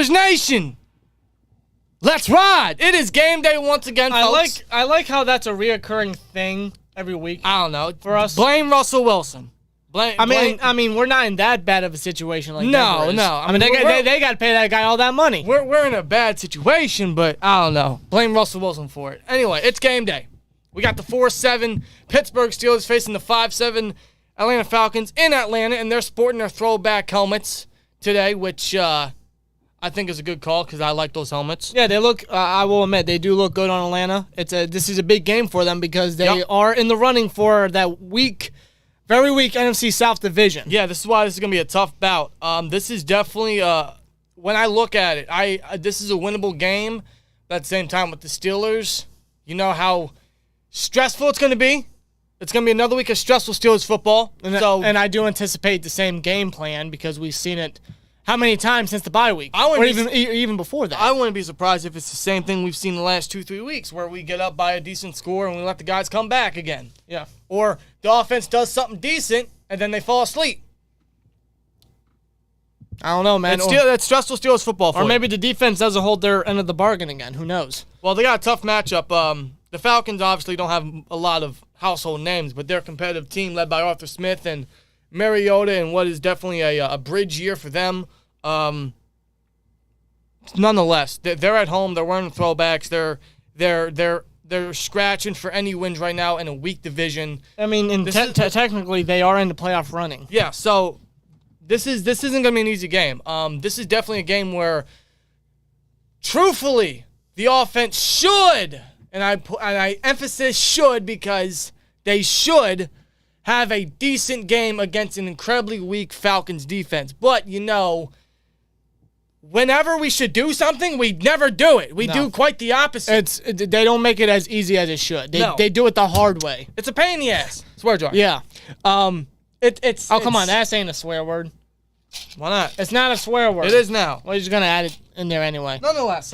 Steelers Nation. Let's ride. It is game day once again, folks. I like how that's a reoccurring thing every week. I don't know. For us. Blame Russell Wilson. I mean, we're not in that bad of a situation like Denver is. No. I mean, they got to pay that guy all that money. We're in a bad situation, but I don't know. Blame Russell Wilson for it. Anyway, it's game day. We got the 4-7 Pittsburgh Steelers facing the 5-7 Atlanta Falcons in Atlanta, and they're sporting their throwback helmets today, which I think is a good call because I like those helmets. Yeah, they look. I will admit they do look good on Atlanta. This is a big game for them because they are in the running for that very weak NFC South division. Yeah, this is why this is going to be a tough bout. This is definitely, when I look at it, this is a winnable game. But at the same time, with the Steelers, you know how stressful it's going to be. It's going to be another week of stressful Steelers football. And I do anticipate the same game plan because we've seen it how many times since the bye week? Even before that. I wouldn't be surprised if it's the same thing we've seen the last 2-3 weeks where we get up by a decent score and we let the guys come back again. Yeah. Or the offense does something decent and then they fall asleep. I don't know, man. That's stressful Steelers football for Or maybe the defense doesn't hold their end of the bargain again. Who knows? Well, they got a tough matchup. The Falcons obviously don't have a lot of household names, but they're a competitive team led by Arthur Smith and Mariota in what is definitely a bridge year for them. Nonetheless, they're at home. They're wearing throwbacks. They're scratching for any wins right now in a weak division. I mean, technically, they are in the playoff running. Yeah, so this isn't going to be an easy game. This is definitely a game where, truthfully, the offense should, and I emphasize should because they should have a decent game against an incredibly weak Falcons defense. But, whenever we should do something, we never do it. We do quite the opposite. They don't make it as easy as it should. They do it the hard way. It's a pain in the ass. Swear jar. Yeah. Come on, that ain't a swear word. Why not? It's not a swear word. It is now. We're just gonna add it in there anyway. Nonetheless,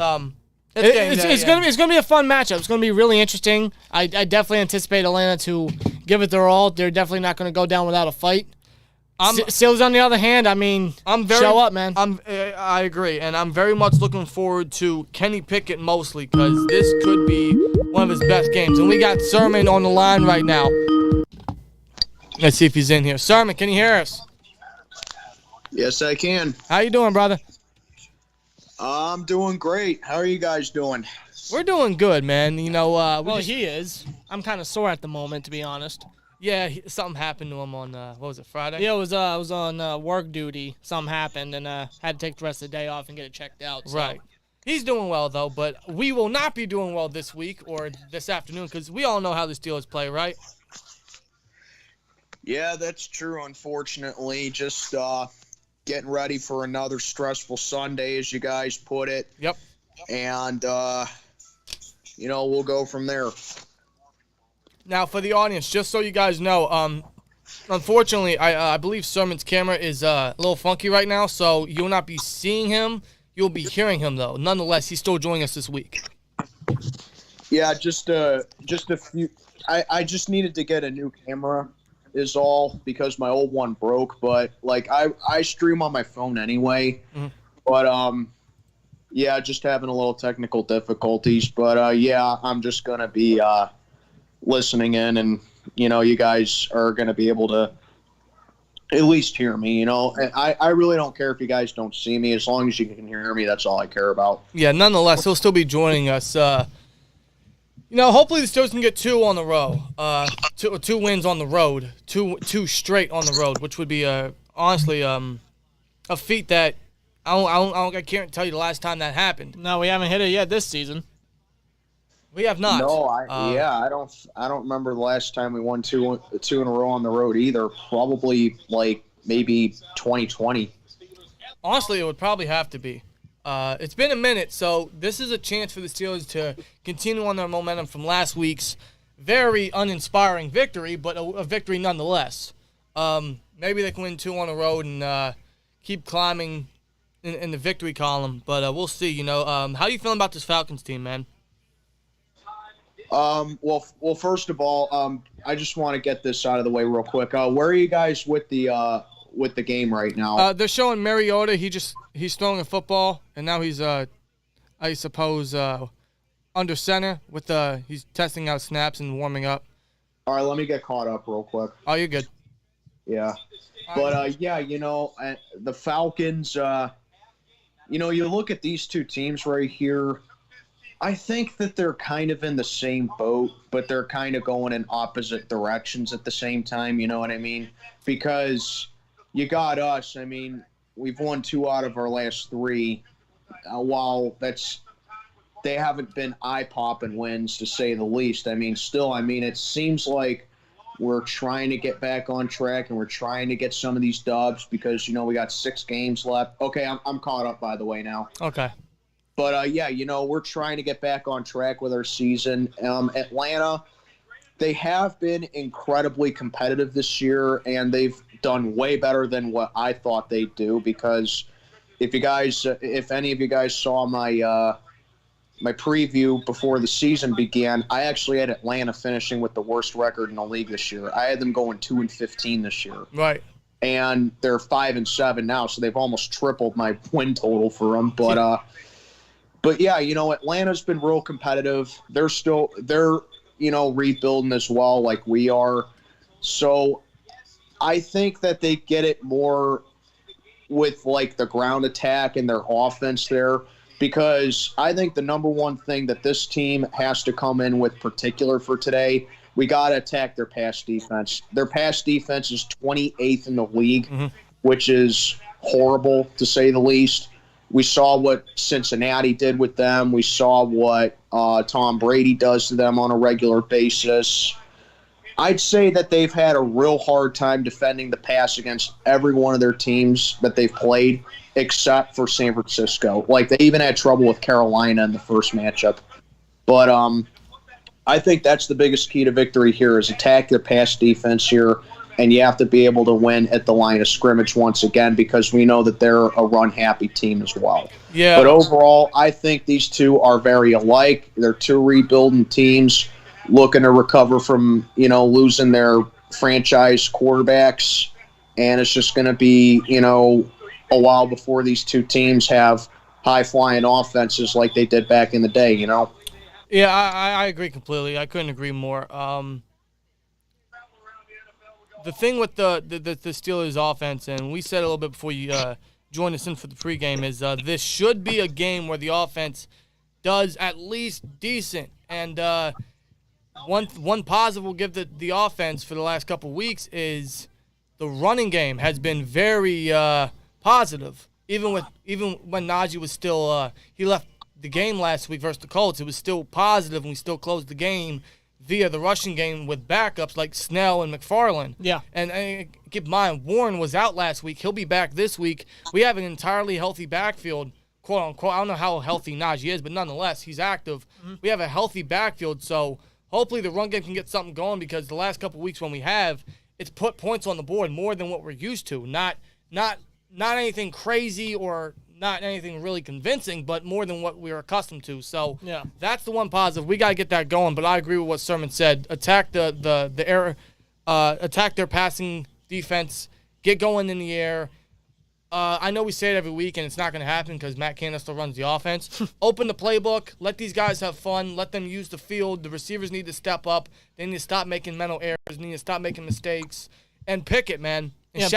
it's gonna be a fun matchup. It's gonna be really interesting. I definitely anticipate Atlanta to give it their all. They're definitely not gonna go down without a fight. Steelers, on the other hand, I mean, show up, man. I agree, and I'm very much looking forward to Kenny Pickett mostly because this could be one of his best games. And we got Sermon on the line right now. Let's see if he's in here. Sermon, can you hear us? Yes, I can. How you doing, brother? I'm doing great. How are you guys doing? We're doing good, man. He is. I'm kind of sore at the moment, to be honest. Yeah, something happened to him on, Friday? Yeah, I was on work duty. Something happened, and had to take the rest of the day off and get it checked out. So. Right. He's doing well, though, but we will not be doing well this week or this afternoon because we all know how the Steelers play, right? Yeah, that's true, unfortunately. Just getting ready for another stressful Sunday, as you guys put it. Yep. And, we'll go from there. Now, for the audience, just so you guys know, unfortunately, I believe Sermon's camera is a little funky right now, so you'll not be seeing him. You'll be hearing him, though. Nonetheless, he's still joining us this week. Yeah, just a few. I just needed to get a new camera is all because my old one broke. But, I stream on my phone anyway. Mm-hmm. But, just having a little technical difficulties. But, I'm just going to be listening in, and you guys are going to be able to at least hear me. I really don't care if you guys don't see me, as long as you can hear me. That's all I care about. Yeah, nonetheless, he'll still be joining us. Hopefully the Steelers can get two on the row, two wins on the road, two straight on the road, which would be honestly a feat that I can't tell you the last time that happened. No, we haven't hit it yet this season. We have not. No, I don't remember the last time we won two in a row on the road either. Probably maybe 2020. Honestly, it would probably have to be. It's been a minute, so this is a chance for the Steelers to continue on their momentum from last week's very uninspiring victory, but a victory nonetheless. Maybe they can win two on the road and keep climbing in the victory column, but we'll see. How are you feeling about this Falcons team, man? Well, first of all, I just want to get this out of the way real quick. Where are you guys with the with the game right now? They're showing Mariota. He's throwing a football, and now he's I suppose under center with he's testing out snaps and warming up. All right, let me get caught up real quick. Oh, you're good. Yeah, but yeah, the Falcons. You look at these two teams right here. I think that they're kind of in the same boat, but they're kind of going in opposite directions at the same time. You know what I mean? Because you got us. I mean, we've won 2 out of our last 3. While they haven't been eye-popping wins, to say the least. I mean, still, it seems like we're trying to get back on track, and we're trying to get some of these dubs because, we got 6 games left. Okay, I'm caught up, by the way, now. Okay. But, yeah, we're trying to get back on track with our season. Atlanta, they have been incredibly competitive this year, and they've done way better than what I thought they'd do because if any of you guys saw my my preview before the season began, I actually had Atlanta finishing with the worst record in the league this year. I had them going 2-15 this year. Right. And they're 5-7 now, so they've almost tripled my win total for them. But yeah, Atlanta's been real competitive. They're rebuilding as well, like we are. So I think that they get it more with like the ground attack and their offense there, because I think the number one thing that this team has to come in with particular for today, we got to attack their pass defense. Their pass defense is 28th in the league, which is horrible to say the least. We saw what Cincinnati did with them. We saw what Tom Brady does to them on a regular basis. I'd say that they've had a real hard time defending the pass against every one of their teams that they've played, except for San Francisco. Like, they even had trouble with Carolina in the first matchup. But I think that's the biggest key to victory here is attack their pass defense here, and you have to be able to win at the line of scrimmage once again because we know that they're a run-happy team as well. Yeah. But overall, I think these two are very alike. They're 2 rebuilding teams looking to recover from, losing their franchise quarterbacks, and it's just going to be, a while before these two teams have high-flying offenses like they did back in the day, Yeah, I agree completely. I couldn't agree more. The thing with the Steelers offense, and we said a little bit before you joined us in for the pregame, is this should be a game where the offense does at least decent. And one positive we'll give the offense for the last couple of weeks is the running game has been very positive. Even when Najee was still he left the game last week versus the Colts, it was still positive, and we still closed the game via the rushing game with backups like Snell and McFarland. Yeah. And keep in mind, Warren was out last week. He'll be back this week. We have an entirely healthy backfield, quote unquote. I don't know how healthy Najee is, but nonetheless, he's active. Mm-hmm. We have a healthy backfield, so hopefully the run game can get something going because the last couple of weeks when we have, it's put points on the board more than what we're used to. Not anything crazy or not anything really convincing, but more than what we're accustomed to. So yeah, that's the one positive. We got to get that going. But I agree with what Sermon said. Attack the air, attack their passing defense. Get going in the air. I know we say it every week, and it's not going to happen because Matt Canada still runs the offense. Open the playbook. Let these guys have fun. Let them use the field. The receivers need to step up. They need to stop making mental errors. They need to stop making mistakes. And Pickett, man. And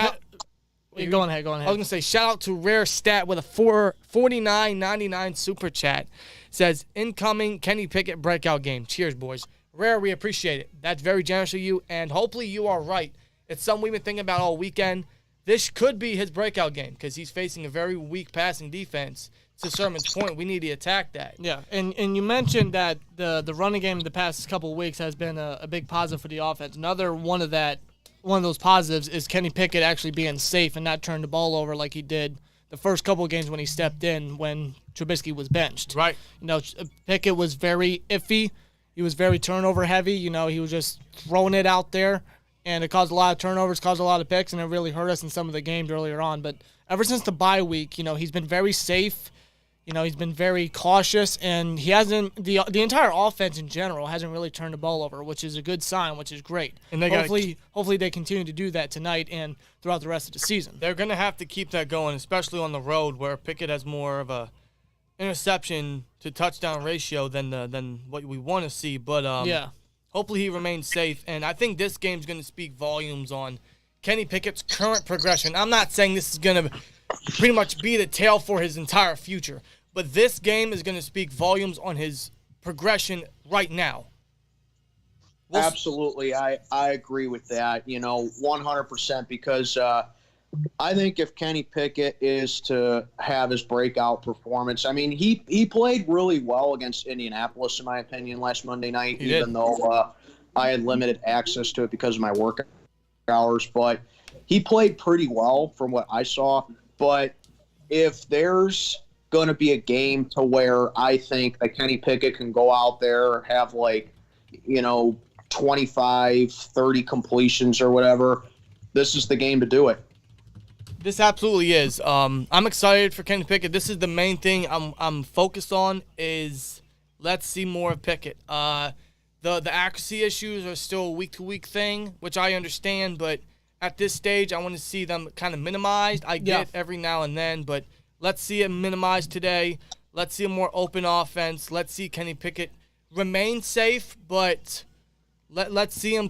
Go ahead. I was going to say, shout out to Rare Stat with a $49.99 super chat. Says, incoming Kenny Pickett breakout game. Cheers, boys. Rare, we appreciate it. That's very generous of you, and hopefully you are right. It's something we've been thinking about all weekend. This could be his breakout game because he's facing a very weak passing defense. To Sermon's point, we need to attack that. Yeah, and you mentioned that the running game the past couple of weeks has been a big positive for the offense. Another one of those positives is Kenny Pickett actually being safe and not turning the ball over like he did the first couple of games when he stepped in when Trubisky was benched. Right. Pickett was very iffy. He was very turnover heavy. He was just throwing it out there, and it caused a lot of turnovers, caused a lot of picks, and it really hurt us in some of the games earlier on. But ever since the bye week, he's been very safe. He's been very cautious, and he hasn't the entire offense in general hasn't really turned the ball over, which is a good sign, which is great. And hopefully they continue to do that tonight and throughout the rest of the season. They're going to have to keep that going, especially on the road where Pickett has more of a interception to touchdown ratio than what we want to see. But hopefully he remains safe, and I think this game's going to speak volumes on Kenny Pickett's current progression. I'm not saying this is going to pretty much be the tale for his entire future, but this game is going to speak volumes on his progression right now. Absolutely. I agree with that, 100%, because I think if Kenny Pickett is to have his breakout performance, I mean, he played really well against Indianapolis, in my opinion, last Monday night, even though I had limited access to it because of my work hours. But he played pretty well from what I saw. But if there's going to be a game to where I think that Kenny Pickett can go out there, have 25, 30 completions or whatever, this is the game to do it. This absolutely is. I'm excited for Kenny Pickett. This is the main thing I'm focused on is let's see more of Pickett. The accuracy issues are still a week-to-week thing, which I understand, but at this stage I want to see them kind of minimized. I get every now and then, but let's see it minimized today. Let's see a more open offense. Let's see Kenny Pickett remain safe, but let's see him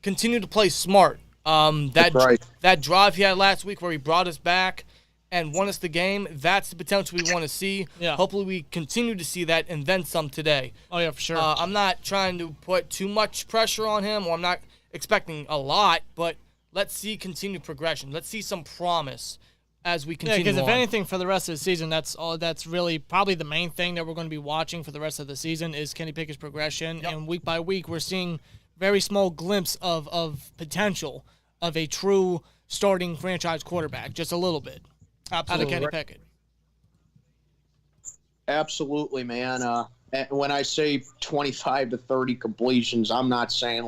continue to play smart. That drive he had last week where he brought us back and won us the game, that's the potential we want to see. Yeah. Hopefully we continue to see that and then some today. Oh, yeah, for sure. I'm not trying to put too much pressure on him, or I'm not expecting a lot, but let's see continued progression. Let's see some promise as we continue on. Yeah, because if anything, for the rest of the season, that's really probably the main thing that we're going to be watching for the rest of the season is Kenny Pickett's progression. Yep. And week by week, we're seeing very small glimpse of potential of a true starting franchise quarterback, just a little bit. Absolutely. Out of Kenny Pickett. Absolutely, man. When I say 25 to 30 completions, I'm not saying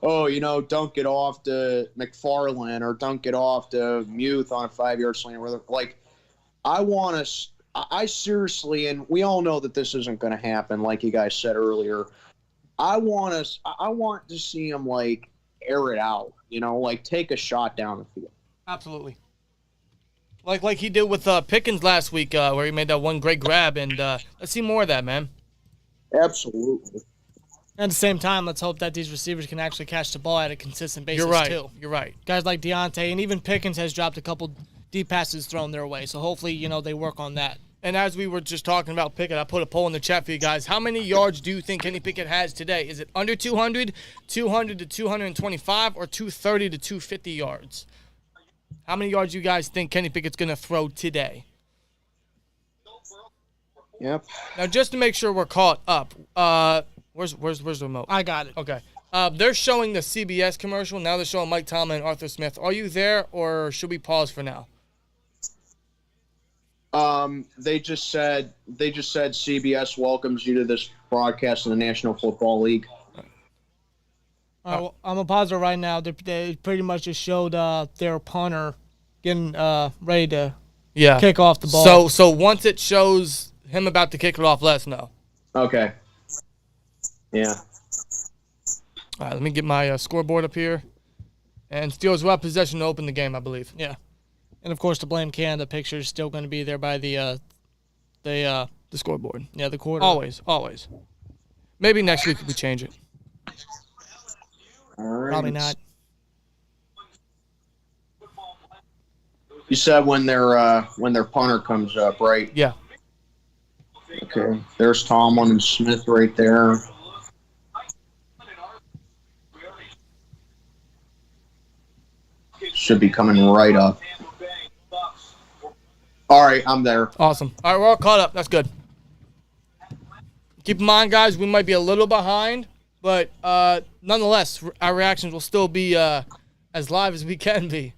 don't get off to McFarland or don't get off to Muth on a 5-yard slant. I seriously, and we all know that this isn't going to happen, like you guys said earlier. I want to see him air it out, take a shot down the field. Absolutely. Like he did with Pickens last week, where he made that one great grab, and let's see more of that, man. Absolutely. At the same time, let's hope that these receivers can actually catch the ball at a consistent basis, too. You're right. Guys like Deontay, and even Pickens has dropped a couple deep passes thrown their way, so hopefully, they work on that. And as we were just talking about Pickett, I put a poll in the chat for you guys. How many yards do you think Kenny Pickett has today? Is it under 200, 200 to 225, or 230 to 250 yards? How many yards you guys think Kenny Pickett's going to throw today? Yep. Now, just to make sure we're caught up, where's the remote? I got it. Okay. They're showing the CBS commercial. Now they're showing Mike Tomlin and Arthur Smith. Are you there, or should we pause for now? They just said CBS welcomes you to this broadcast of the National Football League. Well, I'm a positive right now. They pretty much just showed their punter getting ready to kick off the ball. So once it shows him about to kick it off, let us know. Okay. Yeah. All right, let me get my scoreboard up here. And Steelers will have possession to open the game, I believe. Yeah. And, of course, the Blame Canada picture is still going to be there by the scoreboard. Yeah, the quarter. Always. Maybe next week we change it. All right. Probably not. You said when their punter comes up, right? Yeah. Okay. There's Tomlin and Smith right there. Should be coming right up. All right, I'm there. Awesome. All right, we're all caught up. That's good. Keep in mind, guys, we might be a little behind, but nonetheless, our reactions will still be as live as we can be.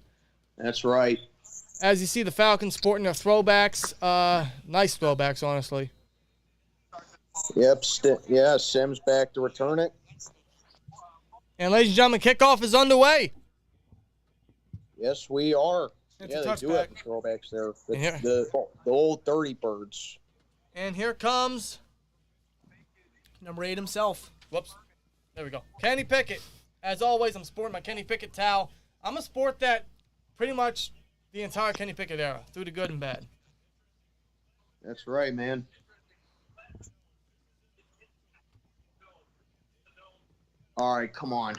That's right. As you see, the Falcons sporting their throwbacks. Nice throwbacks, honestly. Yep. Sims back to return it. And ladies and gentlemen, kickoff is underway. Yes, we are. It's yeah, a they do have the throwbacks there. The old 30 birds. And here comes number 8 himself. Whoops. There we go. Kenny Pickett. As always, I'm sporting my Kenny Pickett towel. I'm going to sport that pretty much the entire Kenny Pickett era, through the good and bad. That's right, man. All right, come on.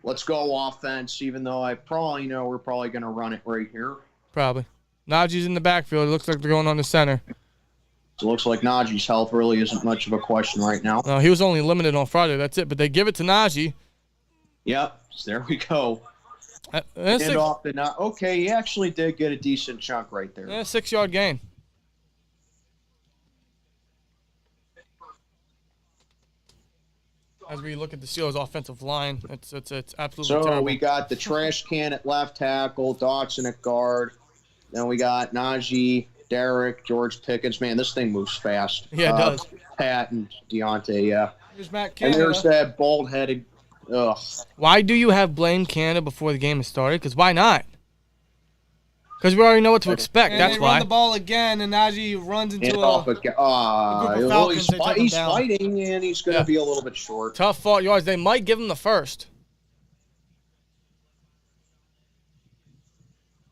Let's go offense, even though I probably know we're probably going to run it right here. Probably. Najee's in the backfield. It looks like they're going on the center. It looks like Najee's health really isn't much of a question right now. No, he was only limited on Friday. That's it. But they give it to Najee. Yep. So there we go. Okay, he actually did get a decent chunk right there. Yeah, 6-yard gain. As we look at the Steelers' offensive line, it's absolutely terrible. So we got the trash can at left tackle, Dotson at guard. Then we got Najee, Derek, George Pickens. Man, this thing moves fast. Yeah, it does. Pat and Deontay, yeah. There's Matt And Canada. there's that bald-headed. Ugh. Why do you have blame Canada before the game has started? Because why not? Because we already know what to expect. And That's they why. run the ball again, and Najee runs into He's fighting, and he's going to be a little bit short. Tough fought yards. They might give him the first.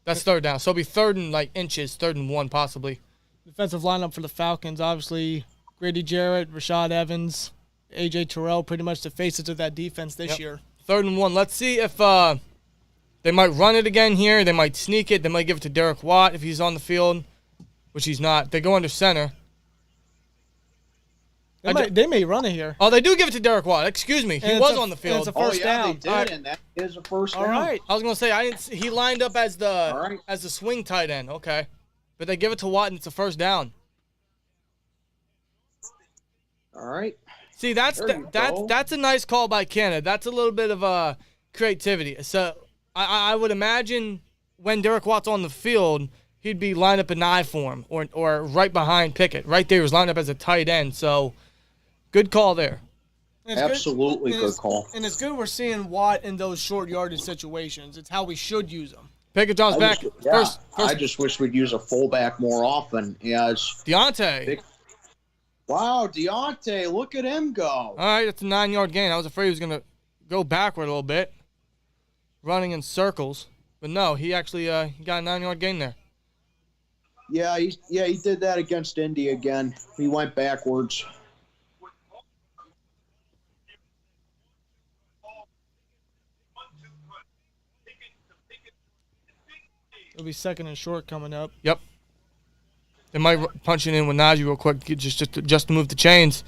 That's third down. So it'll be third and inches, 3rd and 1 possibly. Defensive lineup for the Falcons, obviously Grady Jarrett, Rashad Evans, A.J. Terrell, pretty much the faces of that defense this year. 3rd and 1. Let's see if they might run it again here. They might sneak it. They might give it to Derek Watt if he's on the field, which he's not. They go under center. They may run it here. Oh, they do give it to Derek Watt. Excuse me. He was on the field. It's a first down. They did, and that is a first down. All right. I was going to say, I didn't see, he lined up as the swing tight end. Okay. But they give it to Watt, and it's a first down. All right. See, that's a nice call by Canada. That's a little bit of creativity. So I would imagine when Derek Watt's on the field, he'd be lined up in I form or right behind Pickett. Right there, he was lined up as a tight end. So good call there. Absolutely good call. And it's good we're seeing Watt in those short yardage situations. It's how we should use them. Pickett draws back. First. I just wish we'd use a fullback more often. Deontay. Wow, Deontay, look at him go. All right, that's a 9-yard gain. I was afraid he was going to go backward a little bit, running in circles. But no, he actually he got a 9-yard gain there. Yeah, he did that against Indy again. He went backwards. It'll be 2nd and short coming up. Yep. They might punch it in with Najee real quick just to move the chains.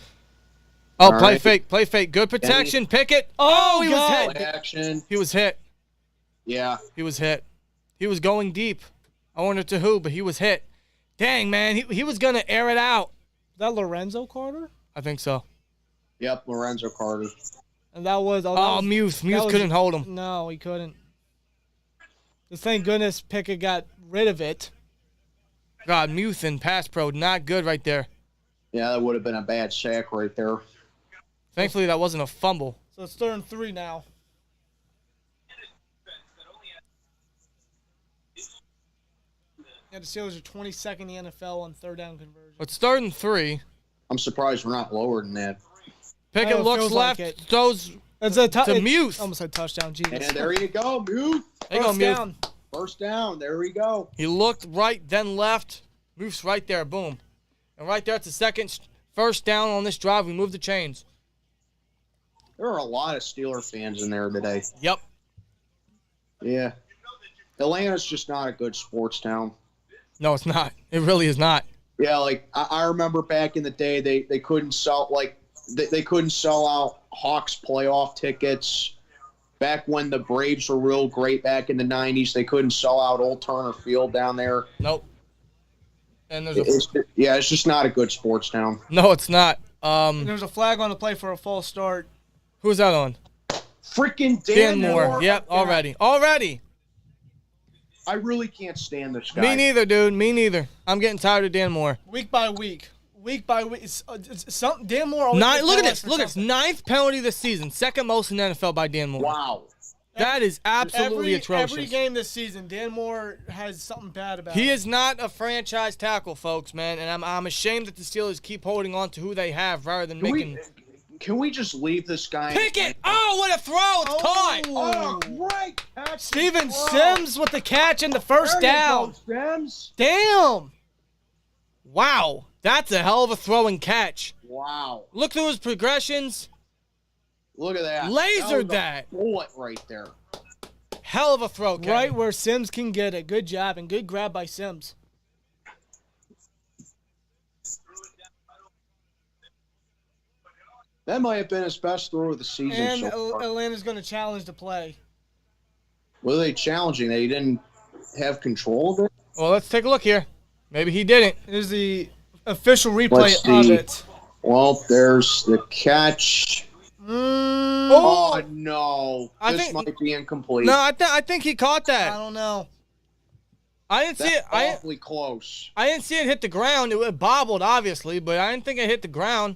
Oh, all play right. fake. Good protection, Pickett. Oh, he was hit. Action. He was hit. Yeah. He was hit. He was going deep. I wonder to who, but he was hit. Dang, man, he was going to air it out. Is that Lorenzo Carter? I think so. Yep, Lorenzo Carter. And that was... Muth. Muth couldn't hold him. No, he couldn't. Just thank goodness Pickett got rid of it. God, Muth and pass pro, not good right there. Yeah, that would have been a bad sack right there. Thankfully, that wasn't a fumble. So it's 3rd and 3 now. Yeah, the Steelers are 22nd in the NFL on 3rd down conversion. It's 3rd and 3. I'm surprised we're not lower than that. Pickett looks left, throws to Muth. Almost a touchdown. Jesus. And there you go, Muth. There you go, Muth. First down. There we go. He looked right, then left. Muth's right there. Boom. And right there, it's the first down on this drive. We moved the chains. There are a lot of Steeler fans in there today. Yep. Yeah. Atlanta's just not a good sports town. No, it's not. It really is not. Yeah, I remember back in the day, they couldn't sell they couldn't sell out Hawks playoff tickets. Back when the Braves were real great back in the 90s, they couldn't sell out Old Turner Field down there. Nope. And it's just not a good sports town. No, it's not. There's a flag on the play for a false start. Who's that on? Freaking Dan Moore. Yep, already. I really can't stand this guy. Me neither, dude. Me neither. I'm getting tired of Dan Moore. Week by week. It's Dan Moore always Look at this. Look at this. 9th penalty this season. 2nd most in the NFL by Dan Moore. Wow. That is absolutely atrocious. Every game this season, Dan Moore has something bad about He him. is not a franchise tackle, folks, man, and I'm ashamed that the Steelers keep holding on to who they have rather than making. Can we just leave this guy? Pickett! Oh, what a throw! It's caught! Oh, great catch! Steven Sims with the catch and the first down. Sims. Damn! Wow, that's a hell of a throw and catch. Wow! Look through his progressions. Look at that! Lasered that. Bullet right there. Hell of a throw, Kevin. Right where Sims can get it. Good job and good grab by Sims. That might have been his best throw of the season. And so far. Atlanta's going to challenge the play. What are they challenging? They didn't have control of it? Well, let's take a look here. Maybe he didn't. Here's the official replay Let's of see. it. Well, there's the catch. Oh, no. This might be incomplete. No, I think he caught I that. don't know. I didn't see it. That's awfully close. I didn't see it hit the ground. It bobbled, obviously, but I didn't think it hit the ground.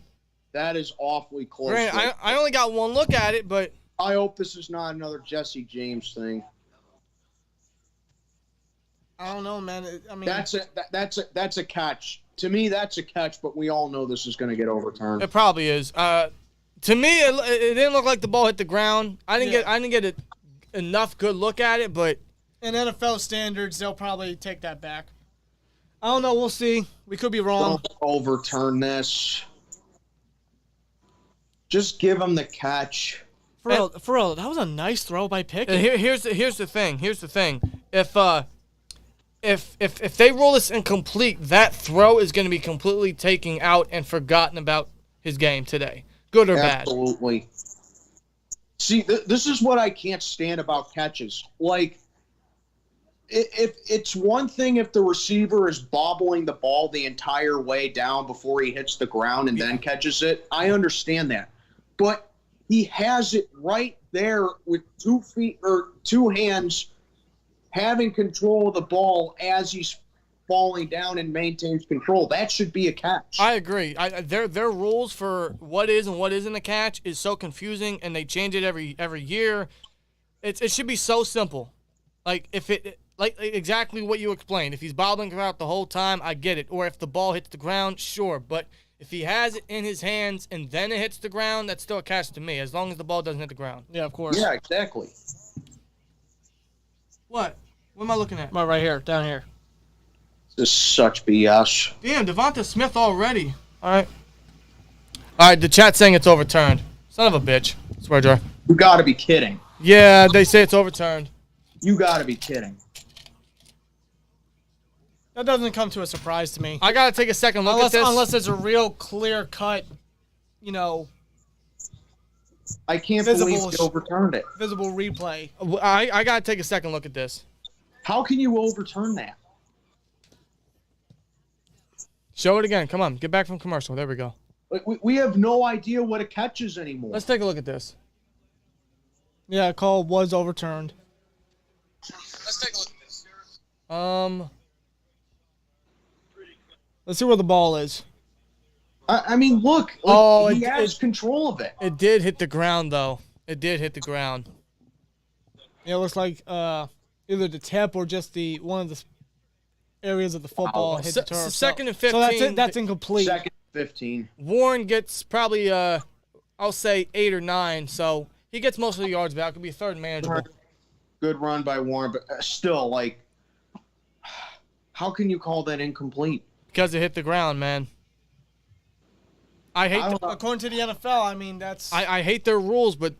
That is awfully close. Granted, I only got one look at it, but I hope this is not another Jesse James thing. I don't know, man. I mean, That's a catch. To me, that's a catch, but we all know this is going to get overturned. it probably is. To me, it didn't look like the ball hit the ground. I didn't get enough good look at it, but in NFL standards, they'll probably take that back. I don't know. We'll see. We could be wrong. Don't overturn this. Just give him the catch. For real, that was a nice throw by Pickett. here's the thing. If they roll this incomplete, that throw is going to be completely taken out and forgotten about his game today, good or bad. Absolutely. See, this is what I can't stand about catches. Like, if it's one thing if the receiver is bobbling the ball the entire way down before he hits the ground and then catches it, I understand that. But he has it right there with 2 feet or 2 hands having control of the ball as he's falling down and maintains control. That should be a catch. I agree. Their rules for what is and what isn't a catch is so confusing, and they change it every year. It should be so simple. Like exactly what you explained. If he's bobbling throughout the whole time, I get it. Or if the ball hits the ground, sure. But if he has it in his hands and then it hits the ground, that's still a catch to me, as long as the ball doesn't hit the ground. Yeah, of course. Yeah, exactly. What? What am I looking at? Right here, down here. This is such BS. Damn, Devonta Smith already. All right, the chat's saying it's overturned. Son of a bitch. Swear jar. You got to be kidding. Yeah, they say it's overturned. You got to be kidding. That doesn't come to a surprise to me. I got to take a second look at this. Unless it's a real clear cut, I can't believe they overturned it. visible replay. I got to take a second look at this. How can you overturn that? Show it again. Come on. Get back from commercial. There we go. Like we have no idea what a catch is anymore. Let's take a look at this. Yeah, call was overturned. Let's take a look at this. Let's see where the ball is. I mean, look. He has control of it. It did hit the ground, though. It did hit the ground. Yeah, it looks like either the tip or just one of the areas of the football hit the turf. Second and 15. So that's incomplete. Second 15. Warren gets probably, I'll say 8 or 9. So he gets most of the yards back. It'll be third and manageable. Good run by Warren, but still, how can you call that incomplete? Because it hit the ground, man. According to the NFL, I mean, that's... I hate their rules, but...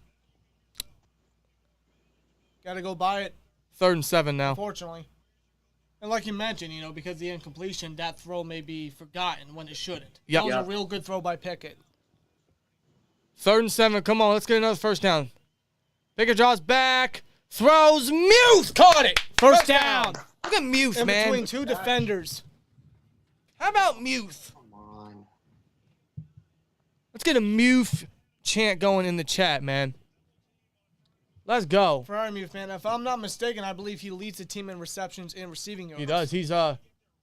Got to go by it. 3rd and 7 now. Unfortunately. And like you mentioned, because the incompletion, that throw may be forgotten when it shouldn't. Yep. That was a real good throw by Pickett. 3rd and 7. Come on, let's get another first down. Pickett draws back. Throws. Muth caught it. First down. Look at Muth, in man. between 2 defenders. How about Muth? Come on. Let's get a Muth chant going in the chat, man. Let's go. Ferrari Muth, man. If I'm not mistaken, I believe he leads the team in receptions and receiving yards. He does. He's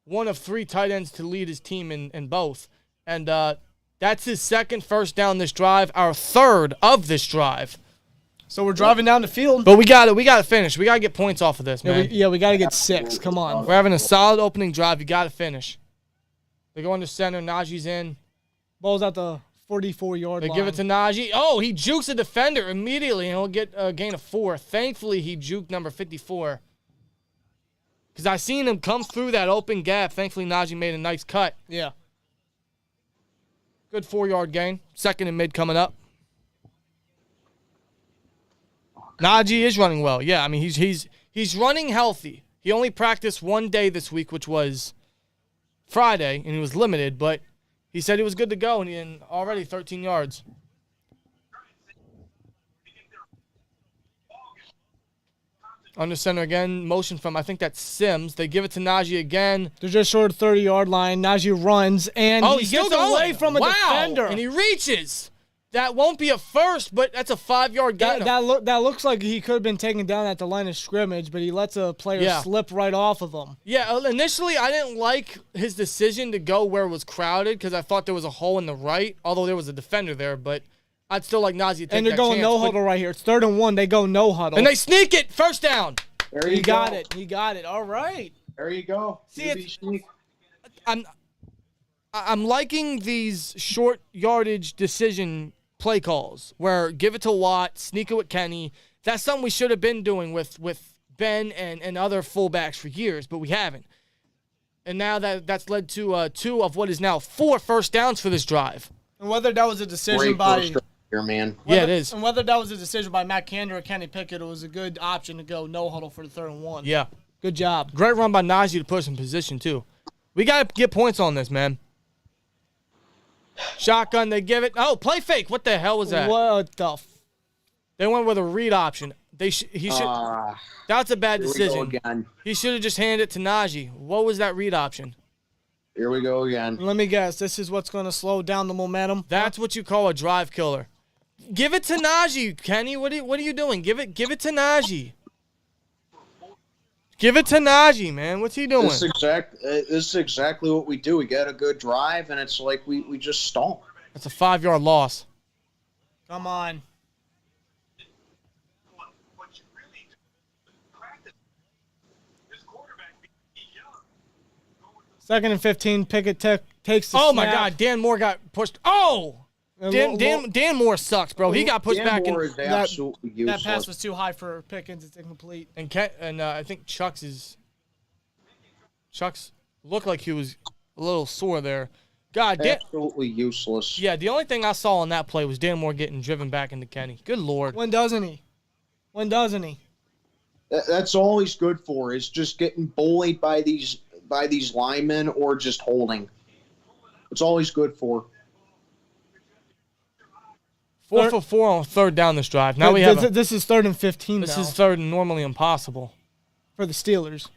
one of 3 tight ends to lead his team in both. And that's his 2nd first down this drive, our 3rd of this drive. So we're driving down the field. But we got to finish. We got to get points off of this, man. We got to get 6. Come on. We're having a solid opening drive. You got to finish. They go into center. Najee's in. Ball's at the 44-yard line. They give it to Najee. Oh, he jukes a defender immediately, and he'll get a gain of 4. Thankfully, he juked number 54. Because I seen him come through that open gap. Thankfully, Najee made a nice cut. Yeah. Good 4-yard gain. Second and mid coming up. Najee is running well. Yeah, I mean, he's running healthy. He only practiced one day this week, which was Friday, and he was limited, but he said he was good to go, and already 13 yards. Under center again, motion from, I think that's Sims. They give it to Najee again. They're just short of 30-yard line. Najee runs, and he gets away from a defender. And he reaches. That won't be a first, but that's a 5-yard gain. That looks like he could have been taken down at the line of scrimmage, but he lets a player slip right off of him. Yeah, initially I didn't like his decision to go where it was crowded because I thought there was a hole in the right, although there was a defender there, but I'd still like Najee to take that chance. And they're going no huddle right here. It's 3rd and 1. They go no huddle. And they sneak it. First down. There you go. Got it. He got it. All right. There you go. See, I'm liking these short yardage decision play calls where give it to Watt, sneak it with Kenny. That's something we should have been doing with Ben and other fullbacks for years, but we haven't. And now that's led to 2 of what is now 4 first downs for this drive. And whether that was a decision by here, man. Yeah, it is. And whether that was a decision by Matt Kander or Kenny Pickett, it was a good option to go no huddle for the 3rd and 1. Yeah. Good job. Great run by Najee to put us in position, too. We got to get points on this, man. Shotgun, they give it. Oh, play fake. What the hell was that? What the? They went with a read option. He should. That's a bad decision. He should have just handed it to Najee. What was that read option? Here we go again. Let me guess. This is what's going to slow down the momentum. That's what you call a drive killer. Give it to Najee, Kenny. What are you doing? Give it to Najee. Give it to Najee, man. What's he doing? This is exactly what we do. We get a good drive, and it's like we just stall. That's a 5-yard loss. Come on. Second and 15. Pickett takes the snap. My God. Dan Moore got pushed. Oh! Dan Moore sucks, bro. He got pushed back. Moore is absolutely useless. That pass was too high for Pickens. It's incomplete. And I think Chuck's looked like he was a little sore there. God, absolutely useless. Yeah, the only thing I saw on that play was Dan Moore getting driven back into Kenny. Good Lord. When doesn't he? That's all he's good for, is just getting bullied by these linemen or just holding. That's all he's good for. 4 for 4 on 3rd down this drive. Now this is 3rd and 15. This is 3rd and normally impossible for the Steelers.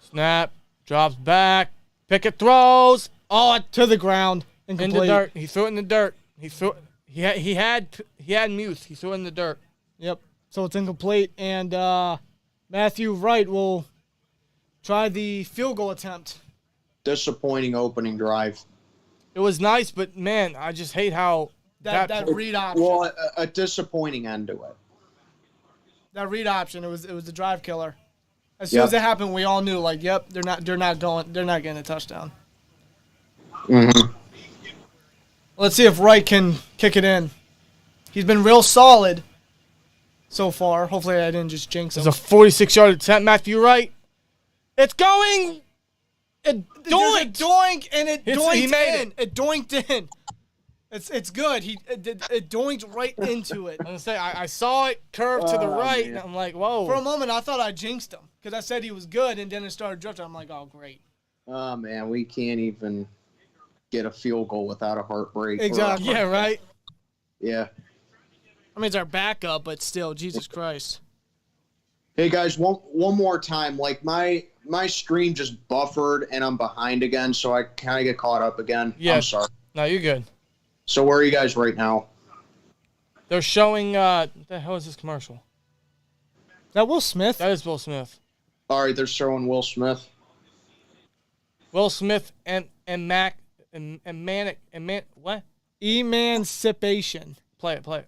Snap, drops back. Pickett throws. Oh, to the ground. Incomplete. In the dirt. He threw it in the dirt. He had Muth. He threw it in the dirt. Yep. So it's incomplete, and Matthew Wright will try the field goal attempt. Disappointing opening drive. It was nice, but man, I just hate how that read option. Well, a disappointing end to it. That read option, it was the drive killer. As soon as it happened, we all knew, like, yep, they're not getting a touchdown. Mm-hmm. Let's see if Wright can kick it in. He's been real solid so far. Hopefully I didn't just jinx him. It's a 46-yard attempt, Matthew Wright. It's going. It doinked. Doink, and it doinked in. It doinked in. It's good. It doinked right into it. I'm gonna say I saw it curve to the right, and I'm like, whoa. For a moment, I thought I jinxed him because I said he was good, and then it started drifting. I'm like, oh, great. Oh, man, we can't even get a field goal without a heartbreak. Exactly. Yeah, right? Yeah. I mean, it's our backup, but still, Jesus Christ. Hey, guys, one more time. Like, my screen just buffered, and I'm behind again, so I kind of get caught up again. Yeah. I'm sorry. No, you're good. So where are you guys right now? They're showing, what the hell is this commercial? Is that Will Smith? That is Will Smith. All right, they're showing Will Smith. Will Smith and Mac and Manic and Man what? Emancipation. Play it.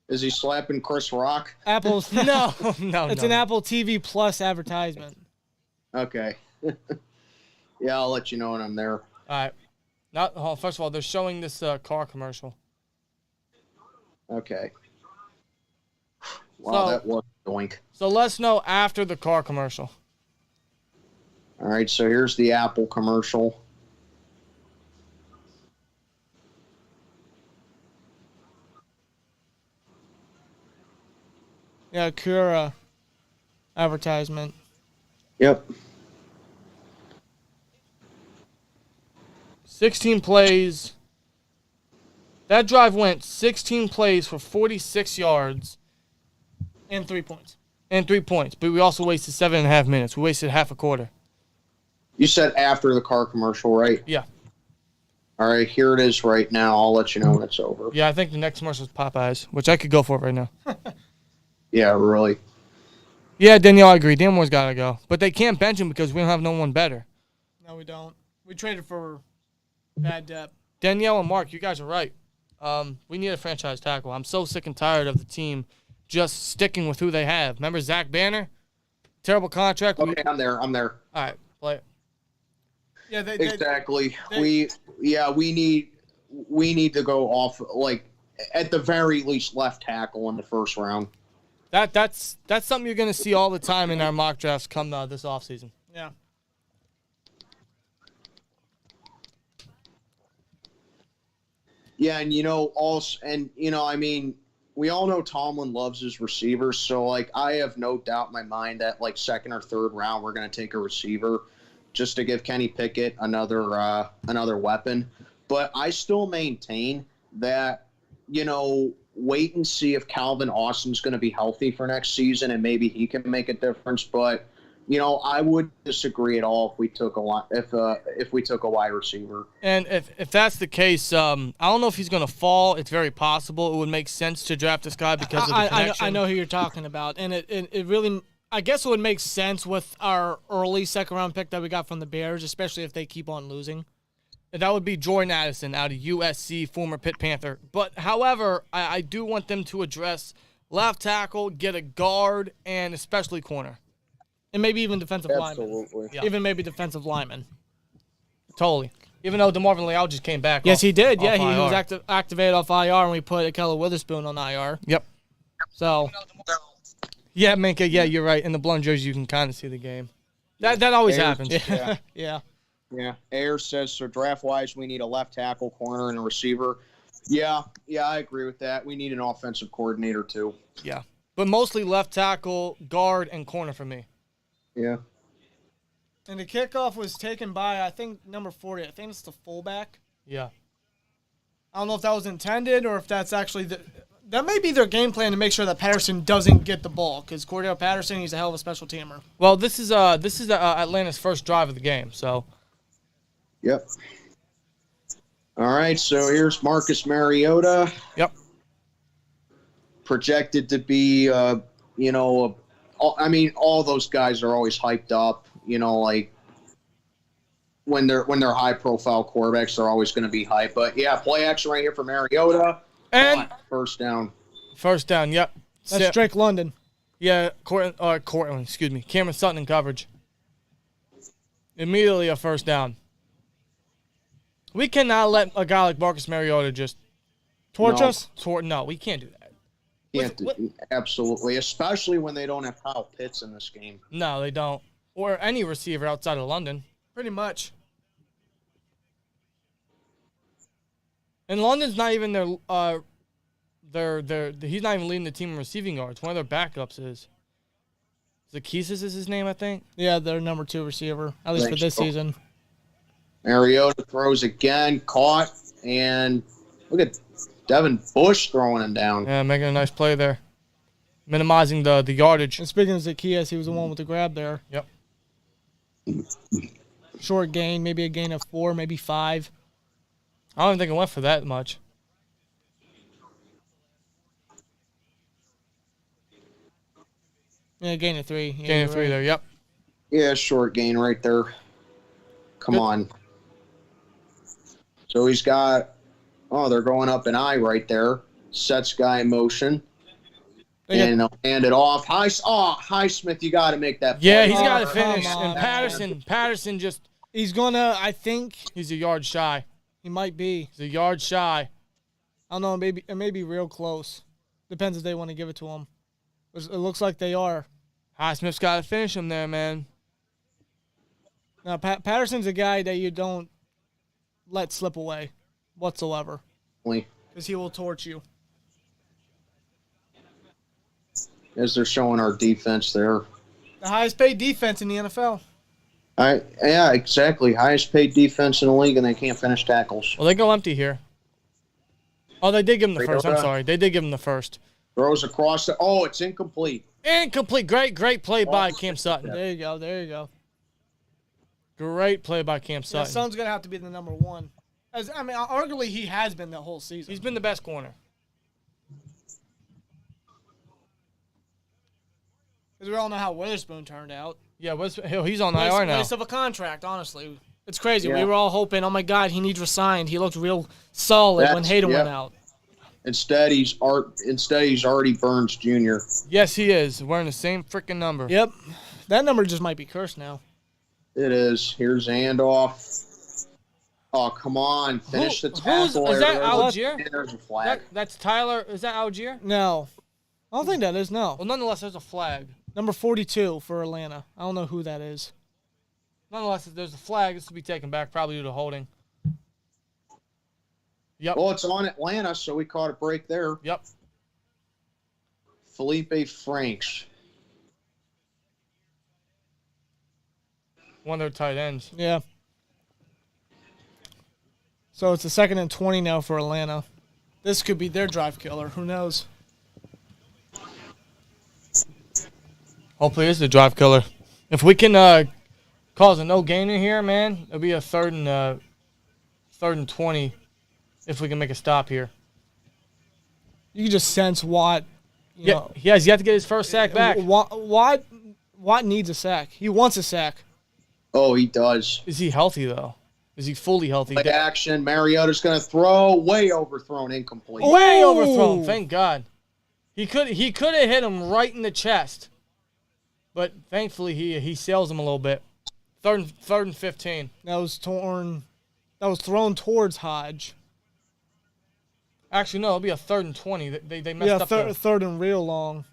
Is he slapping Chris Rock? Apple's No. It's an Apple TV Plus advertisement. Okay. Yeah, I'll let you know when I'm there. All right. First of all, they're showing this car commercial. Okay. Wow, that was doink. So let us know after the car commercial. All right, so here's the Apple commercial. Yeah, Cura advertisement. Yep. 16 plays. That drive went 16 plays for 46 yards. And 3 points. But we also wasted 7.5 minutes. We wasted half a quarter. You said after the car commercial, right? Yeah. All right, here it is right now. I'll let you know when it's over. Yeah, I think the next commercial is Popeyes, which I could go for right now. Yeah, really. Yeah, Danielle, I agree. Danmore's got to go. But they can't bench him because we don't have no one better. No, we don't. We traded for bad depth. Danielle and Mark, you guys are right. We need a franchise tackle. I'm so sick and tired of the team just sticking with who they have. Remember Zach Banner? Terrible contract. Okay, I'm there. All right, play it. Yeah, exactly. We need to go off, like, at the very least left tackle in the first round. That's something you're going to see all the time in our mock drafts come this offseason. Yeah. Yeah, and I mean, we all know Tomlin loves his receivers, so like I have no doubt in my mind that like second or third round we're going to take a receiver just to give Kenny Pickett another weapon. But I still maintain that, wait and see if Calvin Austin's going to be healthy for next season and maybe he can make a difference. But, I would disagree at all if we took a wide receiver. And if that's the case, I don't know if he's going to fall. It's very possible. It would make sense to draft this guy because of the connection. I know who you're talking about. And it really – I guess it would make sense with our early second-round pick that we got from the Bears, especially if they keep on losing. That would be Jordan Addison out of USC, former Pitt Panther. But, however, I do want them to address left tackle, get a guard, and especially corner. And maybe even defensive lineman. Yeah. Even maybe defensive lineman. Totally. Even though DeMarvin Leal just came back. Yes, he did. Yeah, he IR. was activated off IR, and we put Akella Witherspoon on IR. Yep. So. Yeah, Minka, yeah, you're right. In the blonde jersey, you can kind of see the game. That always happens. Yeah. Yeah. Yeah. Ayers says, so draft-wise, we need a left tackle, corner, and a receiver. Yeah, I agree with that. We need an offensive coordinator, too. Yeah. But mostly left tackle, guard, and corner for me. Yeah. And the kickoff was taken by, I think, number 40. I think it's the fullback. Yeah. I don't know if that was intended or if that's actually that may be their game plan to make sure that Patterson doesn't get the ball because Cordell Patterson, he's a hell of a special teamer. Well, this is Atlanta's first drive of the game, so. Yep. All right, so here's Marcus Mariota. Yep. Projected to be, all those guys are always hyped up. Like when they're high-profile quarterbacks, they're always going to be hyped. But yeah, play action right here for Mariota. And first down. First down, yep. That's Drake London. Yeah, Cortland, excuse me. Cameron Sutton in coverage. Immediately a first down. We cannot let a guy like Marcus Mariota just torch us. No, we can't do that. Absolutely, especially when they don't have Kyle Pitts in this game. No, they don't. Or any receiver outside of London. Pretty much. And London's not even he's not even leading the team in receiving yards. One of their backups is. Zakesis is his name, I think. Yeah, their number 2 receiver, at least for this season. Mariota throws again, caught, and look at Devin Bush throwing him down. Yeah, making a nice play there. Minimizing the yardage. And speaking of Zacchaeus, he was the one with the grab there. Yep. Short gain, maybe a gain of 4, maybe 5. I don't even think it went for that much. Yeah, gain of 3. Yeah, gain of 3 there, yep. Yeah, short gain right there. Come on. So he's got, they're going up an I right there. Sets guy in motion. And hand it off. Highsmith, you got to make that play. Yeah, he's got to finish. And Patterson just... He's going to, I think... He's a yard shy. He might be. He's a yard shy. I don't know. It may be real close. Depends if they want to give it to him. It looks like they are. Highsmith's got to finish him there, man. Now, Patterson's a guy that you don't let slip away whatsoever. Because he will torch you. As they're showing our defense there. The highest paid defense in the NFL. Yeah, exactly. Highest paid defense in the league, and they can't finish tackles. Well, they go empty here. Oh, they did give him the first. I'm sorry. They did give him the first. Throws across the... Oh, it's incomplete. Incomplete. Great play by Cam Sutton. There you go. Great play by Cam Sutton. Yeah, Sutton's going to have to be the number one. Arguably, he has been the whole season. He's been the best corner. Because we all know how Witherspoon turned out. Yeah, he's on IR now. Waste of a contract, honestly. It's crazy. Yeah. We were all hoping, oh, my God, he needs resigned. He looked real solid when Hayden went out. Instead, he's already Burns Jr. Yes, he is. Wearing the same freaking number. Yep. That number just might be cursed now. It is. Here's handoff. Oh, come on. Finish the tackle. Is that Algier? There's a flag. That's Tyler. Is that Algier? No. I don't think that is, no. Well, nonetheless, there's a flag. Number 42 for Atlanta. I don't know who that is. Nonetheless, there's a flag. This will be taken back probably due to holding. Yep. Well, it's on Atlanta, so we caught a break there. Yep. Felipe Franks. One of their tight ends. Yeah. So it's a 2nd and 20 now for Atlanta. This could be their drive killer. Who knows? Hopefully it's the drive killer. If we can cause a no gain in here, man, it'll be a 3rd and 20 if we can make a stop here. You can just sense Watt. He has yet to get his first sack back. Watt needs a sack. He wants a sack. Oh, he does. Is he healthy, though? Is he fully healthy? Play action. Mariota's going to throw. Way overthrown. Incomplete. Way overthrown. Thank God. He could have hit him right in the chest. But thankfully, he sails him a little bit. 3rd and 15. That was thrown towards Hodge. Actually, no, it'll be a 3rd and 20. They messed up. Yeah, third and real long.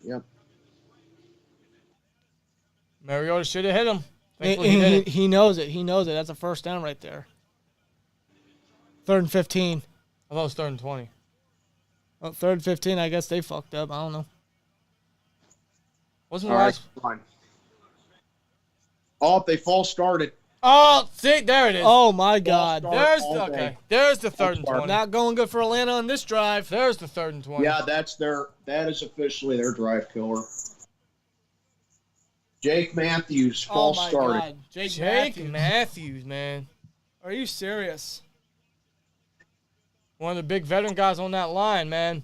Yep. Mariota should have hit him. He knows it. He knows it. That's a first down right there. 3rd and 15. I thought it was 3rd and 20. Well, 3rd and 15, I guess they fucked up. I don't know. Wasn't the last one? Oh, they false started. Oh, see, there it is. Oh my God. There's the 3rd and 20. Not going good for Atlanta on this drive. There's the 3rd and 20. Yeah, that is officially their drive killer. Jake Matthews false started. God. Jake Matthews, man. Are you serious? One of the big veteran guys on that line, man.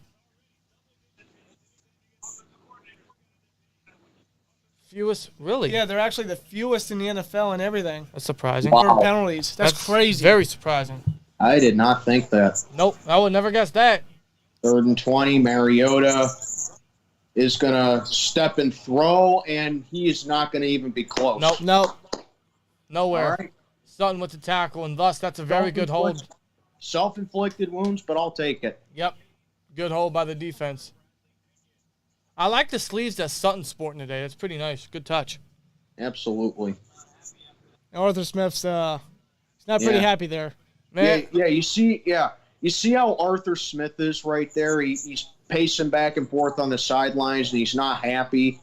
Fewest, really? Yeah, they're actually the fewest in the NFL and everything. That's surprising. For penalties. That's crazy. Very surprising. I did not think that. Nope, I would never guess that. 3rd and 20, Mariota is going to step and throw, and he is not going to even be close. Nope. Nowhere. All right. Sutton with the tackle, and thus that's a very good hold. Self-inflicted wounds, but I'll take it. Yep. Good hold by the defense. I like the sleeves that Sutton's sporting today. That's pretty nice. Good touch. Absolutely. Arthur Smith's he's not pretty happy there. Man. Yeah, you see how Arthur Smith is right there? He's pacing back and forth on the sidelines, and he's not happy.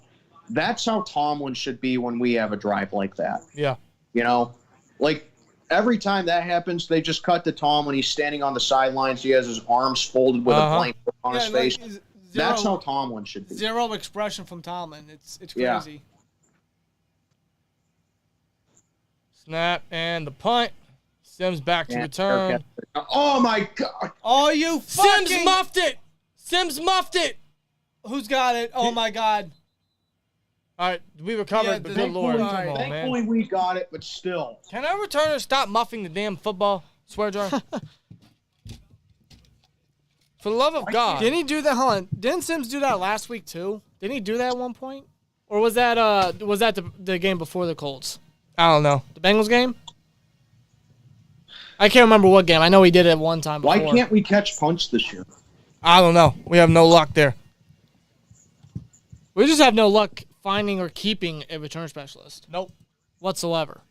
That's how Tomlin should be when we have a drive like that. Yeah. You know, like every time that happens, they just cut to Tomlin. He's standing on the sidelines. He has his arms folded with a blank look on his face. That's how Tomlin should be. Zero expression from Tomlin. It's crazy. Yeah. Snap and the punt. Sims back to return. Oh, my God. Oh, you fucking... Sims muffed it. Who's got it? Oh, my God. All right, we recovered, but good Lord. Come on, thankfully, we got it, but still. Can our returner stop muffing the damn football? Swear jar. For the love of God. Didn't he do that? Hold on. Didn't Sims do that last week too? Didn't he do that at one point? Or was that the game before the Colts? I don't know. The Bengals game? I can't remember what game. I know he did it at one time before. Why can't we catch punts this year? I don't know. We have no luck there. We just have no luck finding or keeping a return specialist. Nope. Whatsoever.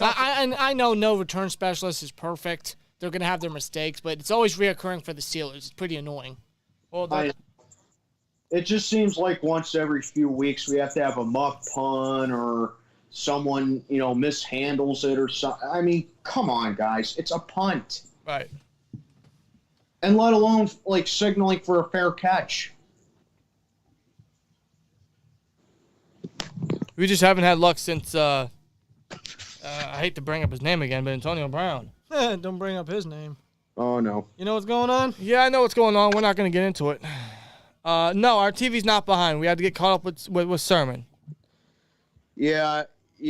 I know no return specialist is perfect. They're going to have their mistakes, but it's always reoccurring for the Steelers. It's pretty annoying. Well, it just seems like once every few weeks we have to have a muffed punt or someone, mishandles it or something. I mean, come on, guys. It's a punt. Right. And let alone, signaling for a fair catch. We just haven't had luck since, I hate to bring up his name again, but Antonio Brown. Don't bring up his name. Oh, no. You know what's going on? Yeah, I know what's going on. We're not going to get into it. No, our TV's not behind. We had to get caught up with Sermon. Yeah,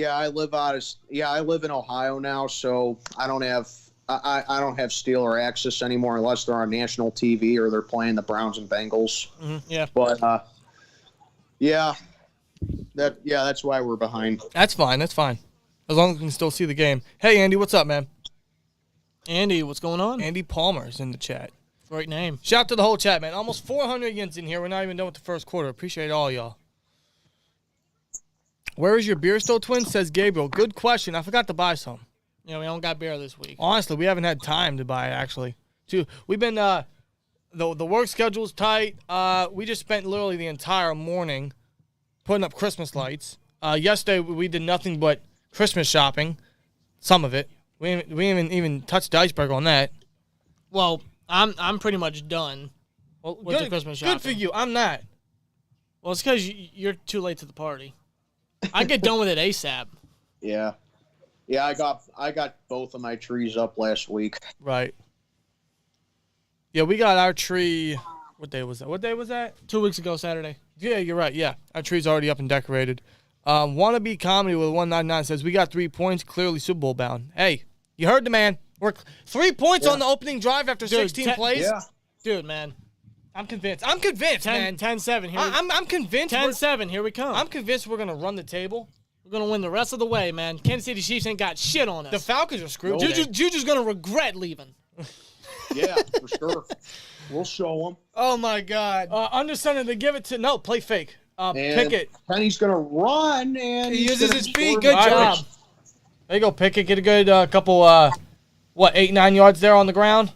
I live in Ohio now, so I don't have Steeler access anymore unless they're on national TV or they're playing the Browns and Bengals. Mm-hmm. Yeah. But that's why we're behind. That's fine. As long as we can still see the game. Hey, Andy, what's up, man? Andy, what's going on? Andy Palmer's in the chat. Great name. Shout out to the whole chat, man. Almost 400 yins in here. We're not even done with the first quarter. Appreciate all y'all. Where is your beer still, Twins? Says Gabriel. Good question. I forgot to buy some. Yeah, we don't got beer this week. Honestly, we haven't had time to buy it, actually. We've been, the work schedule's tight. We just spent literally the entire morning putting up Christmas lights. Yesterday, we did nothing but Christmas shopping. Some of it. We haven't even touched the iceberg on that. Well, I'm pretty much done with the Christmas shopping. Good for you. I'm not. Well, it's because you're too late to the party. I get done with it ASAP. Yeah, I got both of my trees up last week. Right. Yeah, we got our tree. What day was that? 2 weeks ago, Saturday. Yeah, you're right. Yeah, our tree's already up and decorated. Wannabe Comedy with 199 says, we got 3 points, clearly Super Bowl bound. Hey, you heard the man. We're 3 points on the opening drive after 16 plays. Yeah. Dude, man. I'm convinced, man. 10-7 here. I'm convinced. 10-7, here we come. I'm convinced we're going to run the table. We're going to win the rest of the way, man. Kansas City Chiefs ain't got shit on us. The Falcons are screwed. Juju's going to regret leaving. Yeah, for sure. We'll show them. Oh, my God. Understanding to give it to – no, play fake. Pickett. Penny's going to run, and he uses his feet. Good job. There you go, Pickett. Get a good couple, 8-9 yards there on the ground?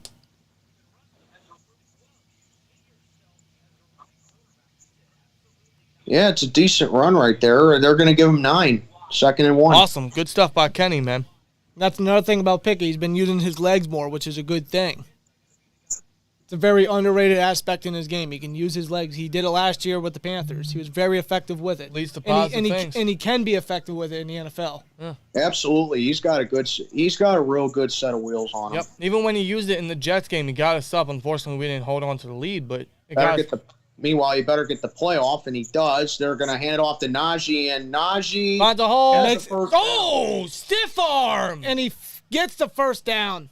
Yeah, it's a decent run right there. They're going to give him 9, 2nd and 1. Awesome. Good stuff by Kenny, man. That's another thing about Pickett. He's been using his legs more, which is a good thing. It's a very underrated aspect in his game. He can use his legs. He did it last year with the Panthers. He was very effective with it. Leads to positive things. And he can be effective with it in the NFL. Yeah. Absolutely. He's got a real good set of wheels on him. Yep. Even when he used it in the Jets game, he got us up. Unfortunately, we didn't hold on to the lead, but meanwhile, you better get the playoff, and he does. They're going to hand it off to Najee, and Najee finds a hole. Stiff arm. And he gets the first down.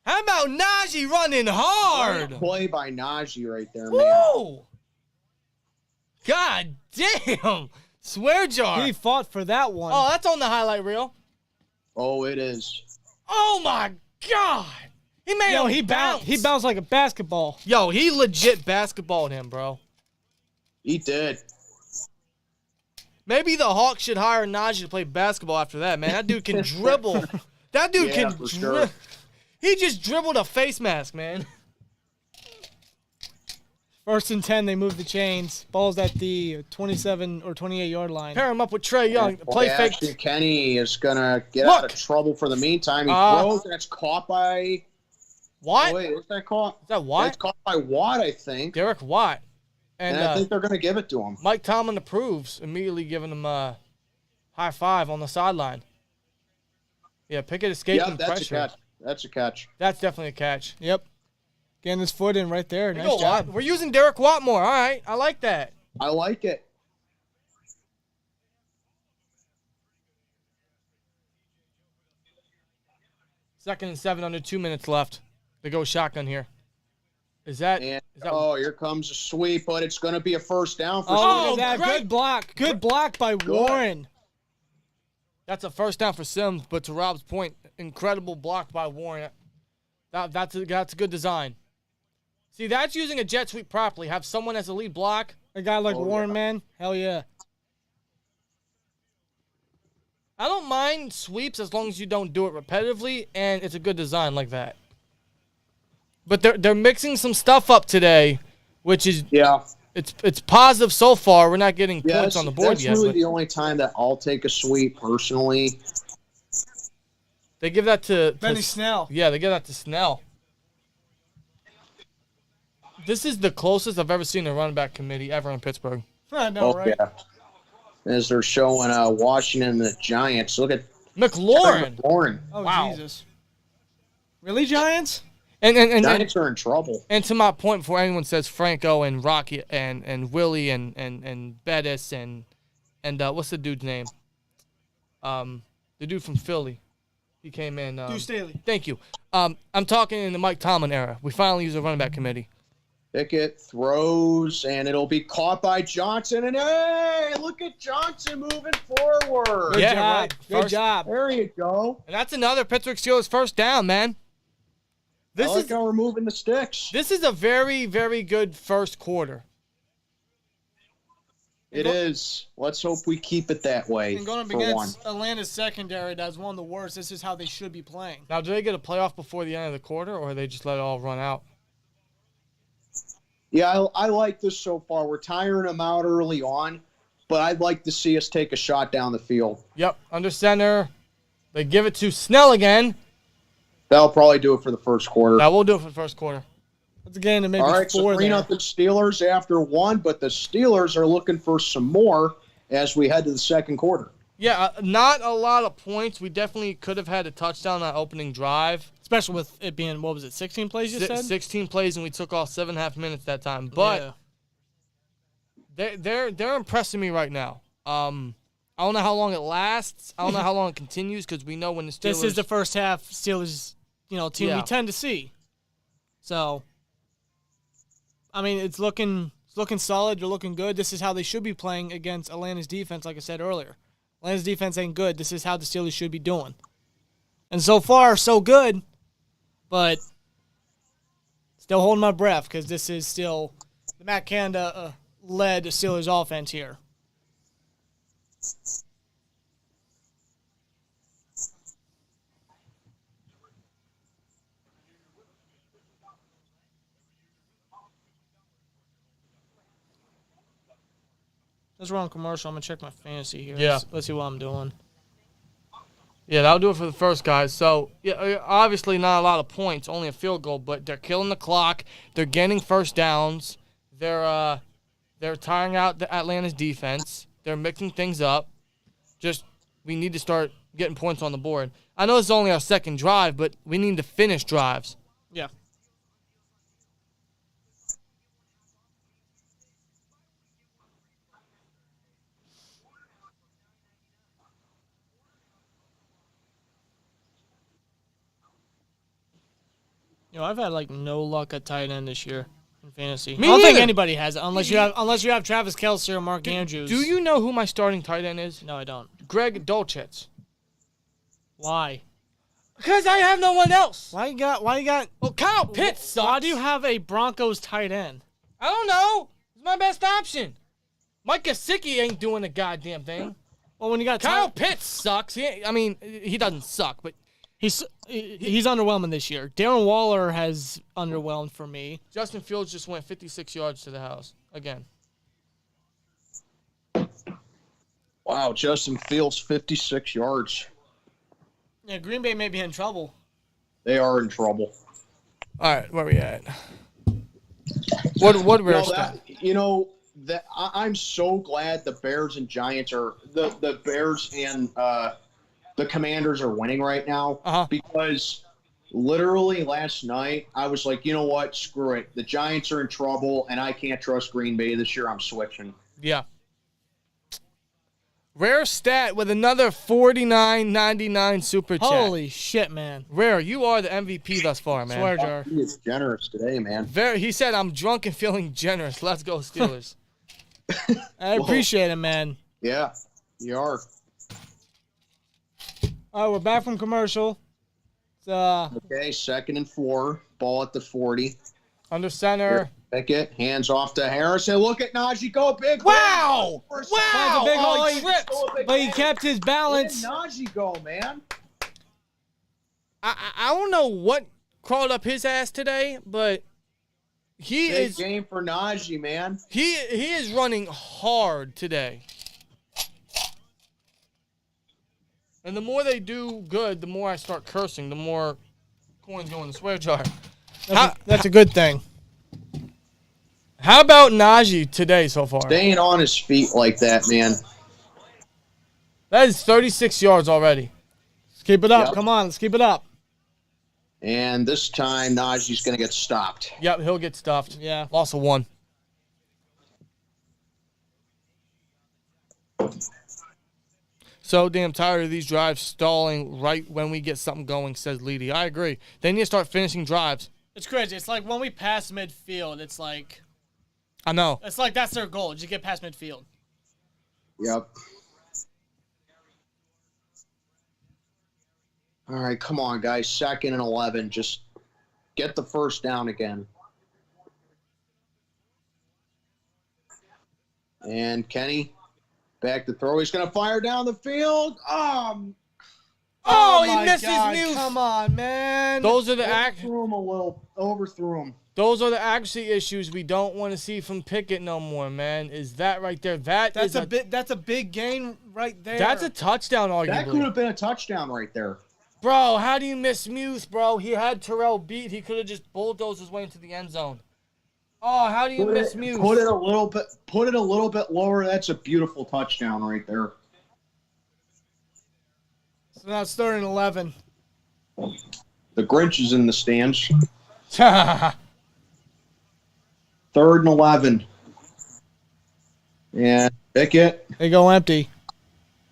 How about Najee running hard? Play by Najee right there, man. Woo! God damn. Swear jar. He fought for that one. Oh, that's on the highlight reel. Oh, it is. Oh, my God. He bounced. He bounced like a basketball. Yo, he legit basketballed him, bro. He did. Maybe the Hawks should hire Najee to play basketball after that, man. That dude can dribble. That dude can dribble. Sure. He just dribbled a face mask, man. 1st and 10, they move the chains. Ball's at the 27 or 28-yard line. Pair him up with Trey Young. Play fake. Kenny is going to get out of trouble for the meantime. He throws, and it's caught by... Watt? Oh, wait, is that caught? Is that Watt? It's caught by Watt, I think. Derek Watt. And I think they're going to give it to him. Mike Tomlin approves, immediately giving him a high five on the sideline. Yeah, Pickett escaping pressure. That's a catch. That's definitely a catch. Yep. Getting his foot in right there. Nice job. We're using Derek Watt more. All right. I like that. I like it. Second and 7 under 2 minutes left. They go shotgun here. Here comes a sweep, but it's going to be a first down for Sims. That good block. Good block by Warren. That's a first down for Sims, but to Rob's point, incredible block by Warren. That's a good design. See, that's using a jet sweep properly. Have someone as a lead block. A guy like Warren, man. Hell yeah. I don't mind sweeps as long as you don't do it repetitively, and it's a good design like that. But they're mixing some stuff up today, which is it's positive so far. We're not getting points on the board yet. That's really the only time that I'll take a sweep personally. They give that to Benny Snell. Yeah, they give that to Snell. This is the closest I've ever seen a running back committee ever in Pittsburgh. I know, right? Yeah. As they're showing Washington and the Giants. Look at McLaurin. Oh, wow. Jesus. Really, Giants? And Giants are in trouble. And to my point, before anyone says Franco and Rocky and Willie and Bettis and what's the dude's name? The dude from Philly. He came in. Dude Staley. Thank you. I'm talking in the Mike Tomlin era. We finally use a running back committee. Pickett throws, and it'll be caught by Johnson. And, hey, look at Johnson moving forward. Good job. Right. Good job. There you go. And that's another Pittsburgh Steelers first down, man. I like how we're moving the sticks. This is a very, very good first quarter. It is. Let's hope we keep it that way. And going up against Atlanta's secondary, that's one of the worst. This is how they should be playing. Now, do they get a playoff before the end of the quarter, or they just let it all run out? Yeah, I like this so far. We're tiring them out early on, but I'd like to see us take a shot down the field. Yep, under center. They give it to Snell again. That'll probably do it for the first quarter. That will do it for the first quarter. That's a game to maybe all right, four so 3-0 Steelers after one, but the Steelers are looking for some more as we head to the second quarter. Yeah, not a lot of points. We definitely could have had a touchdown on opening drive. Especially with it being, 16 plays you said? 16 plays, and we took off 7.5 minutes that time. But they're impressing me right now. I don't know how long it lasts. I don't know how long it continues because we know when the Steelers... This is the first half Steelers, team we tend to see. So, I mean, it's looking solid. They're looking good. This is how they should be playing against Atlanta's defense, like I said earlier. Atlanta's defense ain't good. This is how the Steelers should be doing. And so far, so good, but still holding my breath because this is still the Matt Canada-led Steelers offense here. That's wrong commercial. I'm going to check my fantasy here. Yeah. Let's see what I'm doing. Yeah, that'll do it for the first guys. So, yeah, obviously not a lot of points, only a field goal, but they're killing the clock. They're getting first downs. They're tiring out the Atlanta's defense. They're mixing things up. Just we need to start getting points on the board. I know it's only our second drive, but we need to finish drives. Yeah. I've had no luck at tight end this year in fantasy. I don't think anybody has it unless you have Travis Kelce or Mark Andrews. Do you know who my starting tight end is? No, I don't. Greg Dulcich. Why? Because I have no one else. Why you got? Well, Kyle Pitts sucks. Why do you have a Broncos tight end? I don't know. It's my best option. Mike Gesicki ain't doing a goddamn thing. Well, when you got Kyle Pitts sucks. He doesn't suck, but. He's underwhelming this year. Darren Waller has underwhelmed for me. Justin Fields just went 56 yards to the house again. Wow, Justin Fields 56 yards. Yeah, Green Bay may be in trouble. They are in trouble. All right, where we at? What I'm so glad the Bears and Giants are the Bears and the Commanders are winning right now because literally last night I was like, you know what? Screw it. The Giants are in trouble, and I can't trust Green Bay this year. I'm switching. Yeah. Rare Stat with another $49.99 super chat. Holy shit, man. Rare, you are the MVP thus far, man. Swear jar. He is generous today, man. He said, I'm drunk and feeling generous. Let's go, Steelers. I appreciate it, man. Yeah, you are. All right, we're back from commercial. Okay, 2nd and 4. Ball at the 40. Under center. Pickett, hands off to Harrison. Look at Najee go, big. Wow! Wow! Oh, he tripped. But he kept his balance. Where did Najee go, man? I don't know what crawled up his ass today, but he Big is game for Najee, man. he is running hard today. And the more they do good, the more I start cursing, the more coins go in the swear jar. That's a good thing. How about Najee today so far? Staying on his feet like that, man. That is 36 yards already. Let's keep it up. Yep. Come on, let's keep it up. And this time, Najee's going to get stopped. Yep, he'll get stuffed. Yeah. Loss of 1. So damn tired of these drives stalling right when we get something going, says Leedy. I agree. They need to start finishing drives. It's crazy. It's like when we pass midfield, it's like I know. it's like that's their goal, just get past midfield. Yep. All right, come on, guys. 2nd and 11. Just get the first down again. And Kenny, back to throw. He's going to fire down the field. Oh, he my missed God, his mute. Come on, man. Those are the Overthrew him. Those are the actually issues we don't want to see from Pickett no more, man. Is that right there? That's a big gain right there. That's a touchdown, arguably. That could have been a touchdown right there. Bro, how do you miss Muse, bro? He had Terrell beat. He could have just bulldozed his way into the end zone. Oh, how do you miss Muse? Put it a little bit lower. That's a beautiful touchdown right there. So now it's 3rd and 11. The Grinch is in the stands. 3rd and 11. And Pickett. They go empty.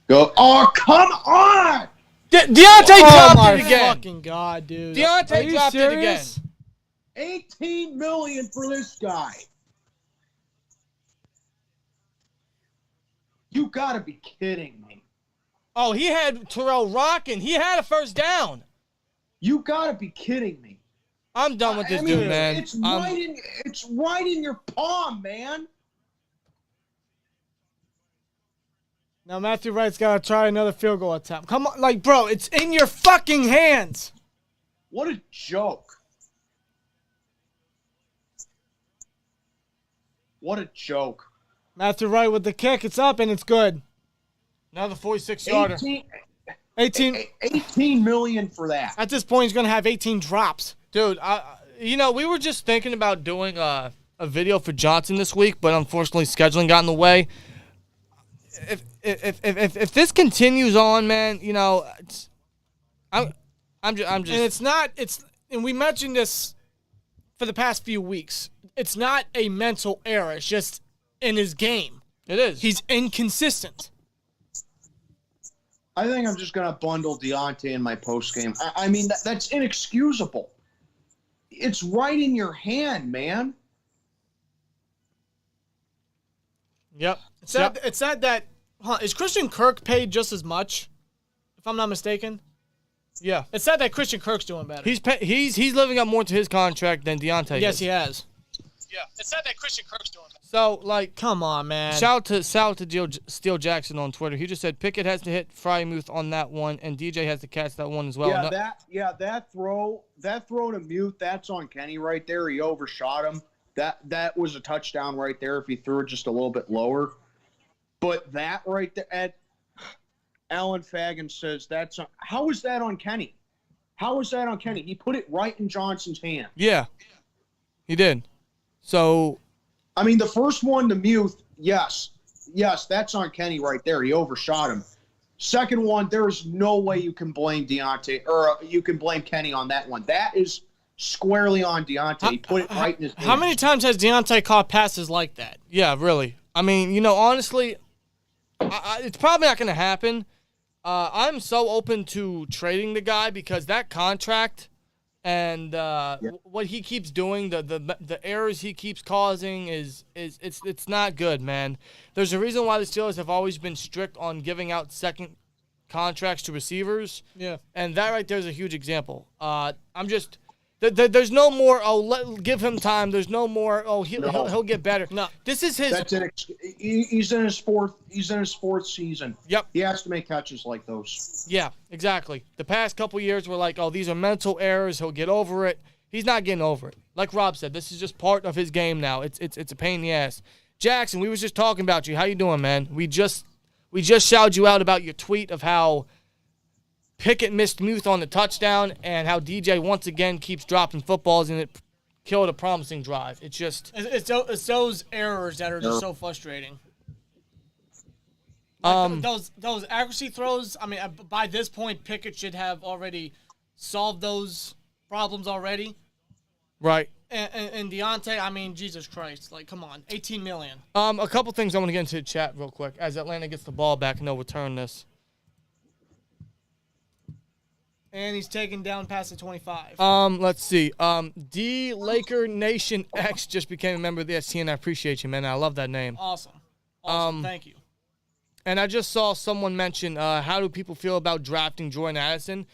Go. Oh, come on! Deontay dropped it again. Fucking God, dude. Deontay dropped it again. 18 million for this guy. You gotta be kidding me. Oh, he had Terrell rocking. He had a first down. You gotta be kidding me. I'm done with this dude, man. It's right in your palm, man. Now Matthew Wright's got to try another field goal attempt. Come on, like, bro, it's in your fucking hands. What a joke. What a joke. Matthew Wright with the kick. It's up and it's good. Another 46-yarder. 18 million for that. At this point, he's going to have 18 drops. Dude, we were just thinking about doing a video for Johnson this week, but unfortunately scheduling got in the way. If this continues on, man, I'm just. And it's not. And we mentioned this for the past few weeks. It's not a mental error. It's just in his game. It is. He's inconsistent. I think I'm just going to bundle Deontay in my postgame. I mean, that's inexcusable. It's right in your hand, man. Yep. It's not that. Is Christian Kirk paid just as much? If I'm not mistaken. Yeah. It's not that Christian Kirk's doing better. He's living up more to his contract than Deontay. Yes, is. he has. Yeah. It's not that Christian Kirk's doing better. So, like, come on, man. Shout out to Steel Jackson on Twitter. He just said Pickett has to hit Frymuth on that one, and DJ has to catch that one as well. That throw to Mute, that's on Kenny right there. He overshot him. That was a touchdown right there if he threw it just a little bit lower. But that right there, Alan Fagan says how is that on Kenny? How is that on Kenny? He put it right in Johnson's hand. Yeah, he did. So, I mean, the first one to Muth, yes, that's on Kenny right there. He overshot him. Second one, there is no way you can blame Deontay or you can blame Kenny on that one. That is squarely on Deontay. He put it right in his hand. How many times has Deontay caught passes like that? Yeah, really. I mean, honestly, It's probably not going to happen. I'm so open to trading the guy because that contract and what he keeps doing, the errors he keeps causing it's not good, man. There's a reason why the Steelers have always been strict on giving out second contracts to receivers. Yeah. And that right there is a huge example. There's no more, give him time. There's no more, he'll get better. No. This is his. That's he's in his fourth season. Yep. He has to make catches like those. Yeah, exactly. The past couple years were like, these are mental errors. He'll get over it. He's not getting over it. Like Rob said, this is just part of his game now. It's a pain in the ass. Jackson, we was just talking about you. How you doing, man? We just shouted you out about your tweet of how Pickett missed Muth on the touchdown and how DJ once again keeps dropping footballs and it killed a promising drive. It's just it's those errors that are just so frustrating. Those accuracy throws. I mean, by this point, Pickett should have already solved those problems already. Right. And Deontay, I mean, Jesus Christ, like, come on, $18 million. A couple things I want to get into the chat real quick as Atlanta gets the ball back and they'll return this. And he's taken down past the 25. Let's see. D Laker Nation X just became a member of the STN. I appreciate you, man. I love that name. Awesome. Thank you. And I just saw someone mention, how do people feel about drafting Jordan Addison?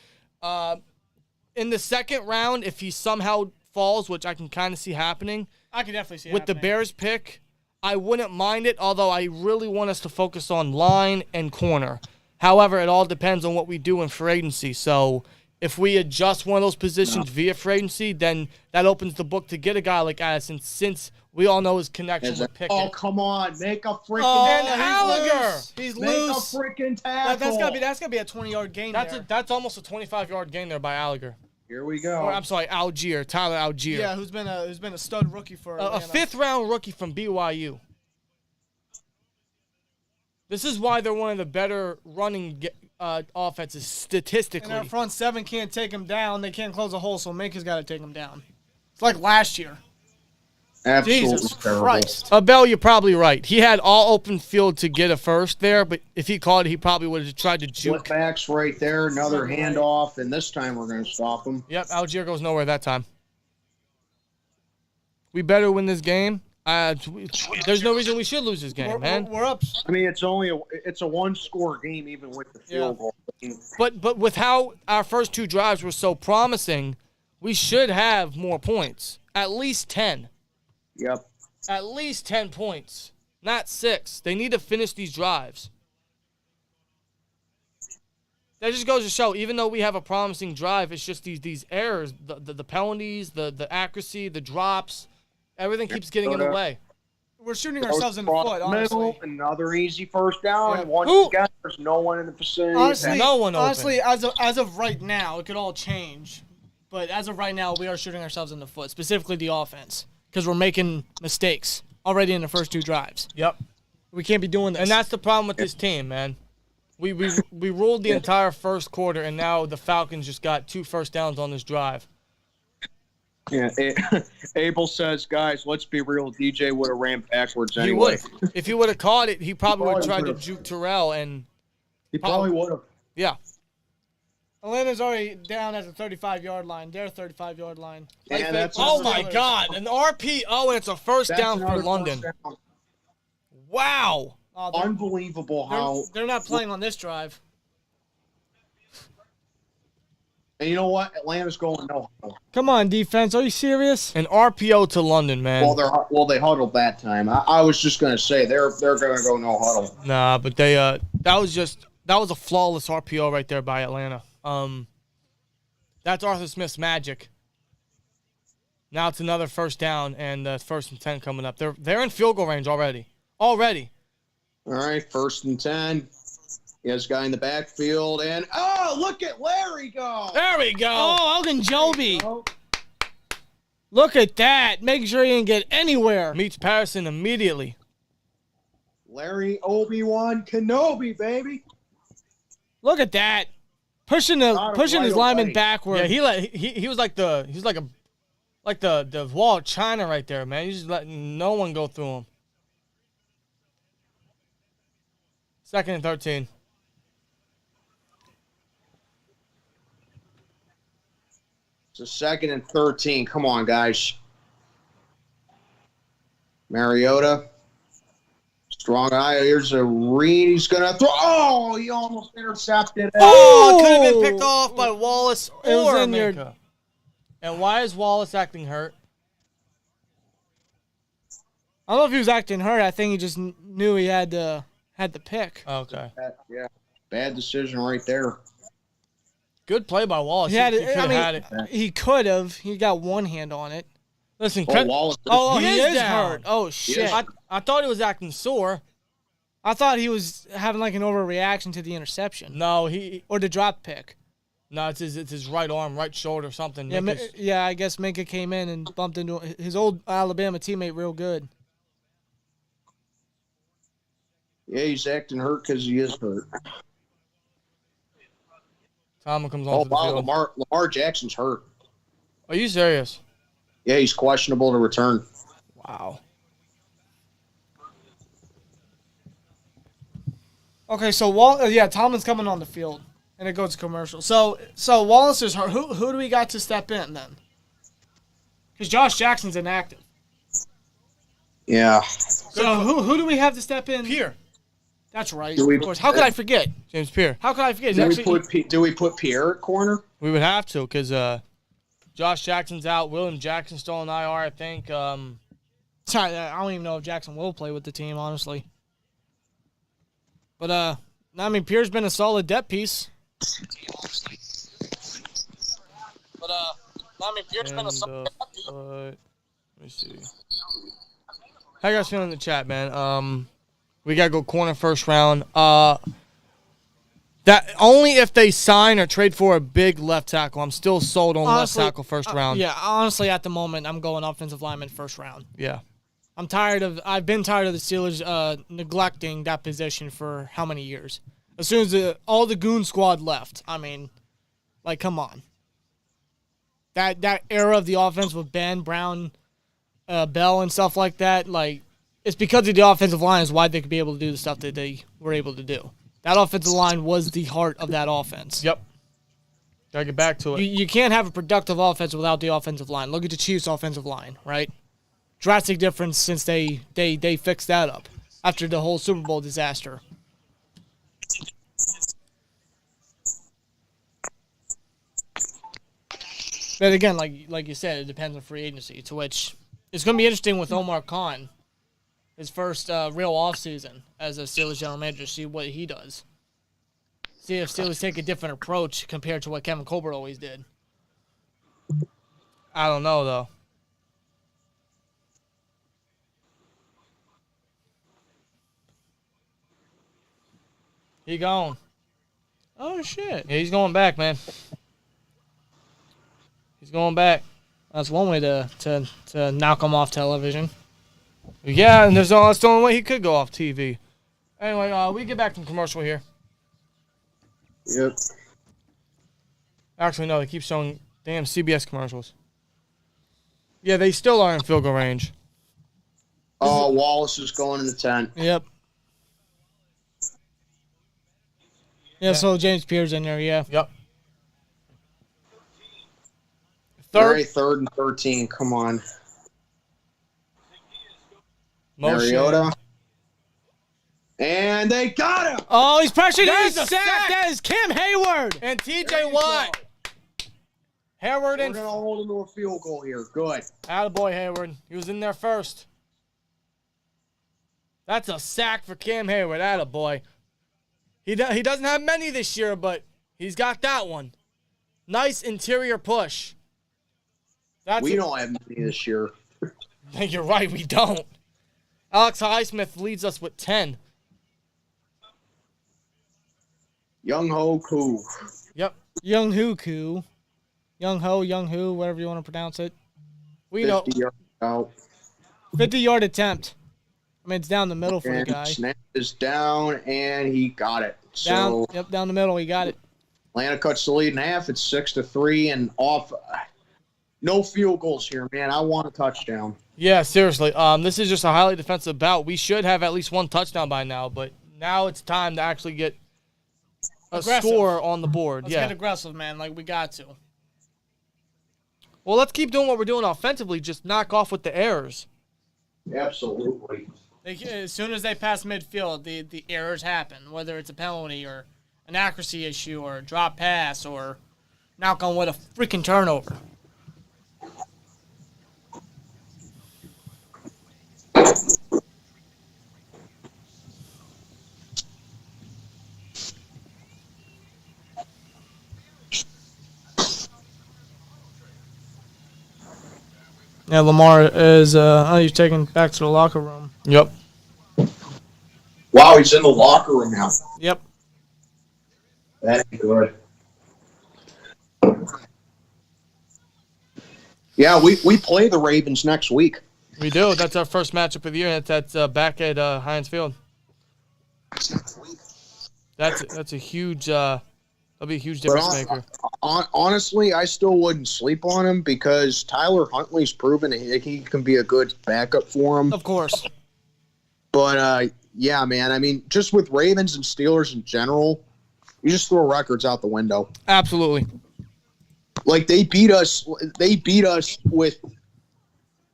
In the second round, if he somehow falls, which I can kind of see happening. I can definitely see it with happening. the Bears pick, I wouldn't mind it, although I really want us to focus on line and corner. However, it all depends on what we do in free agency. So if we adjust one of those positions via free agency, then that opens the book to get a guy like Addison, since we all know his connection with Pickett. Oh, come on. Make a freaking and Gallagher. He's Make loose. a freaking tackle. That's gotta be a 20-yard gain. That's almost a 25-yard gain there by Gallagher. Here we go. Or, I'm sorry, Algier, Tyler Algier. Yeah, who's been a stud rookie for a fifth-round rookie from BYU. This is why they're one of the better running offenses statistically. And our front seven can't take him down. They can't close a hole, so Minka's got to take him down. It's like last year. Absolutely Jesus terrible. Christ. Abel, you're probably right. He had all open field to get a first there, but if he caught it, he probably would have tried to juke. Backs right there, another handoff, and this time we're going to stop him. Yep, Algier goes nowhere that time. We better win this game. There's no reason we should lose this game, man. We're up. I mean, it's a one-score game even with the field goal. But with how our first two drives were so promising, we should have more points. At least 10. Yep. At least 10 points, not 6. They need to finish these drives. That just goes to show, even though we have a promising drive, it's just these errors, the penalties, the accuracy, the drops. Everything keeps getting in the way. We're shooting ourselves in the foot, honestly. Another easy first down. Yeah. Once again, there's no one in the vicinity. Honestly, no one open. Honestly, as of right now, it could all change. But as of right now, we are shooting ourselves in the foot, specifically the offense, because we're making mistakes already in the first two drives. Yep. We can't be doing this. And that's the problem with this team, man. We ruled the entire first quarter, and now the Falcons just got 2 first downs on this drive. Yeah, Abel says, guys, let's be real. DJ would have ran backwards anyway. He would. If he would have caught it, he probably would have tried to juke Terrell. And he probably would have. Yeah. Atlanta's already down at the 35-yard line. Their 35-yard line. Yeah, oh, my God. An RPO, and it's a first down for London. Down. Wow. Oh, unbelievable how. They're not playing on this drive. And you know what? Atlanta's going no huddle. Come on, defense. Are you serious? An RPO to London, man. Well, they huddled that time. I was just going to say they're going to go no huddle. Nah, but they that was a flawless RPO right there by Atlanta. That's Arthur Smith's magic. Now it's another first down and first and 10 coming up. They're in field goal range already. All right, first and 10. He has a guy in the backfield, and look at Larry go! There we go. Oh, Ogunjobi. Look at that. Making sure he didn't get anywhere. Meets Patterson immediately. Larry Obi-Wan Kenobi, baby. Look at that. Pushing his lineman backward. Yeah, he was like the wall of China right there, man. He's just letting no one go through him. Second and 13. It's a 2nd and 13. Come on, guys. Mariota. Strong eye. Here's a read. He's going to throw. Oh, he almost intercepted it. Oh, could have been picked off by Wallace It was or in your- Minka. And why is Wallace acting hurt? I don't know if he was acting hurt. I think he just knew he had the pick. Okay. Yeah. Bad decision right there. Good play by Wallace. He had He it. could I have mean, had it. he could have. He got one hand on it. Listen, Oh, Wallace. Oh, He he is is down. hurt. Oh shit! I thought he was acting sore. I thought he was having like an overreaction to the interception No, he. or the drop pick. No, it's his right arm, right shoulder, something. Yeah, Minka's- yeah. I guess Minka came in and bumped into his old Alabama teammate real good. Yeah, he's acting hurt because he is hurt. Tomlin comes Oh, on for the wow. field. Lamar Jackson's hurt. Are you serious? Yeah, he's questionable to return. Wow. Okay, so Tomlin's coming on the field, and it goes to commercial. So Wallace is hurt. Who do we got to step in then? Because Josh Jackson's inactive. Yeah. So who do we have to step in? Pierre. That's right. Do we- Of course. How could I forget? James Pierre. How could I forget? Do He's we put Pierre at corner? We would have to because Josh Jackson's out. William Jackson's still on IR, I think. Sorry, I don't even know if Jackson will play with the team, honestly. But I mean, Pierre's been a solid depth piece. Let me see. How you guys feeling in the chat, man? We gotta go corner first round. That only if they sign or trade for a big left tackle. I'm still sold on Honestly, left tackle first round. Yeah, honestly, at the moment, I'm going offensive lineman first round. Yeah. I've been tired of the Steelers neglecting that position for how many years? As soon as all the goon squad left, I mean, like, come on. That era of the offense with Ben, Brown, Bell, and stuff like that, like, it's because of the offensive line is why they could be able to do the stuff that they were able to do. That offensive line was the heart of that offense. Yep. Gotta get back to it. You can't have a productive offense without the offensive line. Look at the Chiefs' offensive line, right? Drastic difference since they fixed that up after the whole Super Bowl disaster. But again, like you said, it depends on free agency, to which it's going to be interesting with Omar Khan, his first real offseason as a Steelers general manager, see what he does. See if Steelers take a different approach compared to what Kevin Colbert always did. I don't know though. He gone. Oh, shit. Yeah, he's going back, man. He's going back. That's one way to knock him off television. Yeah, and that's the only way he could go off TV. Anyway, we get back from commercial here. Yep. Actually, no, they keep showing damn CBS commercials. Yeah, they still are in field goal range. Oh, Wallace is going in the tent. Yep. Yeah, so James Pierre's in there, yeah. Yep. Third and 13. Come on. Motion. Mariota. And they got him. Oh, he's pressured. There's He's a sacked. sack. That is Cam Hayward. And There TJ you Watt. go. Hayward We're and going to hold him to a field goal here. Good. attaboy Hayward. He was in there first. That's a sack for Cam Hayward. Attaboy. He doesn't have many this year, but he's got that one. Nice interior push. We don't have many this year. You're right, we don't. Alex Highsmith leads us with 10. Young Ho Koo. Yep. Young Ho, whatever you want to pronounce it. We know. 50 yards out. 50-yard attempt. I mean, it's down the middle for the And guy. snap is down, and he got it. Down, So down the middle. He got it. Atlanta cuts the lead in half. It's 6-3, and off. No field goals here, man. I want a touchdown. Yeah, seriously. This is just a highly defensive bout. We should have at least one touchdown by now, but Now it's time to actually get a score on the board. Let's get aggressive, man. Like, we got to. Well, let's keep doing what we're doing offensively. Just knock off with the errors. Absolutely. As soon as they pass midfield, the errors happen, whether it's a penalty or an accuracy issue or a drop pass or knock on with a freaking turnover. Yeah, Lamar is he's taken back to the locker room. Yep. Wow, he's in the locker room now. Yep. That's good. Yeah, we play the Ravens next week. We do. That's our first matchup of the year. That's back at Heinz Field. That's a huge. That'll be a huge difference maker. Honestly, I still wouldn't sleep on him because Tyler Huntley's proven he can be a good backup for him. Of course. But yeah, man. I mean, just with Ravens and Steelers in general, you just throw records out the window. Absolutely. Like they beat us with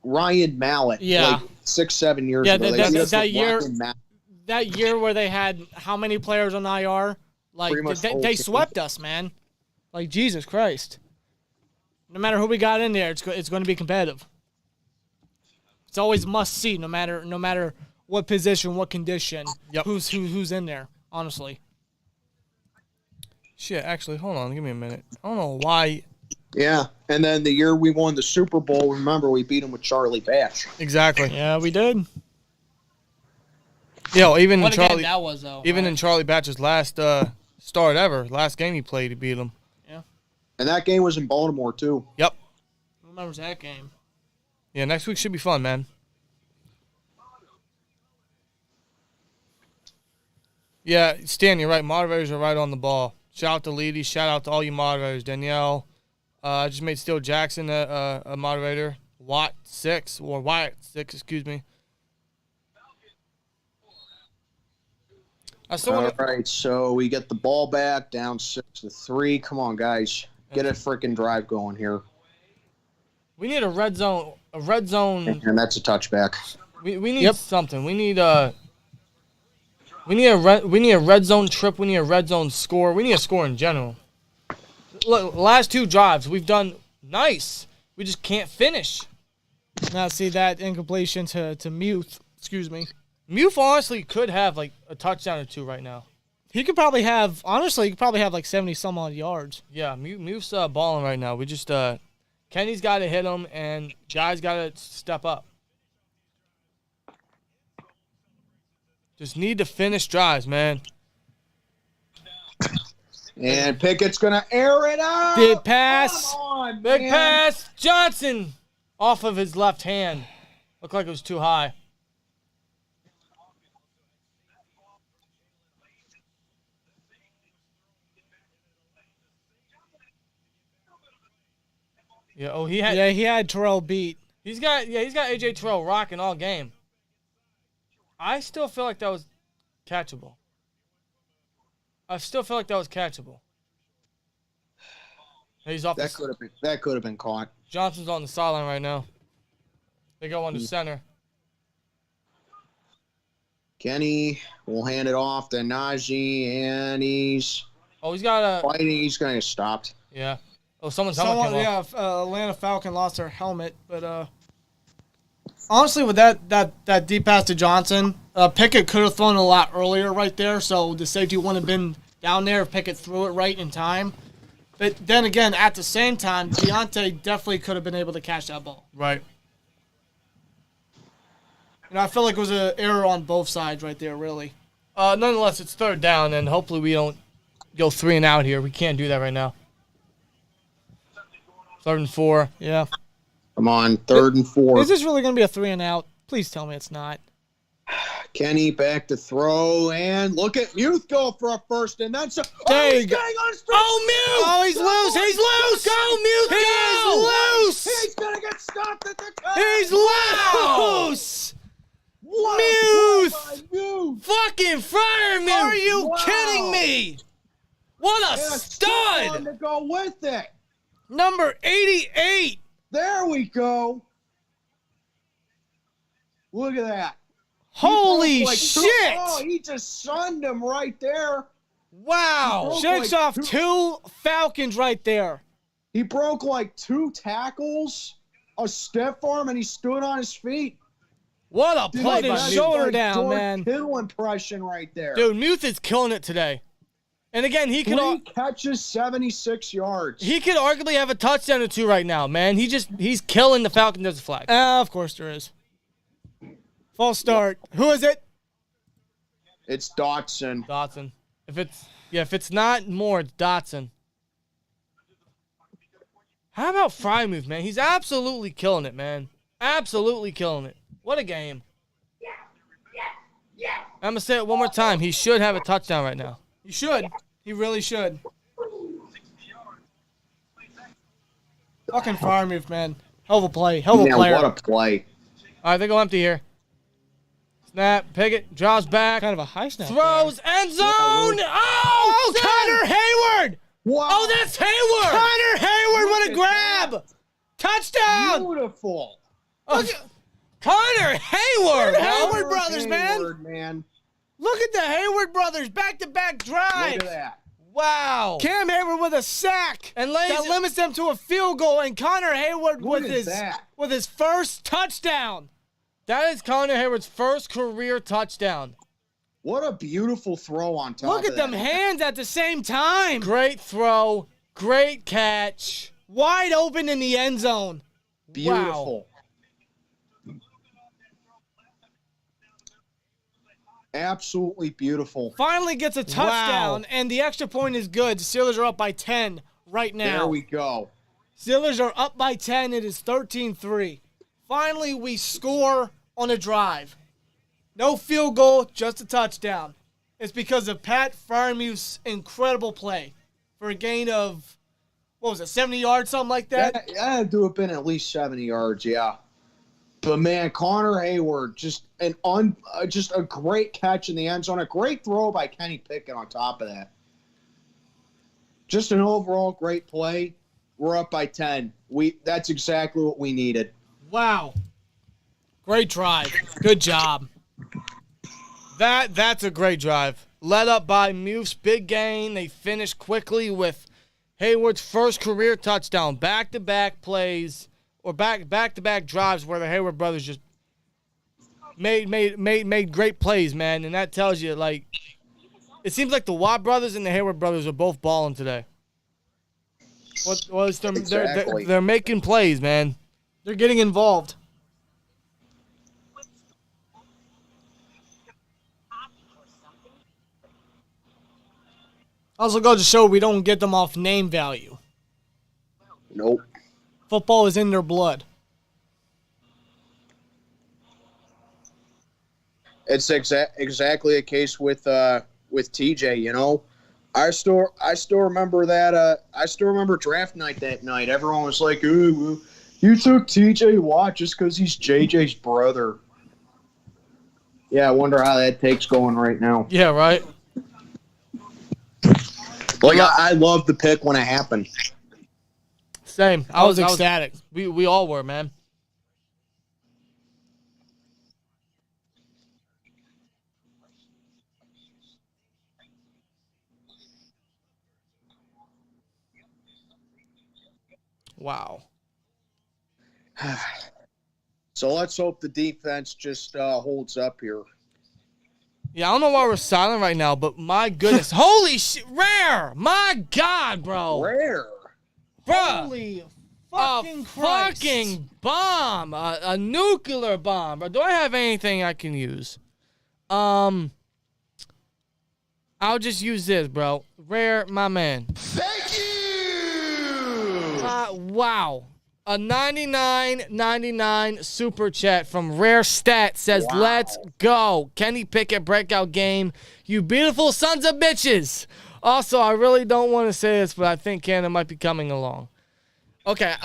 Ryan Mallett. Yeah. Like 6-7 years Yeah, ago. that year where they had how many players on IR? Like they swept us, man. Like Jesus Christ. No matter who we got in there, it's going to be competitive. It's always must see, no matter what position, what condition, who's in there. Honestly. Shit, actually, hold on, give me a minute. I don't know why. Yeah, and then the year we won the Super Bowl, remember we beat him with Charlie Batch. Exactly. Yeah, we did. Yeah, even What in a game Charlie, that was though. even right? in Charlie Batch's last start ever, last game he played, he beat him. Yeah. And that game was in Baltimore too. Yep. Who remembers that game? Yeah, next week should be fun, man. Yeah, Stan, you're right. Moderators are right on the ball. Shout out to Leedy. Shout out to all you moderators. Danielle. I just made Steele Jackson a moderator. Wyatt 6, excuse me. All right, so we get the ball back, down 6-3. Come on, guys. Get a freaking drive going here. We need a red zone. And that's a touchback. We need something. We need a red zone trip. We need a red zone score. We need a score in general. Look, last two drives we've done nice. We just can't finish. Now see that incompletion to Muth. Excuse me. Muth honestly could have like a touchdown or two right now. He could probably have like 70 some odd yards. Yeah, Muth's balling right now. We just Kenny's got to hit him and Jai's got to step up. Just need to finish drives, man. And Pickett's going to air it out. Big pass. Come on, Big man. pass. Johnson off of his left hand. Looked like it was too high. Yeah, he had Terrell beat. He's got AJ Terrell rocking all game. I still feel like that was catchable. He's off. That could have been caught. Johnson's on the sideline right now. They go on to center. Kenny will hand it off to Najee, and he's got a fighting. He's going to get stopped. Yeah. Oh, someone's helmet came off. Atlanta Falcon lost their helmet, but honestly, with that deep pass to Johnson, Pickett could have thrown it a lot earlier right there, so the safety wouldn't have been down there if Pickett threw it right in time. But then again, at the same time, Deontay definitely could have been able to catch that ball. Right. I feel like it was an error on both sides right there, really. Nonetheless, it's third down, and hopefully we don't go 3 and out here. We can't do that right now. 3rd and 4. Yeah. Come on, 3rd and 4. Is this really going to be a 3 and out? Please tell me it's not. Kenny back to throw, and look at Muth go for a first, and that's Muth! Oh, he's loose! He's loose! Go, Muth! He's gonna get stopped at the He's loose! What Muth! Muth! Fucking Fucking Freiermuth! Are you kidding me? What a stud! To go with it. Number 88. There we go. Look at that. Holy shit! Oh, he just sunned him right there. Wow. Shakes off 2 Falcons right there. He broke like 2 tackles, a stiff arm, and he stood on his feet. What a play by his Muth. shoulder down, man. Kittle impression right there. Dude, Muth is killing it today. And again, he could 3 catches, 76 yards. he could arguably have a touchdown or 2 right now, man. He's killing the Falcons. There's a flag. Of course there is. False start. Who is it? It's Dotson. Dotson. If it's not Moore, it's Dotson. How about Freiermuth, man? He's absolutely killing it, man. Absolutely killing it. What a game. I'm going to say it one more time. He should have a touchdown right now. He should. He really should. Fucking Freiermuth, man. Hell of a play. Hell of a player. What a play. All right, they go empty here. Snap. Pickett draws back. Kind of a high snap. Throws. End zone. Oh, Connor Hayward. Wow. Oh, that's Hayward. Connor Hayward. What a grab. Touchdown. Beautiful. Connor Hayward. The Hayward brothers, man. Look at the Hayward brothers. Back-to-back drives. Look at that. Wow. Cam Hayward with a sack. And that limits them to a field goal. And Connor Hayward with his first touchdown. That is Connor Hayward's first career touchdown. What a beautiful throw on top of that. Look at them hands at the same time. Great throw. Great catch. Wide open in the end zone. Beautiful. Wow. Absolutely beautiful. Finally gets a touchdown, and the extra point is good. The Steelers are up by 10 right now. There we go. Steelers are up by 10. It is 13-3. Finally, we score on a drive. No field goal, just a touchdown. It's because of Pat Freiermuth's incredible play for a gain of, 70 yards, something like that? That had to have been at least 70 yards, yeah. But, man, Connor Hayward, just a great catch in the end zone. A great throw by Kenny Pickett on top of that. Just an overall great play. We're up by 10. That's exactly what we needed. Wow. Great drive. Good job. That's a great drive. Led up by Muth's big gain. They finished quickly with Hayward's first career touchdown. Back-to-back plays or back-to-back drives where the Hayward brothers just made great plays, man. And that tells you, like, it seems like the Watt brothers and the Hayward brothers are both balling today. They're making plays, man. They're getting involved. Also goes to show we don't get them off name value. Nope. Football is in their blood. It's exactly a case with TJ, you know. I still remember that. I still remember draft night that night. Everyone was like, "Ooh, you took TJ Watt just because he's JJ's brother." Yeah, I wonder how that take's going right now. Yeah, right. Like I loved the pick when it happened. Same. I was ecstatic. We all were, man. Wow. So let's hope the defense just holds up here. Yeah, I don't know why we're silent right now, but my goodness. Holy shit. Rare. My God, bro. Rare. Bruh. Holy fucking Christ. Fucking bomb. A nuclear bomb. Bro, do I have anything I can use? I'll just use this, bro. Rare, my man. Thank you! Wow. A 99.99 super chat from Rare Stat says, Wow. Let's go. Kenny Pickett breakout game. You beautiful sons of bitches. Also, I really don't want to say this, but I think Canada might be coming along. Okay.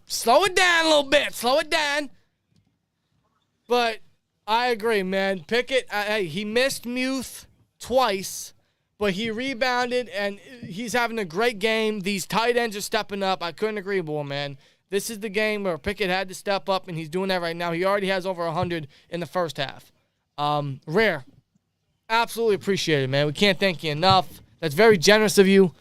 Slow it down a little bit. Slow it down. But I agree, man. Pickett, hey, he missed Muth twice, but he rebounded, and he's having a great game. These tight ends are stepping up. I couldn't agree more, man. This is the game where Pickett had to step up, and he's doing that right now. He already has over 100 in the first half. Rare. Absolutely appreciate it, man. We can't thank you enough. That's very generous of you.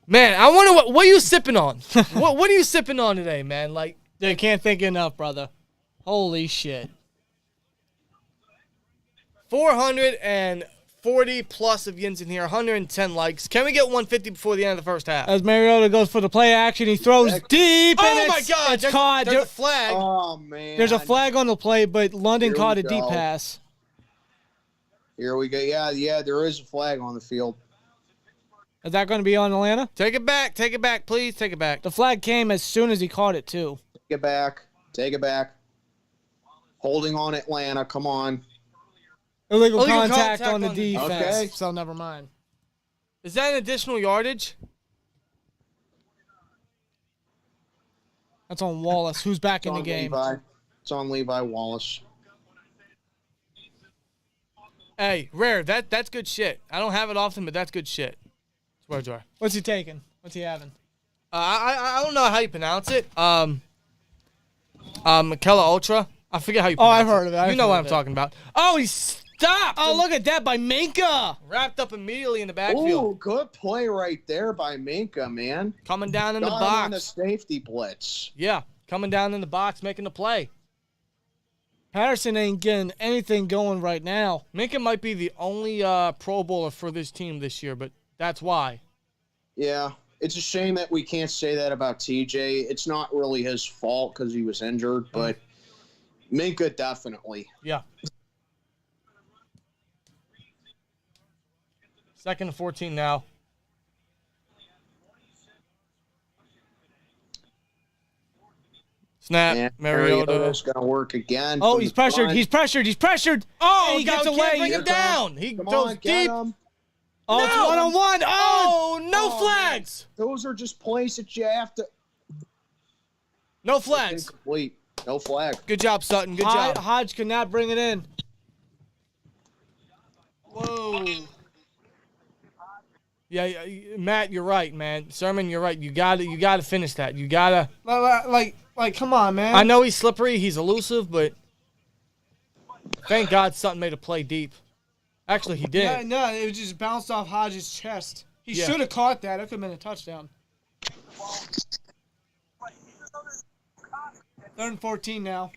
Man, I wonder what are you sipping on? what are you sipping on today, man? Like, they can't thank you enough, brother. Holy shit. 440 plus of yins in here, 110 likes. Can we get 150 before the end of the first half? As Mariota goes for the play action, he throws deep. Oh, and my God. It's caught. There's a flag. Oh, man. There's a flag on the play, but London Here we caught a go. deep pass. Here we go. Yeah, there is a flag on the field. Is that going to be on Atlanta? Take it back, please. Take it back. The flag came as soon as he caught it, too. Take it back. Holding on Atlanta, come on. Illegal contact on the defense. Okay. So never mind. Is that an additional yardage? That's on Wallace, who's back in the game. It's on Levi Wallace. Hey, Rare, that's good shit. I don't have it often, but that's good shit. Swear jar. What's he taking? What's he having? I don't know how you pronounce it. Michaela Ultra. I forget how you Oh, pronounce I've heard of it. You know what I'm talking about. Oh, he stopped. Oh, look at that by Minka. Wrapped up immediately in the backfield. Ooh, good play right there by Minka, man. Coming down in the Got him on the box. safety blitz. Yeah, coming down in the box, making the play. Patterson ain't getting anything going right now. Minka might be the only Pro Bowler for this team this year, but that's why. Yeah, it's a shame that we can't say that about TJ. It's not really his fault because he was injured, but Minka definitely. Yeah. 2nd and 14 now. Snap. And Mariota. Mariota's going to work again. Oh, from he's the pressured. front. He's pressured. He's pressured. Oh, And he gets away. Bring him down. He Come goes on, get deep. him. Oh, it's No. one-on-one. Oh, no Oh, flags. Those are just plays that you have to. No flags. Incomplete. No flag. Good job, Sutton. Good job. Hodge could not bring it in. Whoa. Yeah, Matt, you're right, man. Sermon, you're right. You gotta finish that. You gotta. Like, come on, man. I know he's slippery. He's elusive, but thank God Sutton made a play deep. Actually, he did. No, it just bounced off Hodge's chest. He Yeah. should have caught that. That could have been a touchdown. 3rd and 14 now.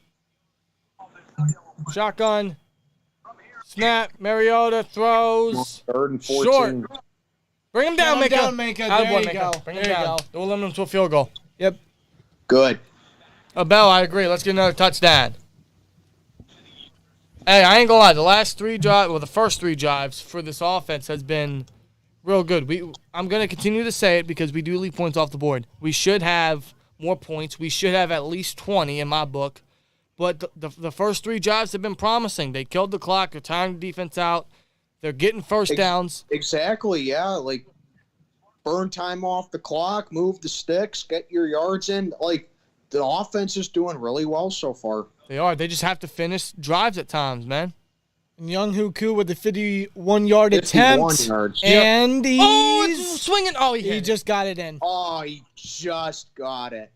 Shotgun. Snap. Mariota throws. 3rd and 14. Short. Bring him down, Get him Minka. down, Minka. Attaboy, There you Minka. go. Bring him There you down. go. Don't limit him to a field goal. Yep. Good. Bell, I agree. Let's get another touchdown. Hey, I ain't gonna lie. The first three drives for this offense has been real good. I'm gonna continue to say it because we do leave points off the board. We should have more points. We should have at least 20 in my book. But the first three drives have been promising. They killed the clock. They're tiring the defense out. They're getting first downs. Exactly, yeah. Like, burn time off the clock, move the sticks, get your yards in. Like, the offense is doing really well so far. They are. They just have to finish drives at times, man. And Young Hoo with the 51-yard 51 attempt. yards. And he's... Oh, it's swinging. Oh, he just got it in. Oh, he just got it.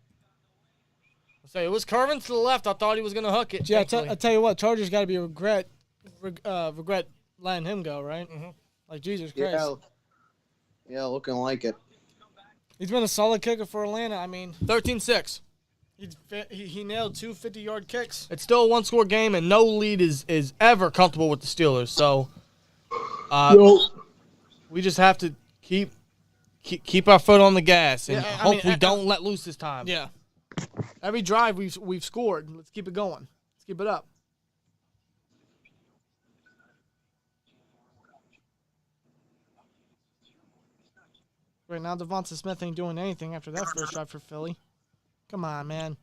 So it was curving to the left. I thought he was gonna hook it. Yeah, thankfully. I tell you what, Chargers got to be regret letting him go, right? Mhm. Like, Jesus Christ. Yeah, looking like it. He's been a solid kicker for Atlanta. I mean, 13-6. he nailed 2 50-yard kicks. It's still a one-score game, and no lead is ever comfortable with the Steelers. So we just have to keep our foot on the gas and hope we don't let loose this time. Yeah. Every drive we've scored. Let's keep it going. Let's keep it up. Right now, Devonta Smith ain't doing anything after that first drive for Philly. Come on, man.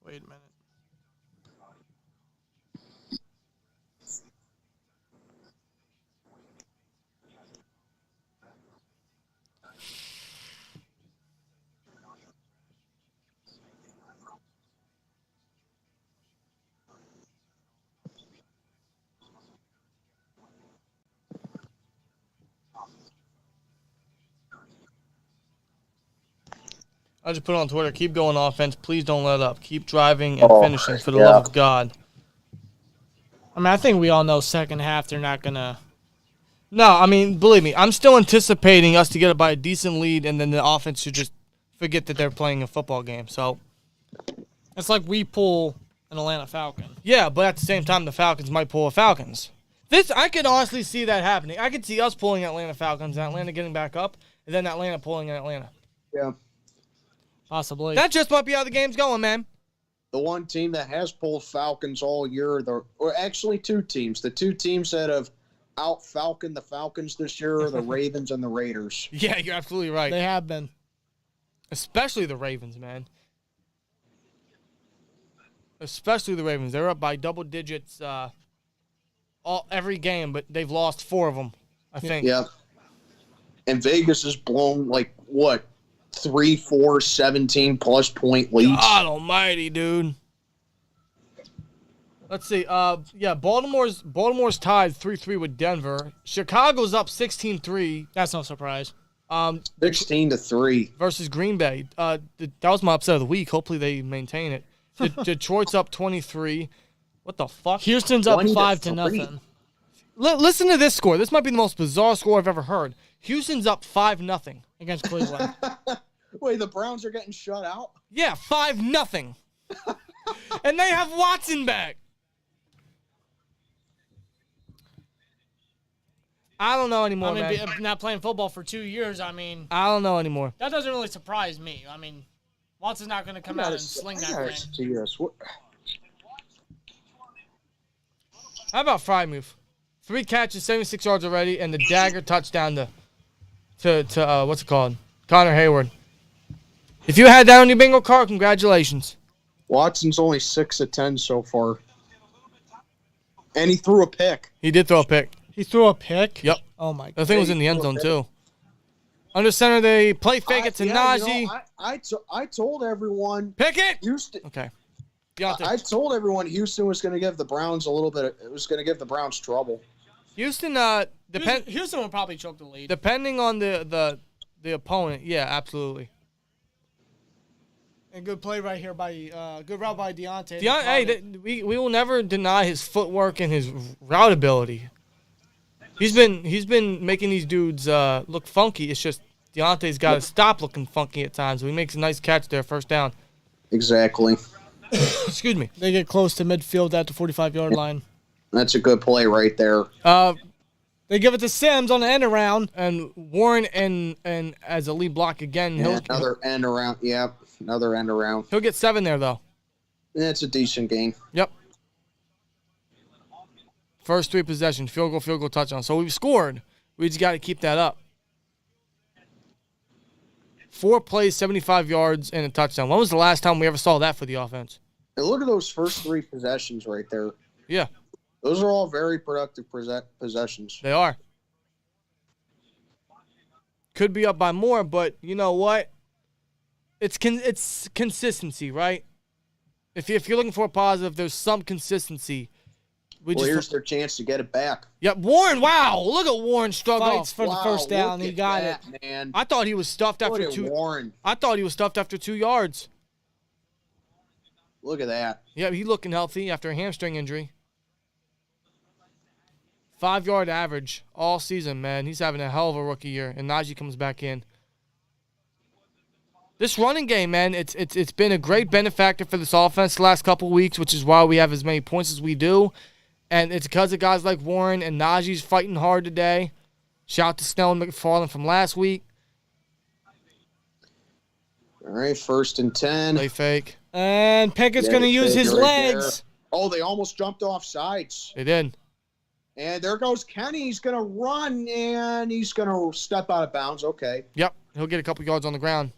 Wait a minute. I just put on Twitter, keep going offense. Please don't let up. Keep driving and finishing for the love of God. I mean, I think we all know second half they're not going to. No, I mean, believe me, I'm still anticipating us to get it by a decent lead, and then the offense should just forget that they're playing a football game. So it's like we pull an Atlanta Falcon. Yeah, but at the same time, the Falcons might pull a Falcons. I could honestly see that happening. I could see us pulling Atlanta Falcons and Atlanta getting back up, and then Atlanta pulling in Atlanta. Yeah. Possibly. That just might be how the game's going, man. The one team that has pulled Falcons all year, or actually two teams. The two teams that have out-Falconed the Falcons this year are the Ravens and the Raiders. Yeah, you're absolutely right. They have been. Especially the Ravens, man. Especially the Ravens. They're up by double digits every game, but they've lost 4 of them, I think. Yeah. And Vegas has blown, 3, 4, 17-plus point leads. God almighty, dude. Let's see. Baltimore's tied 3-3 with Denver. Chicago's up 16-3. That's no surprise. 16-3 versus Green Bay. That was my upset of the week. Hopefully they maintain it. Detroit's up 23. What the fuck? Houston's up 5-0. Listen to this score. This might be the most bizarre score I've ever heard. Houston's up 5-0 against Cleveland. Wait, the Browns are getting shut out? Yeah, 5-0. And they have Watson back. I don't know anymore, man. Not playing football for 2 years, I don't know anymore. That doesn't really surprise me. Watson's not going to come out and sling that thing. How about Frymouth? 3 catches, 76 yards already, and the dagger touchdown to what's it called? Connor Hayward. If you had that on your bingo card, congratulations. Watson's only 6 of 10 so far. And he threw a pick. He did throw a pick. He threw a pick? Yep. Oh, my God. The thing was in the end zone, too. Under center, they play fake it to Najee. I told everyone. Pickett! Houston. Okay. I told everyone Houston was going to give the Browns the Browns trouble. Houston, Houston will probably choke the lead. Depending on the opponent, yeah, absolutely. And good play right here by good route by Deontay. Hey, we will never deny his footwork and his route ability. He's been making these dudes look funky. It's just Deontay's got to stop looking funky at times. He makes a nice catch there, first down. Exactly. Excuse me. They get close to midfield at the 45-yard line. That's a good play right there. They give it to Sims on the end around. And Warren and as a lead block again. Another end around. Yeah, another end around. He'll get 7 there, though. It's a decent game. Yep. First 3 possessions, field goal, touchdown. So we've scored. We just got to keep that up. 4 plays, 75 yards, and a touchdown. When was the last time we ever saw that for the offense? And look at those first 3 possessions right there. Yeah. Those are all very productive possessions. They are. Could be up by more, but you know what? It's consistency, right? If you're looking for a positive, there's some consistency. Here's their chance to get it back. Yep, Warren, wow. Look at Warren struggle. Fights for the first down. He got it. Man. I thought he was stuffed after 2. Warren. I thought he was stuffed after 2 yards. Look at that. Yeah, he's looking healthy after a hamstring injury. 5-yard average all season, man. He's having a hell of a rookie year, and Najee comes back in. This running game, man, it's been a great benefactor for this offense the last couple of weeks, which is why we have as many points as we do. And it's because of guys like Warren and Najee's fighting hard today. Shout out to Snell and McFarland from last week. All right, 1st and 10. Play fake. And Pickett's going to use his legs. There. Oh, they almost jumped off sides. They did. And there goes Kenny. He's going to run, and he's going to step out of bounds. Okay. Yep, he'll get a couple yards on the ground.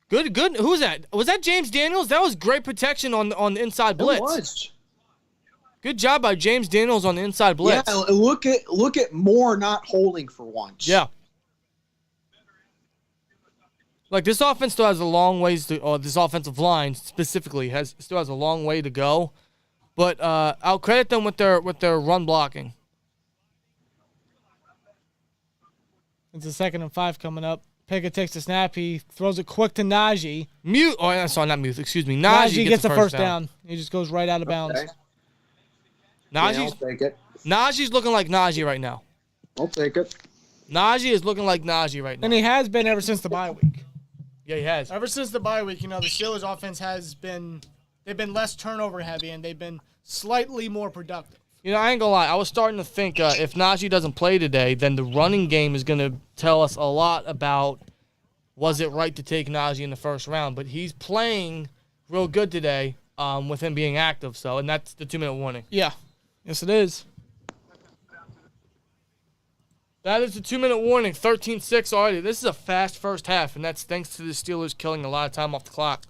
Good. Who's that? Was that James Daniels? That was great protection on the inside blitz. It was. Good job by James Daniels on the inside blitz. Yeah, look at Moore not holding for once. Yeah. Like, this offense still has a long ways to, or this offensive line specifically still has a long way to go. But I'll credit them with their run blocking. It's a 2nd and 5 coming up. Pickett takes the snap. He throws it quick to Najee. Not Excuse me. Najee gets the first down. He just goes right out of bounds. Okay. I'll take it. Najee's looking like Najee right now. I'll take it. Najee is looking like Najee right now. And he has been ever since the bye week. Yeah, he has. Ever since the bye week, the Steelers' offense they've been less turnover heavy, and they've been slightly more productive. I ain't gonna lie. I was starting to think if Najee doesn't play today, then the running game is gonna tell us a lot about was it right to take Najee in the first round. But he's playing real good today with him being active. And that's the 2-minute warning. Yeah. Yes, it is. That is the 2-minute warning. 13-6 already. This is a fast first half, and that's thanks to the Steelers killing a lot of time off the clock.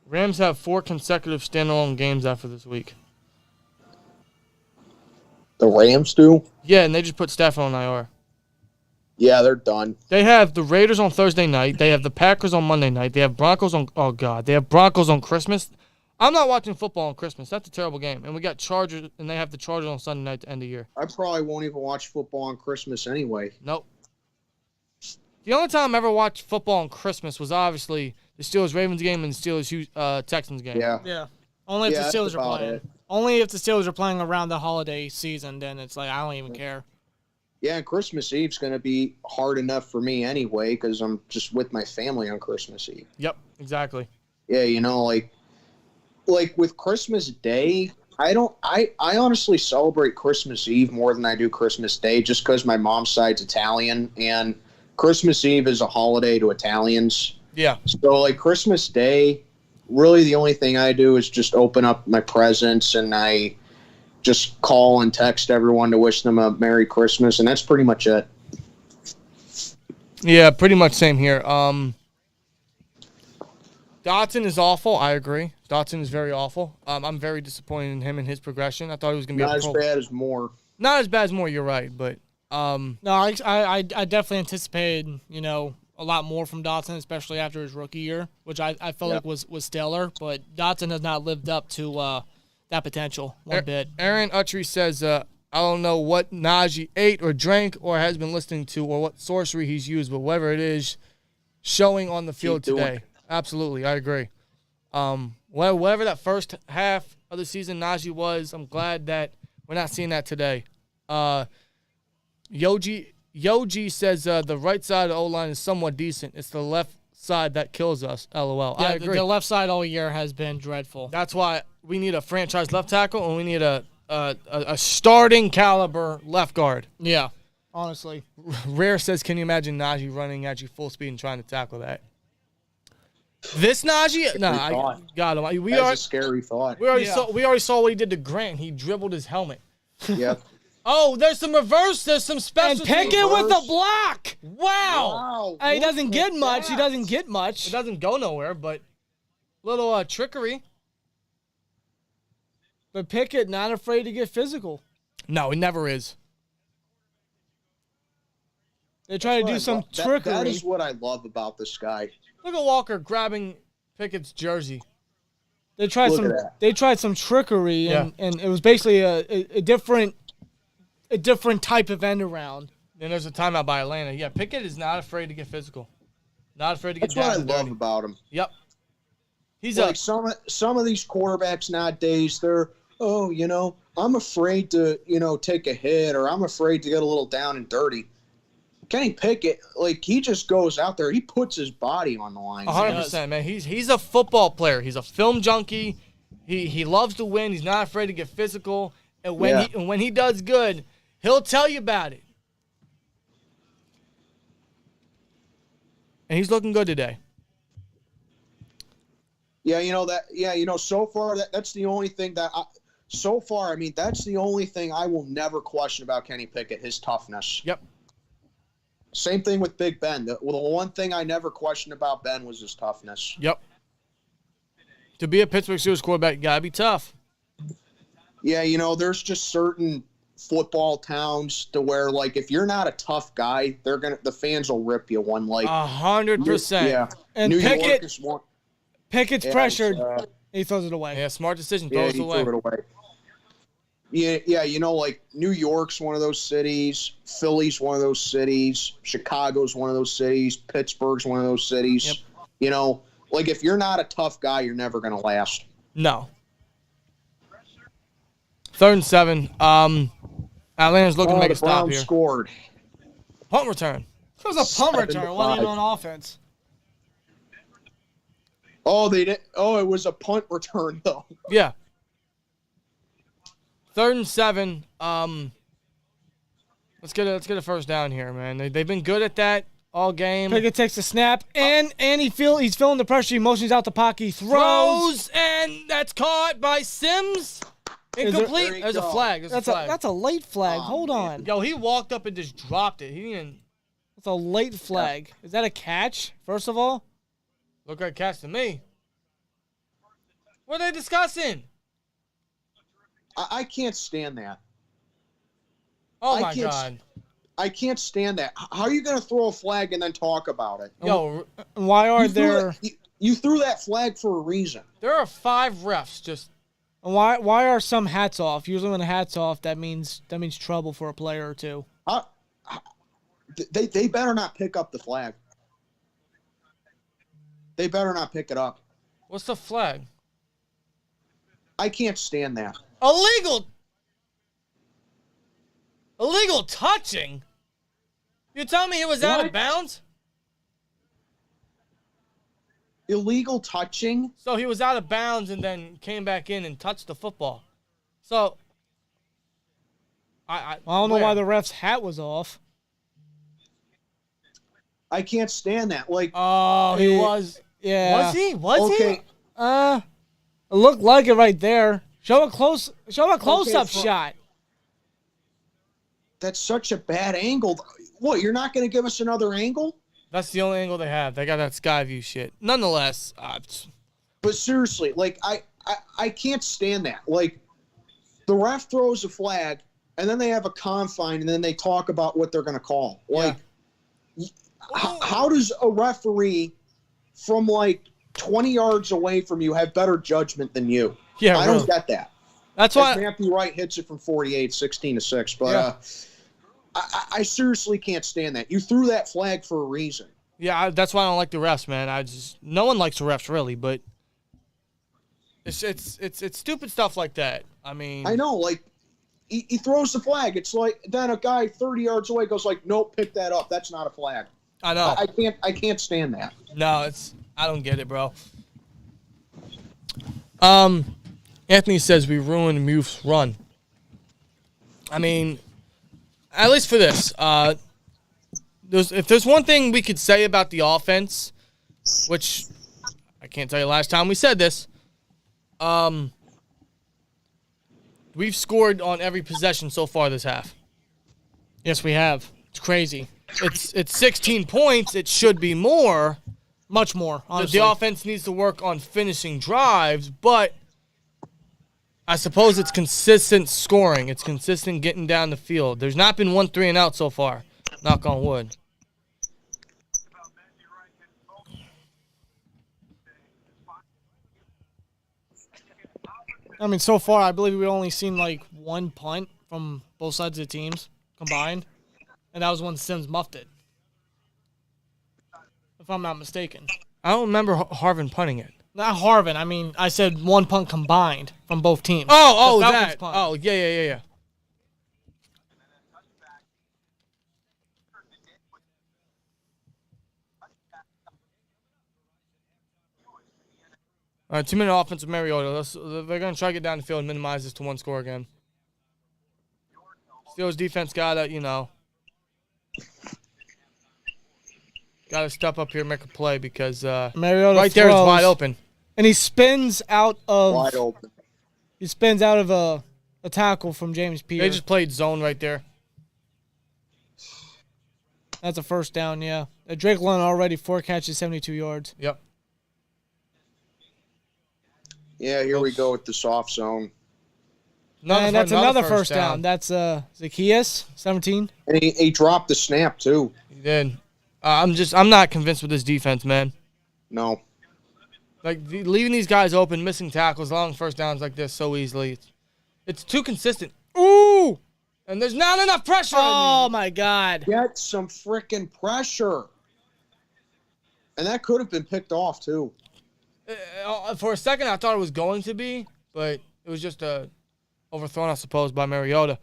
Rams have 4 consecutive standalone games after this week. The Rams do? Yeah, and they just put Stafford on IR. Yeah, they're done. They have the Raiders on Thursday night. They have the Packers on Monday night. They have Broncos on They have Broncos on Christmas. I'm not watching football on Christmas. That's a terrible game. And we got Chargers, and they have the Chargers on Sunday night to end the year. I probably won't even watch football on Christmas anyway. Nope. The only time I ever watched football on Christmas was obviously the Steelers-Ravens game and the Steelers-Texans game. Yeah. Only if the Steelers are playing. Only if the Steelers are playing around the holiday season, then it's like I don't even care. Yeah, and Christmas Eve's going to be hard enough for me anyway because I'm just with my family on Christmas Eve. Yep, exactly. Yeah, like with Christmas Day, I honestly celebrate Christmas Eve more than I do Christmas Day just because my mom's side's Italian and Christmas Eve is a holiday to Italians. Yeah. So, like, Christmas Day, really the only thing I do is just open up my presents and I just call and text everyone to wish them a Merry Christmas, and that's pretty much it. Yeah, pretty much same here. Dotson is awful. I agree. Dotson is very awful. I'm very disappointed in him and his progression. I thought he was going to be not as bad as Moore. Not as bad as Moore, you're right, but no, I definitely anticipated, a lot more from Dotson, especially after his rookie year, which I felt like was stellar, but Dotson has not lived up to that potential one bit. Aaron Utry says, I don't know what Najee ate or drank or has been listening to or what sorcery he's used, but whatever it is, showing on the field today. Absolutely, I agree. Whatever that first half of the season Najee was, I'm glad that we're not seeing that today. Yogi says the right side of the O-line is somewhat decent. It's the left side that kills us. LOL. Yeah, I agree. The left side all year has been dreadful. That's why we need a franchise left tackle and we need a starting caliber left guard. Yeah, honestly. Rare says, can you imagine Najee running at you full speed and trying to tackle that? This Najee? No, I got him. That's a scary thought. We already saw what he did to Grant. He dribbled his helmet. Yep. Oh, there's some reverse. There's some special. And Pickett with the block. Wow. He doesn't get much. He doesn't get much. It doesn't go nowhere, but little trickery. But Pickett not afraid to get physical. No, he never is. They try to do some trickery. That is what I love about this guy. Look at Walker grabbing Pickett's jersey. They tried some trickery, and it was basically a different type of end around. Then there's a timeout by Atlanta. Yeah, Pickett is not afraid to get physical. Not afraid to get down. That's what I love about him. Yep. He's like some of these quarterbacks nowadays, they're I'm afraid to, take a hit or I'm afraid to get a little down and dirty. Kenny Pickett, he just goes out there. He puts his body on the line. 100%, man. He's a football player. He's a film junkie. He loves to win. He's not afraid to get physical. And when he does good, he'll tell you about it. And he's looking good today. Yeah, so far that's the only thing that that's the only thing I will never question about Kenny Pickett, his toughness. Yep. Same thing with Big Ben. The one thing I never questioned about Ben was his toughness. Yep. To be a Pittsburgh Steelers quarterback, you got to be tough. Yeah, there's just certain football towns to where, like, if you're not a tough guy, the fans will rip you one. Like 100%. Yeah, and New Pickett, York is one. Pickett's pressured. He throws it away. Yeah, smart decision. Yeah, Throws he it away. threw it away. Yeah, like New York's one of those cities. Philly's one of those cities. Chicago's one of those cities. Pittsburgh's one of those cities. Yep. Like if you're not a tough guy, you're never going to last. No. 3rd and 7. Atlanta's looking to make a stop Browns here. Scored. Punt return. It was a punt return. Wasn't even on offense. Oh, they did. Oh, it was a punt return though. Yeah. 3rd and 7. Let's get a first down here, man. They've been good at that all game. Pickett takes the snap, and he's feeling the pressure. He motions out the pocket. He throws, and that's caught by Sims. Incomplete. There's a flag. That's a late flag. Hold on. Yo, he walked up and just dropped it. He didn't. That's a late flag. Is that a catch? First of all, look like a catch to me. What are they discussing? I can't stand that. Oh my God. I can't stand that. How are you going to throw a flag and then talk about it? Yo, why are there? You threw that flag for a reason. There are 5 refs just. Why are some hats off? Usually when a hat's off, that means trouble for a player or two. They better not pick up the flag. They better not pick it up. What's the flag? I can't stand that. Illegal touching? You telling me it was out of bounds? Illegal touching? So he was out of bounds and then came back in and touched the football. So I don't know why the ref's hat was off. I can't stand that. Like, he was. Yeah. Was he? Was he? It looked like it right there. Show a close-up shot. That's such a bad angle. What, you're not going to give us another angle? That's the only angle they have. They got that sky view shit. Nonetheless, but seriously, like I can't stand that. Like the ref throws a flag and then they have a confine and then they talk about what they're going to call. Like how does a referee from like 20 yards away from you have better judgment than you? Yeah, I don't get that. That's why Matthew Wright hits it from 48, 16-6. But I seriously can't stand that. You threw that flag for a reason. Yeah, that's why I don't like the refs, man. No one likes the refs really, but it's stupid stuff like that. I mean, I know, like he throws the flag. It's like then a guy 30 yards away goes like, "Nope, pick that up. That's not a flag." I know. I can't stand that. No, I don't get it, bro. Anthony says we ruined Muff's run. I mean, at least for this, if there's one thing we could say about the offense, which I can't tell you last time we said this, we've scored on every possession so far this half. Yes, we have. It's crazy. It's 16 points. It should be more. Much more, honestly. The offense needs to work on finishing drives, but I suppose it's consistent scoring. It's consistent getting down the field. There's not been 1 3-and-out so far. Knock on wood. I mean, so far, I believe we've only seen like 1 punt from both sides of the teams combined, and that was when Sims muffed it, if I'm not mistaken. I don't remember Harvin punting it. Not Harvin. I mean, I said 1 punt combined from both teams. Oh, that. Punt. Oh, yeah. All right, 2-minute offense with Mariota. They're going to try to get down the field and minimize this to 1 score again. Steelers defense got to, got to step up here and make a play because Mariota right there is wide open. And he spins out of wide open. He spins out of a tackle from James Pierre. They just played zone right there. That's a first down, yeah. Drake London already 4 catches, 72 yards. Yep. Yeah, here we go with the soft zone. And that's another first down. That's Zacchaeus, 17. And he dropped the snap, too. He did. I'm not convinced with this defense, man. No. Like, leaving these guys open, missing tackles, long first downs like this so easily. It's too consistent. Ooh! And there's not enough pressure on you. Oh, my God. Get some freaking pressure. And that could have been picked off, too. For a second, I thought it was going to be, but it was just overthrown, I suppose, by Mariota.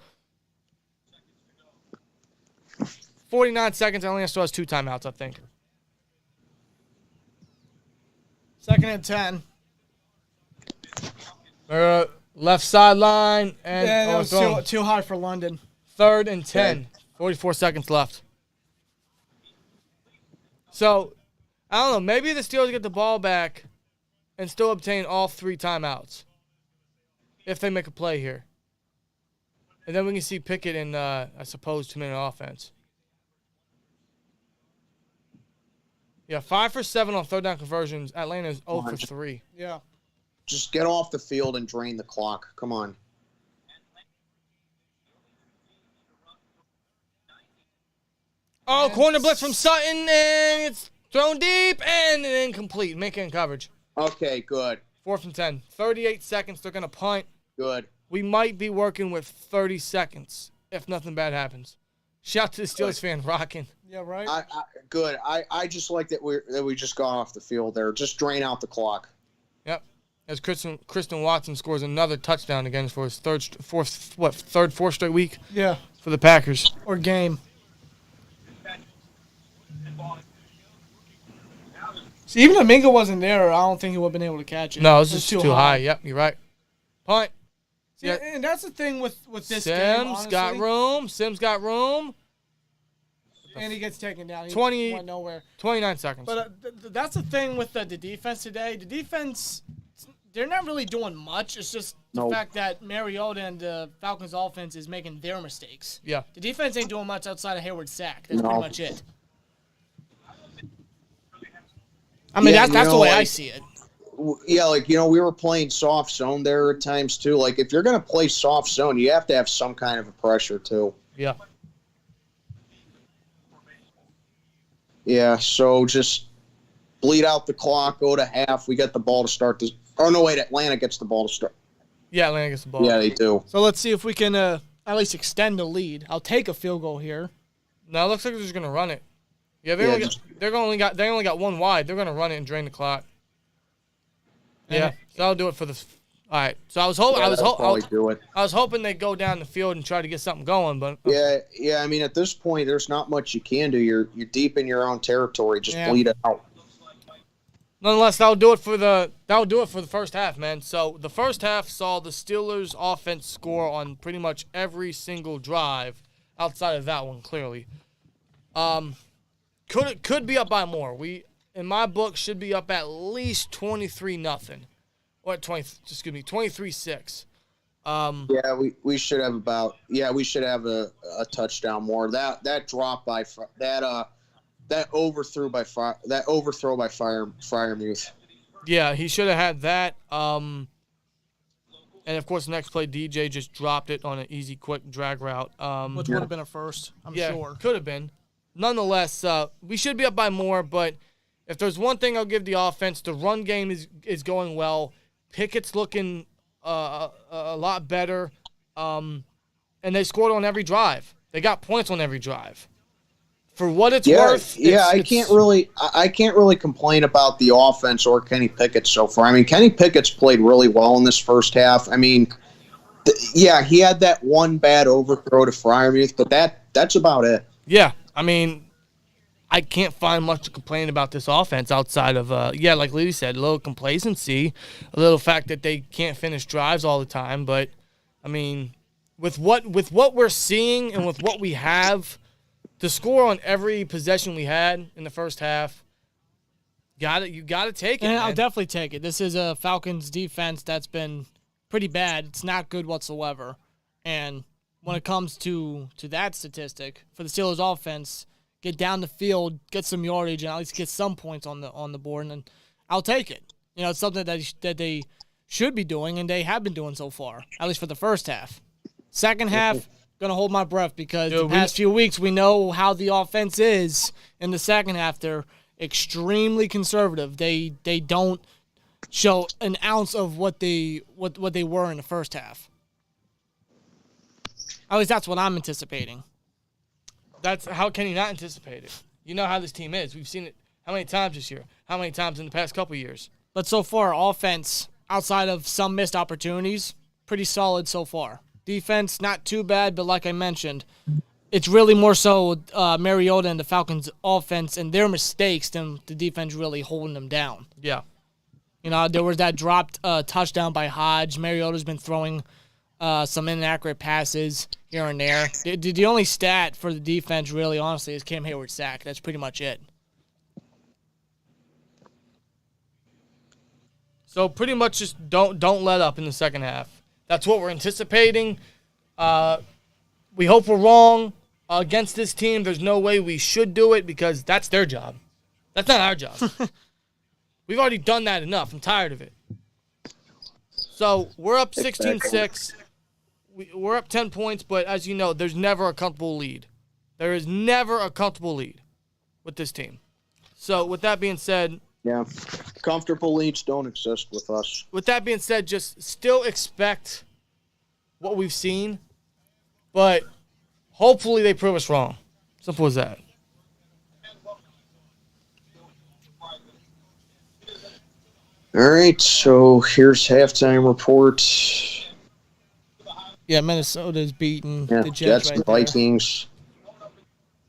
49 seconds. Atlanta still has 2 timeouts, I think. 2nd and 10. Left sideline. And that was too high for London. 3rd and 10. 44 seconds left. So, I don't know. Maybe the Steelers get the ball back and still obtain all 3 timeouts if they make a play here. And then we can see Pickett in, I suppose, 2-minute offense. Yeah, 5 for 7 on 3rd down conversions. Atlanta's 0 for 3. Yeah. Just get off the field and drain the clock. Come on. Oh, corner blitz from Sutton, and it's thrown deep and incomplete. Making coverage. Okay, good. 4th and 10. 38 seconds. They're going to punt. Good. We might be working with 30 seconds if nothing bad happens. Shout to the Steelers fan rocking. Yeah, right. Good. I just like that we just got off the field there. Just drain out the clock. Yep. As Kristen Watson scores another touchdown again for his fourth straight week. Yeah. For the Packers. Or game. See, even if Minka wasn't there, I don't think he would have been able to catch it. No, it was just too high. Yep, you're right. Punt. See, yeah. And that's the thing with this game, Sims got room. And he gets taken down. He 20, went nowhere. 29 seconds. But that's the thing with the defense today. The defense, they're not really doing much. It's just the fact that Mariota and the Falcons offense is making their mistakes. Yeah. The defense ain't doing much outside of Hayward's sack. That's pretty much it. I mean, that's the way I see it. Yeah, we were playing soft zone there at times, too. Like, if you're going to play soft zone, you have to have some kind of a pressure, too. Yeah. Yeah, so just bleed out the clock, go to half. We get the ball to start this. Oh, no, wait, Atlanta gets the ball to start. Yeah, Atlanta gets the ball. Yeah, they do. So let's see if we can at least extend the lead. I'll take a field goal here. No, it looks like they're just going to run it. Yeah, they only got 1 wide. They're going to run it and drain the clock. Yeah, so I'll do it for the. All right. So I was hoping they'd go down the field and try to get something going, but yeah. I mean, at this point, there's not much you can do. You're deep in your own territory. Just bleed it out. Nonetheless, that'll do it for the first half, man. So the first half saw the Steelers' offense score on pretty much every single drive outside of that one. Clearly, could be up by more. We, in my book, should be up at least 23-0. Or 23-6. Yeah, we should have a touchdown more. That drop by that overthrow by Freiermuth. Yeah, he should have had that. And of course, the next play, DJ just dropped it on an easy, quick drag route. Which would have been a first, I'm sure. Could have been. Nonetheless, we should be up by more. But if there's one thing I'll give the offense, the run game is going well. Pickett's looking a lot better, and they scored on every drive. They got points on every drive. For what it's worth, I can't really complain about the offense or Kenny Pickett so far. I mean, Kenny Pickett's played really well in this first half. I mean, he had that one bad overthrow to Freiermuth, but that's about it. Yeah, I mean, I can't find much to complain about this offense outside of, like Lee said, a little complacency, a little fact that they can't finish drives all the time. But, I mean, with what we're seeing and with what we have, to score on every possession we had in the first half, you got to take it. And I'll definitely take it. This is a Falcons defense that's been pretty bad. It's not good whatsoever. And when it comes to that statistic, for the Steelers offense, get down the field, get some yardage, and at least get some points on the board, and I'll take it. It's something that they should be doing, and they have been doing so far, at least for the first half. Second half, going to hold my breath because the past few weeks we know how the offense is in the second half. They're extremely conservative. They don't show an ounce of what they were in the first half. At least that's what I'm anticipating. How can you not anticipate it? You know how this team is. We've seen it how many times this year? How many times in the past couple years? But so far, offense, outside of some missed opportunities, pretty solid so far. Defense, not too bad, but like I mentioned, it's really more so Mariota and the Falcons' offense and their mistakes than the defense really holding them down. Yeah. You know, there was that dropped touchdown by Hodge. Mariota's been throwing some inaccurate passes here and there. The only stat for the defense, really, honestly, is Cam Hayward's sack. That's pretty much it. So pretty much just don't let up in the second half. That's what we're anticipating. We hope we're wrong against this team. There's no way we should do it because that's their job. That's not our job. We've already done that enough. I'm tired of it. So we're up 16-6. We're up 10 points, but as you know, there's never a comfortable lead. There is never a comfortable lead with this team. So with that being said, yeah, comfortable leads don't exist with us. With that being said, just still expect what we've seen, but hopefully they prove us wrong. Simple as that. All right, so here's halftime report. Yeah, Minnesota's beating the Jets and Vikings.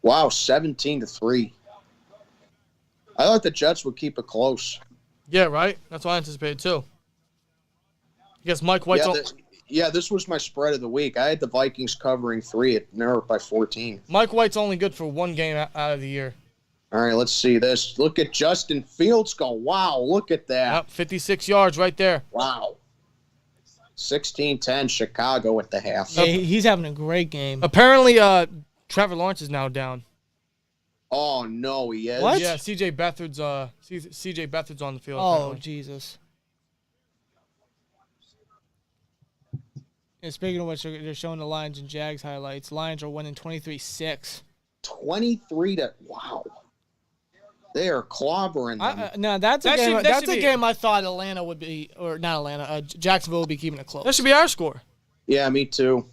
Wow, 17-3. I thought the Jets would keep it close. Yeah, right? That's what I anticipated, too. I guess Mike White's this was my spread of the week. I had the Vikings covering 3 at narrowed by 14. Mike White's only good for one game out of the year. All right, let's see this. Look at Justin Fields go. Wow, look at that. Yep, 56 yards right there. Wow. 16-10 Chicago at the half. Yeah, he's having a great game. Apparently, Trevor Lawrence is now down. Oh, no, he is? What? Yeah, C.J. Beathard's on the field. Oh, apparently. Jesus. And speaking of which, they're showing the Lions and Jags highlights. Lions are winning 23-6. 23 wow. They are clobbering them. No, that's a game. That's a game I thought Atlanta would be, or not Atlanta. Jacksonville would be keeping it close. That should be our score. Yeah, me too.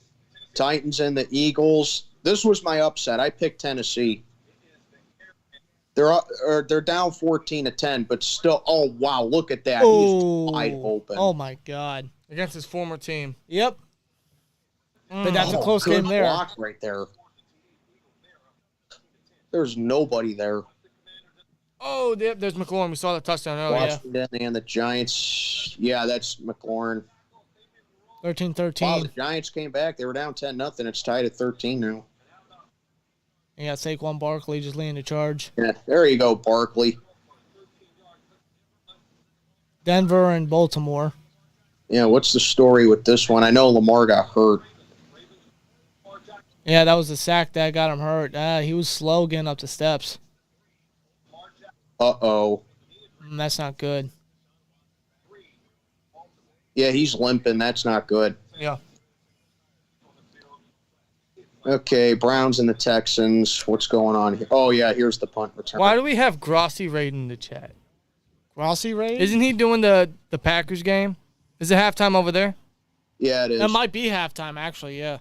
Titans and the Eagles. This was my upset. I picked Tennessee. They're down 14-10, but still. Oh wow, look at that. Oh, he's wide open. Oh my God. Against his former team. Yep. But that's a close game there. Block right there. There's nobody there. Oh, there's McLaurin. We saw the touchdown earlier. Washington and the Giants. Yeah, that's McLaurin. 13-13. Wow, the Giants came back. They were down 10-0. It's tied at 13 now. Yeah, Saquon Barkley just leading the charge. Yeah, there you go, Barkley. Denver and Baltimore. Yeah, what's the story with this one? I know Lamar got hurt. Yeah, that was the sack that got him hurt. He was slow getting up the steps. Uh-oh. That's not good. Yeah, he's limping. That's not good. Yeah. Okay, Browns and the Texans. What's going on here? Oh, yeah, here's the punt return. Why do we have Grossi Raid in the chat? Grossi Raid? Isn't he doing the Packers game? Is it halftime over there? Yeah, it is. It might be halftime, actually, yeah.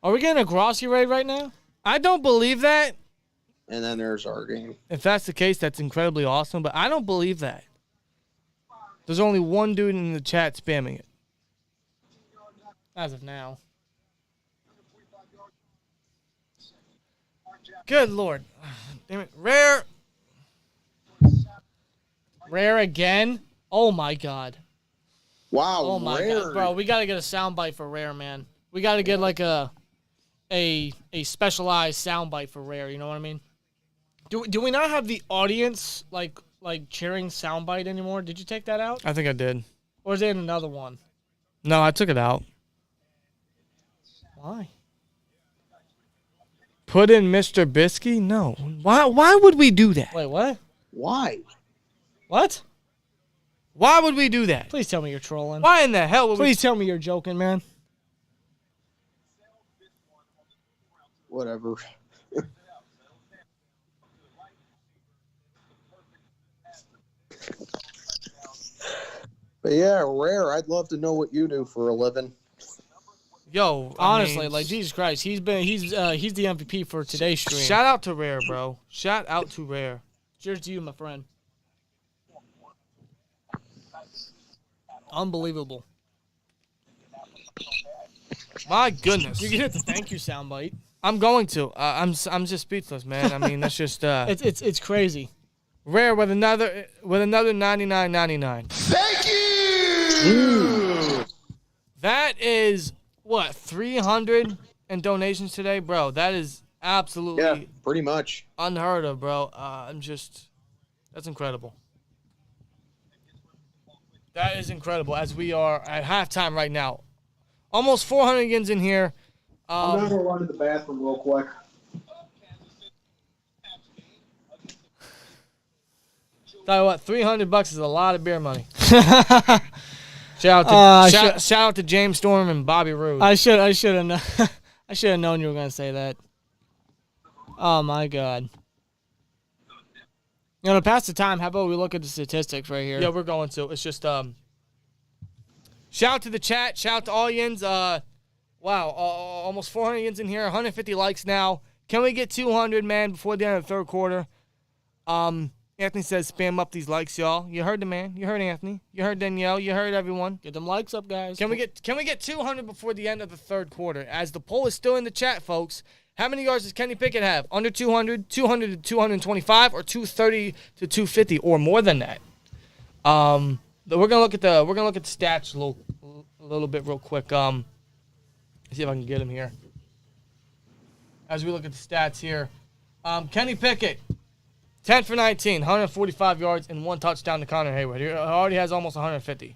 Are we getting a Grossi Raid right now? I don't believe that. And then there's our game. If that's the case, that's incredibly awesome, but I don't believe that. There's only one dude in the chat spamming it. As of now. Good Lord. Damn it. Rare again? Oh, my God. Wow, Oh, my God. Bro, we got to get a soundbite for Rare, man. We got to get, like, a specialized soundbite for Rare, you know what I mean? Do we not have the audience, like cheering soundbite anymore? Did you take that out? I think I did. Or is it another one? No, I took it out. Why? Put in Mr. Bisky? No. Why would we do that? Wait, what? Why? What? Why would we do that? Please tell me you're trolling. Why in the hell would Please tell me you're joking, man. Whatever. But yeah, Rare, I'd love to know what you do for a living. Yo, honestly, like Jesus Christ, he's the MVP for today's stream. Shout out to Rare, bro. Shout out to Rare. Cheers to you, my friend. Unbelievable. My goodness. You can hit the thank you soundbite. I'm going to. I'm just speechless, man. I mean, that's just it's crazy. Rare with another 99.99. Thank you. That is what 300 in donations today, bro. That is absolutely pretty much unheard of, bro. That's incredible. That is incredible. As we are at halftime right now, almost 400 yins in here. I'm gonna run to the bathroom real quick. Tell you what, $300 is a lot of beer money. Shout out to James Storm and Bobby Roode. I should have known you were gonna say that. Oh my God. To pass the time, how about we look at the statistics right here? Yeah, we're going to. It's just shout out to the chat. Shout out to all yins. Wow, almost 400 yins in here. 150 likes now. Can we get 200, man, before the end of the third quarter? Anthony says spam up these likes, y'all. You heard the man. You heard Anthony. You heard Danielle. You heard everyone. Get them likes up, guys. Can we get 200 before the end of the third quarter? As the poll is still in the chat, folks. How many yards does Kenny Pickett have? Under 200, 200 to 225, or 230 to 250, or more than that? We're gonna look at the stats a little bit real quick. See if I can get him here. As we look at the stats here, Kenny Pickett, 10 for 19, 145 yards and 1 touchdown to Connor Hayward. He already has almost 150,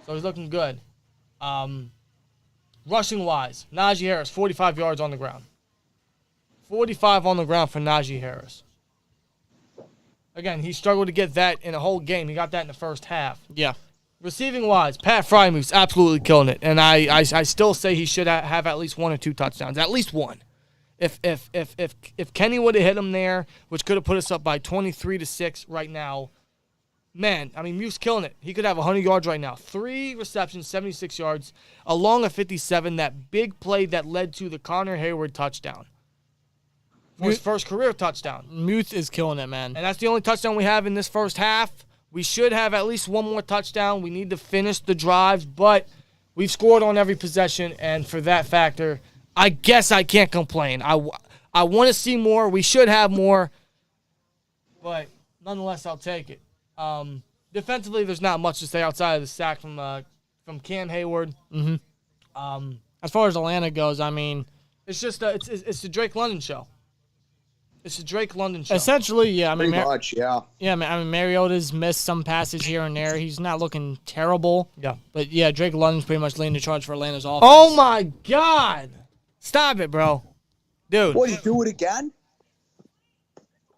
so he's looking good. Rushing-wise, Najee Harris, 45 yards on the ground. 45 on the ground for Najee Harris. Again, he struggled to get that in a whole game. He got that in the first half. Yeah. Receiving-wise, Pat Frymuth's absolutely killing it. And I still say he should have at least 1 or 2 touchdowns. At least 1. If Kenny would have hit him there, which could have put us up by 23-6 right now, man, I mean, Muth's killing it. He could have 100 yards right now. 3 receptions, 76 yards, along a 57, that big play that led to the Connor Hayward touchdown. For his first career touchdown. Muth is killing it, man. And that's the only touchdown we have in this first half. We should have at least 1 more touchdown. We need to finish the drives, but we've scored on every possession, and for that factor, I guess I can't complain. I want to see more. We should have more, but nonetheless, I'll take it. Defensively, there's not much to say outside of the sack from Cam Hayward. Mm-hmm. As far as Atlanta goes, I mean, it's just it's the Drake London show. It's the Drake London show. Essentially, yeah. I mean, pretty much, yeah. Yeah, I mean, Mariota's missed some passes here and there. He's not looking terrible. Yeah. But yeah, Drake London's pretty much leading the charge for Atlanta's offense. Oh my God! Stop it, bro, dude. What, you do it again?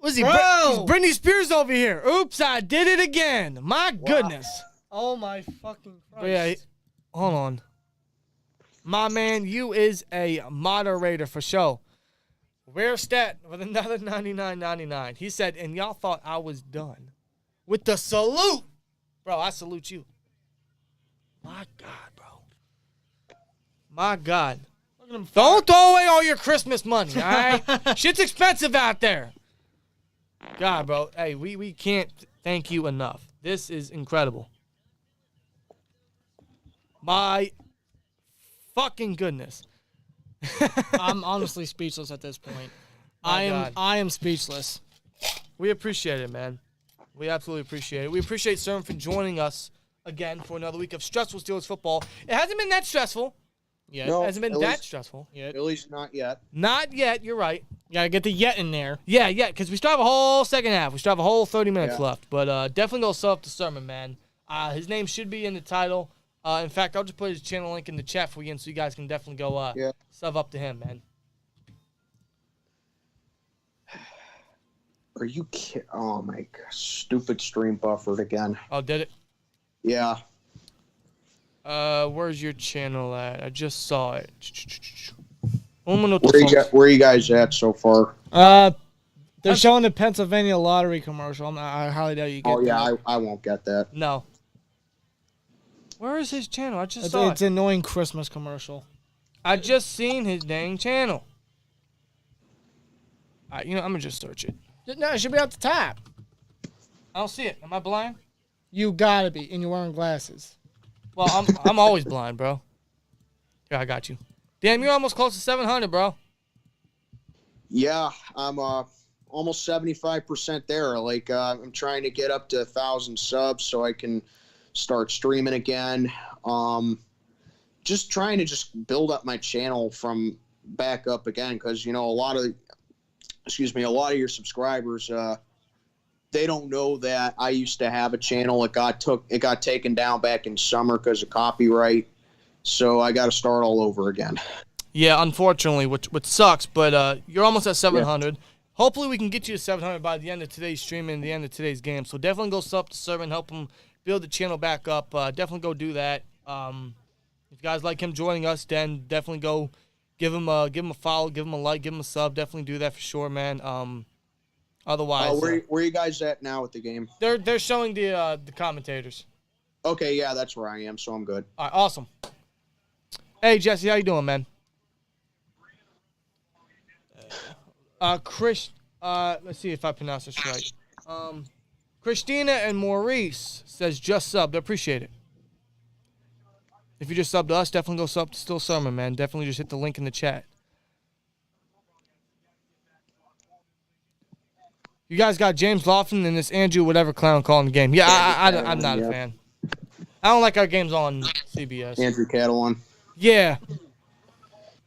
Was he? Bro! He's Britney Spears over here. Oops, I did it again. My goodness. Oh my fucking Christ. But yeah, hold on. My man, you is a moderator for show. Rare stat with another 99.99. He said, and y'all thought I was done with the salute. Bro, I salute you. My God, bro. My God. Don't throw away all your Christmas money, all right? Shit's expensive out there. God, bro. Hey, we can't thank you enough. This is incredible. My fucking goodness. I'm honestly speechless at this point. God. I am speechless. We appreciate it, man. We absolutely appreciate it. We appreciate Sermon for joining us again for another week of stressful Steelers football. It hasn't been that stressful. Yeah, No, It hasn't been at that least- stressful. yeah. At least not yet. Not yet. You're right. Gotta get the yet in there. Yeah, because we still have a whole second half. We still have a whole 30 minutes Yeah. left. But definitely go sub up the Sermon, man. His name should be in the title. In fact, I'll just put his channel link in the chat for you, so you guys can definitely go sub up to him, man. Are you kidding? Oh, my God. Stupid stream buffered again. Oh, did it? Yeah. Where's your channel at? I just saw it. Where are you guys at so far? They're showing the Pennsylvania lottery commercial. I highly doubt you get that. I won't get that. No. Where is his channel? I just saw it. It's an annoying Christmas commercial. I just seen his dang channel. I'm going to just search it. No, it should be at the top. I don't see it. Am I blind? You gotta be, and you're wearing glasses. Well, I'm always blind, bro. Yeah, I got you. Damn, you're almost close to 700, bro. Yeah, I'm almost 75% there. Like, I'm trying to get up to 1,000 subs so I can start streaming again. Just trying to build up my channel from back up again because, a lot of your subscribers, they don't know that I used to have a channel. It got taken down back in summer because of copyright. So I got to start all over again. Yeah, unfortunately, which sucks, but you're almost at 700. Yeah. Hopefully we can get you to 700 by the end of today's stream and the end of today's game. So definitely go sub to Servant, help him build the channel back up. Definitely go do that. If you guys like him joining us, then definitely go give him a follow, give him a like, give him a sub. Definitely do that for sure, man. Otherwise, where are you guys at now with the game? They're showing the commentators. Okay, yeah, that's where I am, so I'm good. All right, awesome. Hey Jesse, how you doing, man? Chris, let's see if I pronounce this right. Christina and Maurice says just subbed. I appreciate it. If you just subbed to us, definitely go sub to Still Summer, man. Definitely just hit the link in the chat. You guys got James Lofton and this Andrew whatever clown calling the game. Yeah, I'm not a fan. I don't like our games on CBS. Andrew Catalan. Yeah.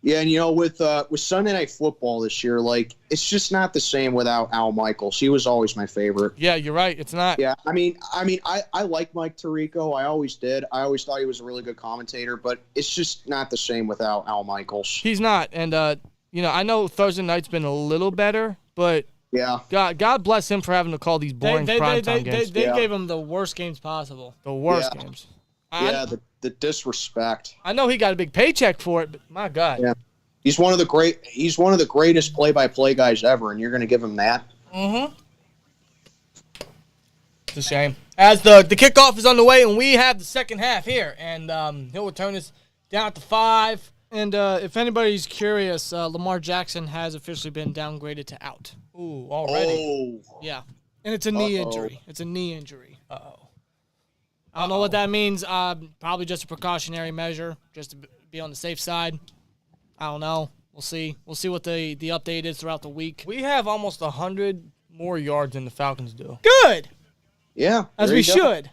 Yeah, and with Sunday Night Football this year, like it's just not the same without Al Michaels. He was always my favorite. Yeah, you're right. It's not. Yeah, I like Mike Tirico. I always did. I always thought he was a really good commentator, but it's just not the same without Al Michaels. He's not, and I know Thursday night's been a little better, but yeah, God bless him for having to call these boring primetime games. They gave him the worst games possible. The worst games. The disrespect. I know he got a big paycheck for it, but my God. Yeah. He's one of the greatest play-by-play guys ever, and you're going to give him that? Mm-hmm. It's a shame. As the kickoff is on the way, and we have the second half here, and he'll return us down to 5. And if anybody's curious, Lamar Jackson has officially been downgraded to out. Ooh, already? Oh. Yeah. And it's a knee injury. It's a knee injury. Uh-oh. I don't know what that means. Probably just a precautionary measure, just to be on the safe side. I don't know. We'll see. We'll see what the update is throughout the week. We have almost 100 more yards than the Falcons do. Good. Yeah. As we should.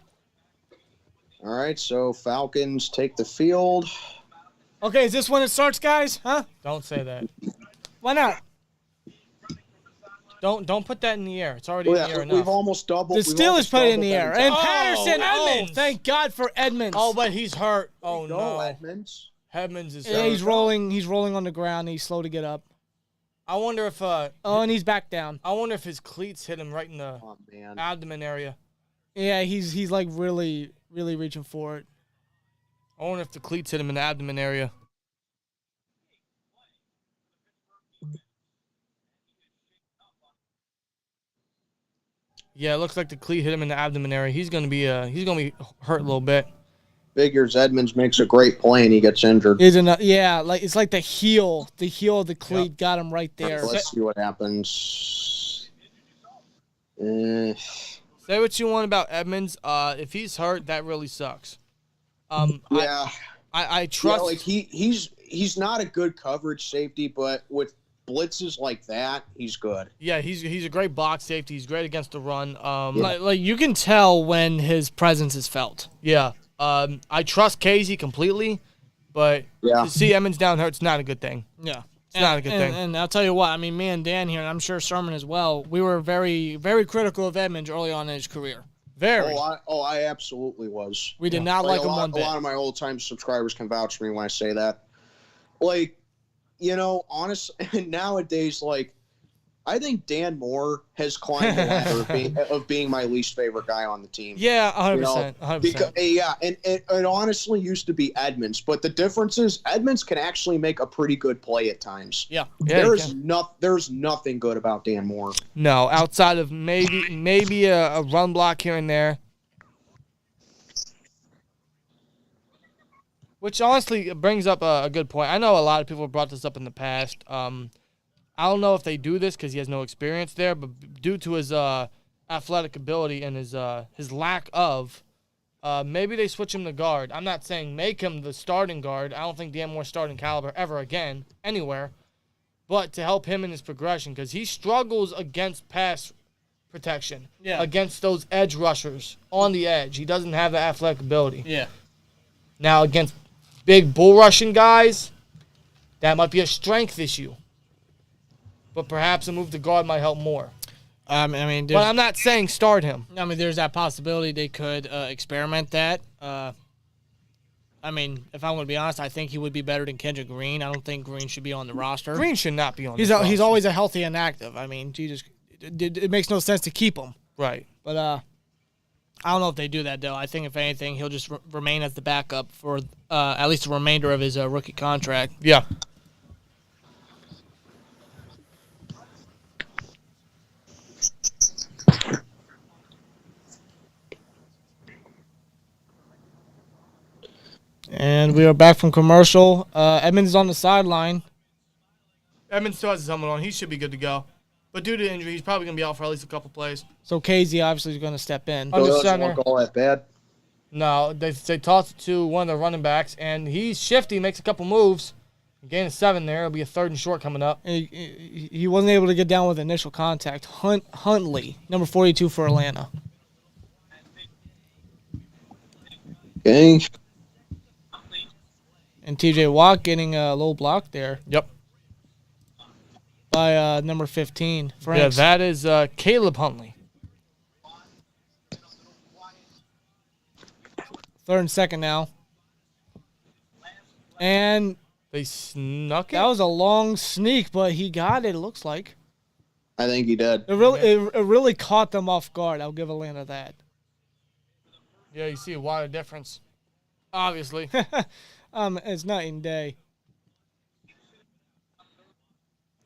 All right, so Falcons take the field. Okay, is this when it starts, guys? Huh? Don't say that. Why not? Don't put that in the air. It's already in the air enough. We've almost doubled. The Steelers put it in the air. And Patterson, Edmonds. Thank God for Edmonds. Oh, but he's hurt. Oh, no. Edmonds. Edmonds is hurt. He's rolling. He's rolling on the ground. He's slow to get up. I wonder if... and he's back down. I wonder if his cleats hit him right in the abdomen area. Yeah, he's like really, really reaching for it. I wonder if the cleats hit him in the abdomen area. Yeah, it looks like the cleat hit him in the abdomen area. He's gonna be hurt a little bit. Figures Edmonds makes a great play and he gets injured. It's like the heel of the cleat got him right there. Let's see what happens. Say what you want about Edmonds. If he's hurt, that really sucks. Yeah, I trust. Like he's not a good coverage safety, but with blitzes like that, he's good. Yeah, he's a great box safety. He's great against the run. Like you can tell when his presence is felt. Yeah. I trust Casey completely, but to see Edmonds down hurt, it's not a good thing. Yeah. It's not a good thing. And I'll tell you what, I mean, me and Dan here, and I'm sure Sherman as well, we were very, very critical of Edmonds early on in his career. Very. I absolutely was. We did not like him one bit. A lot of my old-time subscribers can vouch for me when I say that. Like, honestly, nowadays, like, I think Dan Moore has climbed the ladder of being my least favorite guy on the team. Yeah, 100%. 100%. Because, and it honestly used to be Edmonds, but the difference is Edmonds can actually make a pretty good play at times. Yeah. There's nothing good about Dan Moore. No, outside of maybe a run block here and there. Which honestly brings up a good point. I know a lot of people have brought this up in the past. I don't know if they do this because he has no experience there, but due to his athletic ability and his lack of, maybe they switch him to guard. I'm not saying make him the starting guard. I don't think Dan Moore's starting caliber ever again, anywhere. But to help him in his progression, because he struggles against pass protection, against those edge rushers on the edge. He doesn't have the athletic ability. Yeah. Now, against big bull rushing guys, that might be a strength issue. But perhaps a move to guard might help more. But I'm not saying start him. I mean, there's that possibility they could experiment that. If I'm going to be honest, I think he would be better than Kendrick Green. I don't think Green should be on the roster. Green should not be on the roster. He's always a healthy and active. I mean, it makes no sense to keep him. Right. But I don't know if they do that, though. I think, if anything, he'll just remain as the backup for at least the remainder of his rookie contract. Yeah. And we are back from commercial. Edmonds is on the sideline. Edmonds still has his helmet on. He should be good to go. But due to injury, he's probably going to be out for at least a couple plays. So KZ obviously is going to step in. Under center. Won't go that bad. No, they toss it to one of the running backs, and he's shifty, makes a couple moves. Gain of 7 there. It'll be a 3rd and short coming up. He wasn't able to get down with initial contact. Huntley, number 42 for Atlanta. Okay. And TJ Watt getting a low block there. Yep. By number 15. Franks. Yeah, that is Caleb Huntley. 3rd and 2nd now. And they snuck it? That was a long sneak, but he got it looks like. I think he did. It really caught them off guard. I'll give Atlanta that. Yeah, you see a wider difference. Obviously. It's night and day.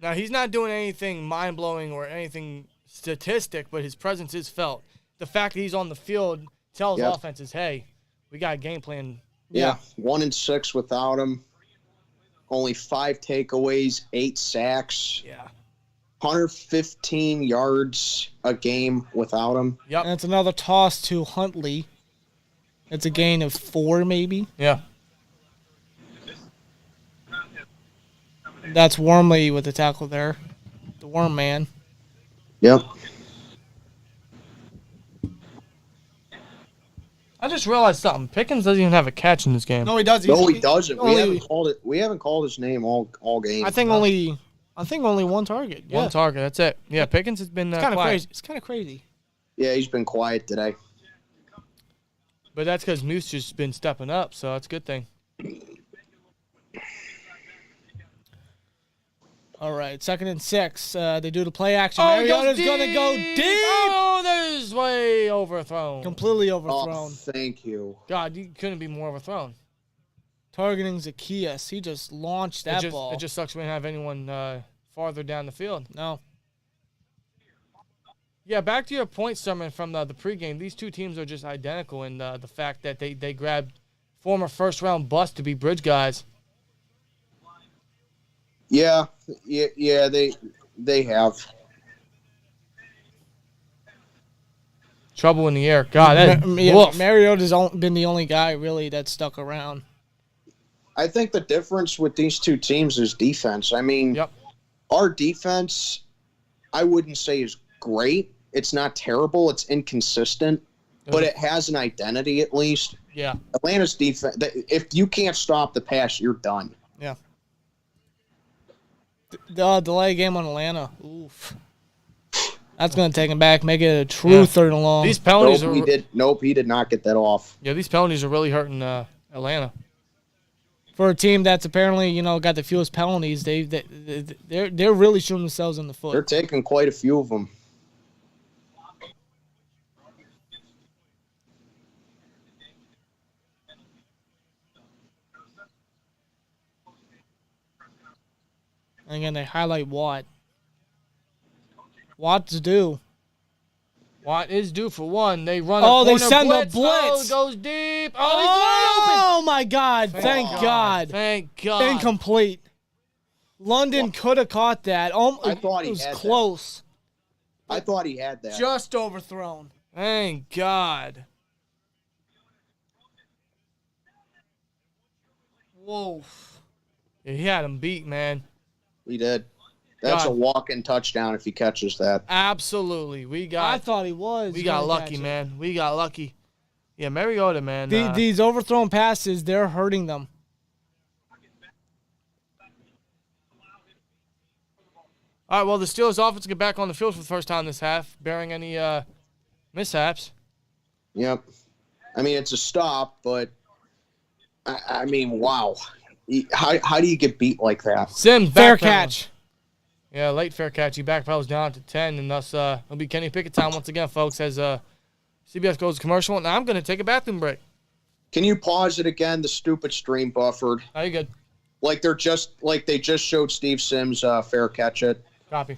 Now, he's not doing anything mind-blowing or anything statistic, but his presence is felt. The fact that he's on the field tells offenses, hey, we got a game plan. Yeah, 1-6 without him. Only 5 takeaways, 8 sacks. Yeah. 115 yards a game without him. Yep. And it's another toss to Huntley. It's a gain of 4, maybe. Yeah. That's Wormley with the tackle there. The Worm Man. Yep. I just realized something. Pickens doesn't even have a catch in this game. No, he does. No, he doesn't. We haven't called his name all game. I think only 1 target. One target. That's it. Yeah, Pickens has been kind of quiet. crazy. It's kind of crazy. Yeah, he's been quiet today. But that's because Moose just been stepping up, so that's a good thing. All right, 2nd and 6. They do the play action. Mariota's going to go deep. Oh, that is way overthrown. Completely overthrown. Oh, thank you. God, you couldn't be more overthrown. Targeting Zacchaeus. He just launched that ball. It just sucks we didn't have anyone farther down the field. No. Yeah, back to your point, Summer, from the pregame. These two teams are just identical in the fact that they grabbed former first-round busts to be bridge guys. Yeah, they have. Trouble in the air. God, Mariota's been the only guy, really, that's stuck around. I think the difference with these two teams is defense. I mean, our defense, I wouldn't say is great. It's not terrible. It's inconsistent, but it has an identity at least. Yeah. Atlanta's defense, if you can't stop the pass, you're done. Yeah. The delay game on Atlanta. Oof. That's going to take him back, make it a true 3rd and long. These penalties he did not get that off. Yeah, these penalties are really hurting Atlanta. For a team that's apparently, got the fewest penalties, they're really shooting themselves in the foot. They're taking quite a few of them. And again, they highlight Watt. Watt's due. Watt is due for one. They run a corner they send blitz. the blitz. Oh, it goes deep. Oh, he's wide open. Oh, my God. Thank God. Thank God. Incomplete. London could have caught that. I thought he was had close. I thought he had that. Just overthrown. Thank God. Whoa. Yeah, he had him beat, man. He did. That's God. a walk-in touchdown if he catches that. Absolutely. I thought he was. We got lucky, man. We got lucky. Yeah, Mariota, man. These overthrown passes, they're hurting them. All right, well, the Steelers offense get back on the field for the first time this half, bearing any mishaps. Yep. I mean, it's a stop, but, I mean, wow. How do you get beat like that? Sims, Fair catch. Yeah, late fair catch. He backpedals down to 10, and thus it'll be Kenny Pickett time once again, folks, as CBS goes to commercial. And I'm going to take a bathroom break. Can you pause it again? The stupid stream buffered. Are you good? Like they just showed Steve Sims fair catch it. Copy.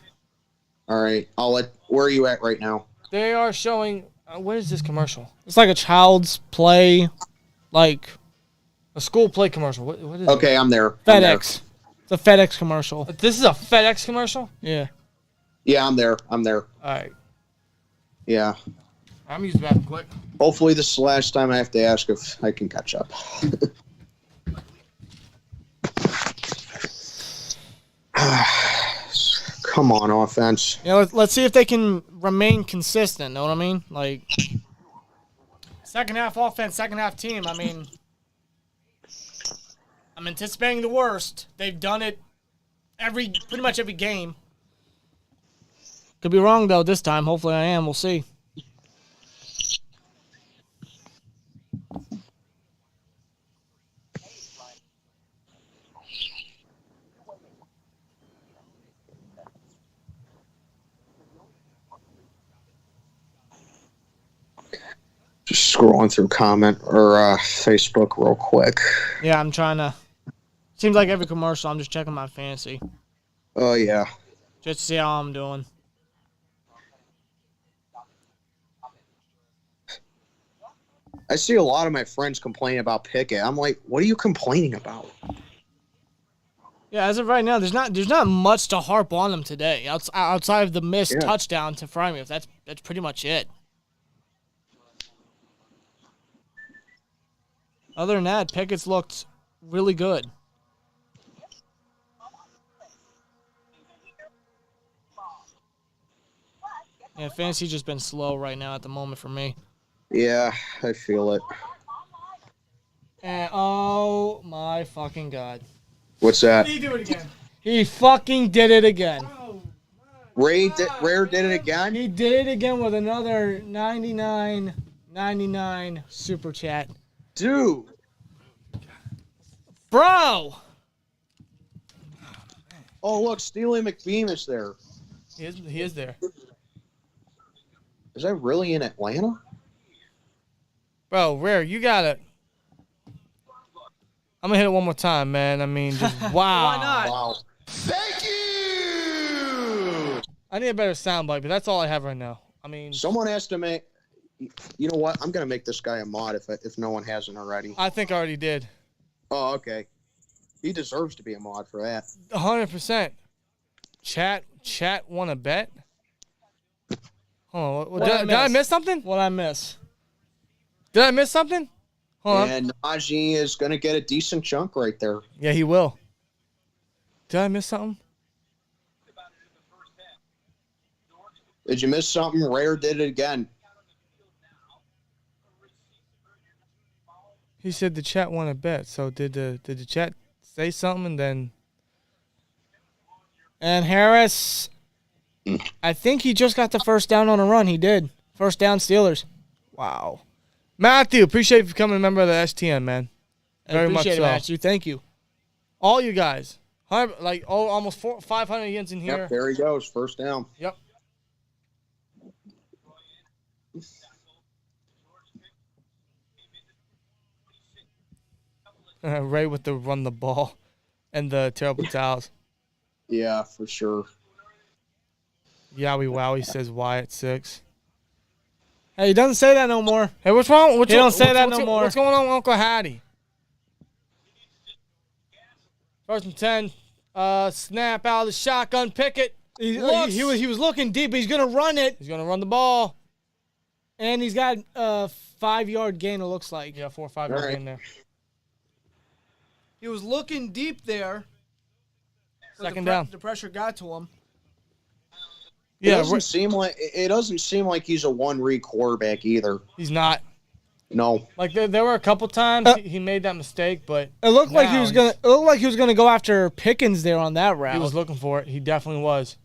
All right. Where are you at right now? They are showing, what is this commercial? It's like a child's play, like A school play commercial. What is it? Okay, I'm there. FedEx. It's a FedEx commercial. This is a FedEx commercial? Yeah. Yeah, I'm there. All right. Yeah. I'm using that quick. Hopefully this is the last time I have to ask if I can catch up. Come on, offense. Yeah, let's see if they can remain consistent. Know what I mean? Like, second half offense, second half team. I mean, I'm anticipating the worst. They've done it pretty much every game. Could be wrong though this time. Hopefully I am. We'll see. Just scrolling through comment or Facebook real quick. Yeah, I'm trying to. Seems like every commercial, I'm just checking my fantasy. Oh, yeah. Just to see how I'm doing. I see a lot of my friends complaining about Pickett. I'm like, what are you complaining about? Yeah, as of right now, there's not much to harp on them today. Outside of the missed touchdown to Frymuth, that's pretty much it. Other than that, Pickett's looked really good. Yeah, fantasy's just been slow right now at the moment for me. Yeah, I feel it. And oh my fucking God. What's that? Did he do it again? He fucking did it again. Rare did it again? He did it again with another 99.99 super chat. Dude. Bro! Oh, look, Steely McBeam is there. He is there. Is that really in Atlanta? Bro, Rare, you got it. I'm going to hit it one more time, man. I mean, just wow. Why not? Wow. Thank you. I need a better soundbite, but that's all I have right now. I mean, Someone has to make... You know what? I'm going to make this guy a mod if no one hasn't already. I think I already did. Oh, okay. He deserves to be a mod for that. 100%. Chat want to bet? Hold on. Did I miss something? What'd I miss? Did I miss something? Hold on. And Najee is going to get a decent chunk right there. Yeah, he will. Did I miss something? Did you miss something? Rare did it again. He said the chat want to bet. So did the chat say something and then... And Harris, I think he just got the first down on a run. He did. First down Steelers. Wow. Matthew, appreciate you becoming a member of the STN, man. Very much appreciate so. it, Matthew. Thank you. All you guys. Like almost 500 yards in here. Yep, there he goes. First down. Yep. Ray with the run the ball and the terrible towels. Yeah, for sure. Yowie Wowie says Wyatt 6. Hey, he doesn't say that no more. Hey, what's wrong? He don't say that no more. What's going on with Uncle Hattie? First and 10. Snap out of the shotgun. Pickett. He was looking deep, but he's going to run it. He's going to run the ball. And he's got a 5-yard gain, it looks like. Yeah, 4 or 5 yard gain there. He was looking deep there. Second down. The pressure got to him. Yeah, it doesn't seem like he's a one-read quarterback either. He's not. No. Like there were a couple times he made that mistake, but it looked like he was gonna go after Pickens there on that route. He was looking for it. He definitely was.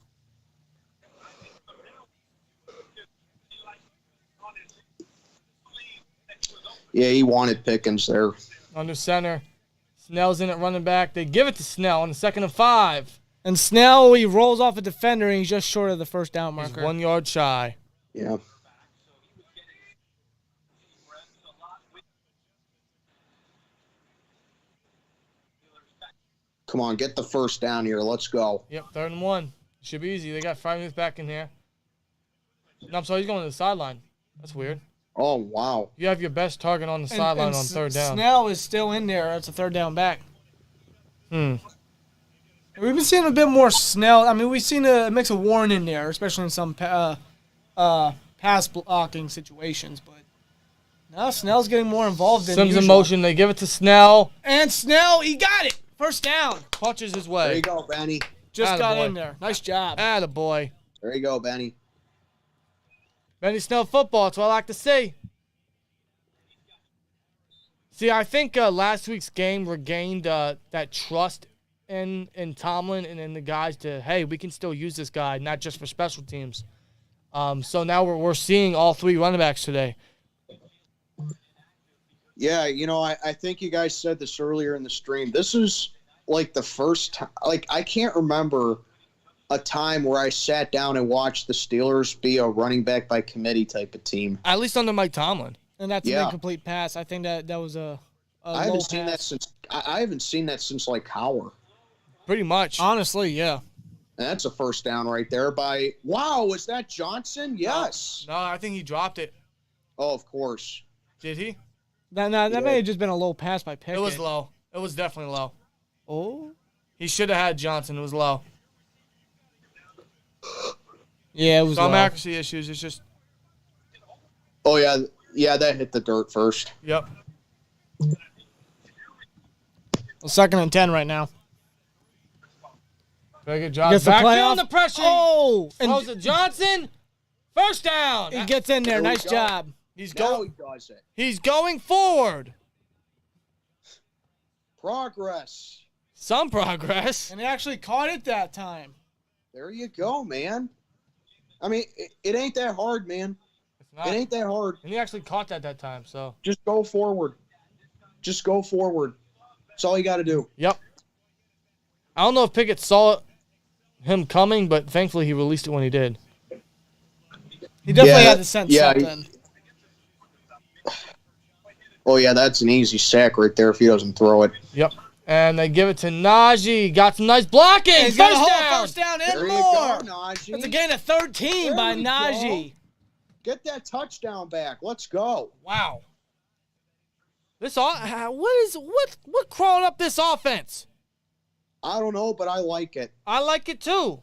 Yeah, he wanted Pickens there. Under center. Snell's in it running back. They give it to Snell on the 2nd and 5. And Snell, he rolls off a defender, and he's just short of the first down marker. He's 1 yard shy. Yeah. Come on, get the first down here. Let's go. Yep, 3rd and 1. Should be easy. They got 5 minutes back in here. No, I'm sorry, he's going to the sideline. That's weird. Oh, wow. You have your best target on the sideline on 3rd down. Snell is still in there. That's a 3rd down back. We've been seeing a bit more Snell. I mean, we've seen a mix of Warren in there, especially in some pass blocking situations. But now Snell's getting more involved in Sims in motion. They give it to Snell. And Snell, he got it. First down. Punches his way. There you go, Benny. Just got in there. Nice job. Attaboy. There you go, Benny. Benny Snell football. That's what I like to see. See, I think last week's game regained that trust in Tomlin and in the guys to, hey, we can still use this guy, not just for special teams. So now we're seeing all 3 running backs today. Yeah, I think you guys said this earlier in the stream. This is like the first time. Like, I can't remember a time where I sat down and watched the Steelers be a running back by committee type of team. At least under Mike Tomlin. And that's an incomplete pass. I think that was a I haven't seen that since I haven't seen that since like Howard. Pretty much. Honestly, yeah. And that's a first down right there by was that Johnson? Yes. No, I think he dropped it. Oh, of course. Did he? That may have just been a low pass by Pickett. It was low. It was definitely low. Oh. He should have had Johnson. It was low. Yeah, it was some low. accuracy issues. It's just. Oh yeah, that hit the dirt first. Yep. Well, 2nd and 10 right now. Very good job. Gets the Back playoff. on the pressure. Oh, throws it Johnson. First down. He gets in there. Nice job. He's Now he does it. He's going forward. Progress. Some progress. And he actually caught it that time. There you go, man. I mean, it ain't that hard, man. It's not. It ain't that hard. And he actually caught that time, so. Just go forward. Just go forward. That's all you got to do. Yep. I don't know if Pickett saw him coming, but thankfully he released it when he did. He definitely had to sense something. Oh, yeah, that's an easy sack right there if he doesn't throw it. Yep. And they give it to Najee. Got some nice blocking. He's got a whole first down and there more. You go, Najee. That's a gain of 13 by Najee. Go. Get that touchdown back. Let's go. Wow. What crawled up this offense? I don't know, but I like it. I like it too.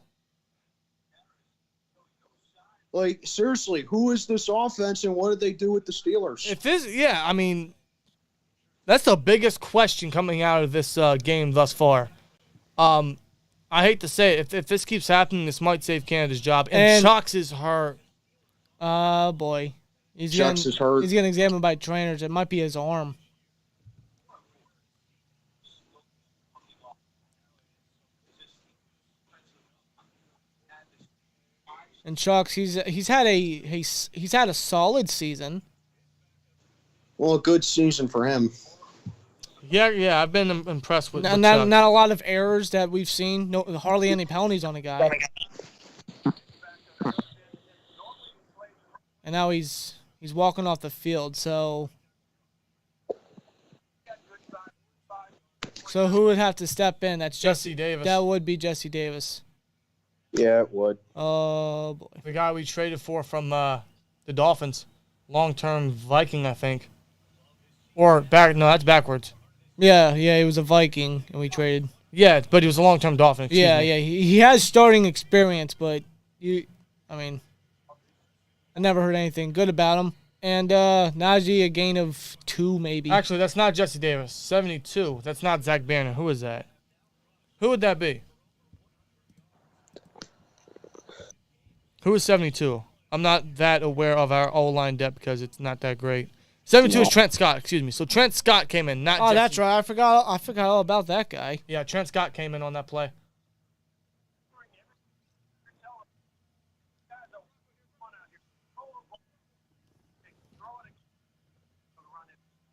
Like, seriously, who is this offense and what did they do with the Steelers? I mean, that's the biggest question coming out of this game thus far. I hate to say it, if this keeps happening, this might save Canada's job. And Chucks is hurt. Boy. Chucks is hurt. He's getting examined by trainers. It might be his arm. And Chucks, he's had a solid season. Well, a good season for him. Yeah, I've been impressed with Not a lot of errors that we've seen. No, hardly any penalties on the guy. And now he's walking off the field. So who would have to step in? That's Jesse Davis. That would be Jesse Davis. Yeah, it would. Oh boy. The guy we traded for from the Dolphins, long-term Viking, I think. Or that's backwards. Yeah, he was a Viking, and we traded. Yeah, but he was a long-term Dolphin. Yeah, he has starting experience, but I never heard anything good about him. And Najee, a gain of 2 maybe. Actually, that's not Jesse Davis. 72. That's not Zach Banner. Who is that? Who would that be? Who is 72? I'm not that aware of our O-line depth because it's not that great. 72 is Trent Scott. Excuse me. So Trent Scott came in, not. Oh, Jesse. that's right. I forgot all about that guy. Yeah, Trent Scott came in on that play.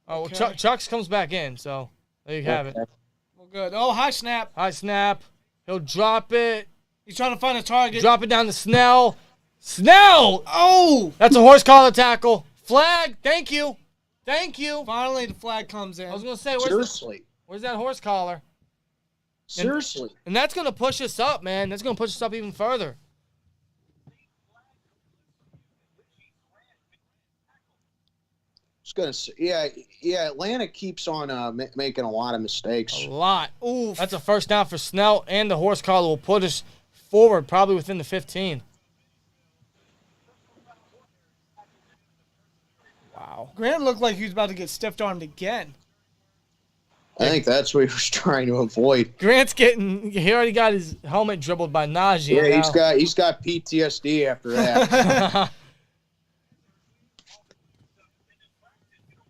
Oh, well, Chucks comes back in, so there you have it. Well, good. Oh, high snap. High snap. He'll drop it. He's trying to find a target. Drop it down to Snell. Snell! Oh! That's a horse collar tackle. Flag. Thank you. Finally, the flag comes in. I was going to say, where's that horse collar? Seriously. And that's going to push us up, man. That's going to push us up even further. Yeah, Atlanta keeps on making a lot of mistakes. A lot. Ooh, that's a first down for Snell, and the horse collar will put us forward probably within the 15. Wow. Grant looked like he was about to get stiff-armed again. I think that's what he was trying to avoid. Grant's he already got his helmet dribbled by Najee. Yeah, he's got PTSD after that.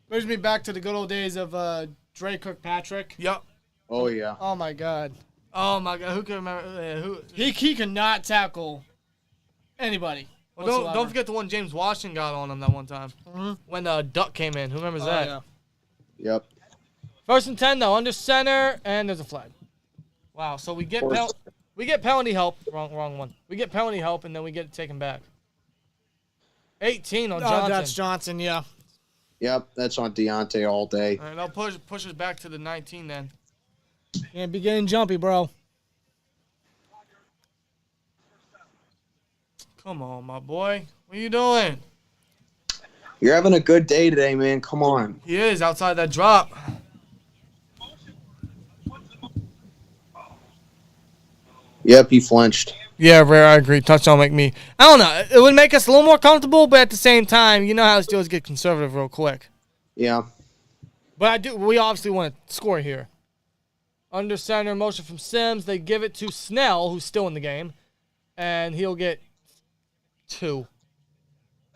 Brings me back to the good old days of Dre Kirkpatrick. Yep. Oh, yeah. Oh, my God. Who can remember? He cannot tackle anybody. Well, don't forget the one James Washington got on him that one time. Mm-hmm. When Duck came in. Who remembers that? Yeah. Yep. First and 10, though. Under center, and there's a flag. Wow, so we get penalty help. Wrong one. We get penalty help, and then we get it taken back. 18 on Johnson. Oh, that's Johnson, yeah. Yep, that's on Deontay all day. All right, I'll push us back to the 19 then. Can't be getting jumpy, bro. Come on, my boy. What are you doing? You're having a good day today, man. Come on. He is outside that drop. Yep, he flinched. Yeah, Rare, I agree. Touchdown make me. I don't know. It would make us a little more comfortable, but at the same time, you know how the Steelers get conservative real quick. Yeah. But we obviously want to score here. Under center, motion from Sims. They give it to Snell, who's still in the game, and he'll get 2.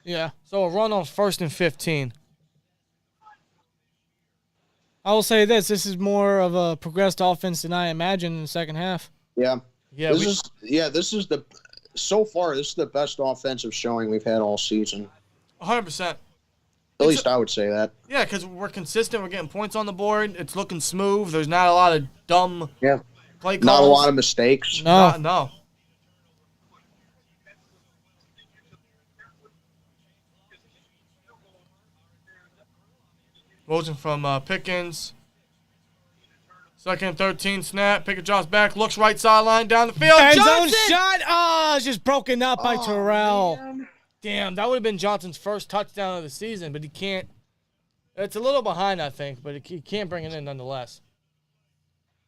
Yeah. So a run on 1st and 15. I will say this is more of a progressed offense than I imagined in the second half. Yeah. Yeah. This is the best offensive showing we've had all season. 100%. At least I would say that. Yeah, because we're consistent. We're getting points on the board. It's looking smooth. There's not a lot of dumb play calls. Not a lot of mistakes. No. Motion from Pickens. 2nd and 13 snap. Pickett drops back. Looks right sideline down the field. End zone Johnson! shot. Oh, it's just broken up by Terrell. Man. Damn, that would have been Johnson's first touchdown of the season, but he can't. It's a little behind, I think, but he can't bring it in nonetheless.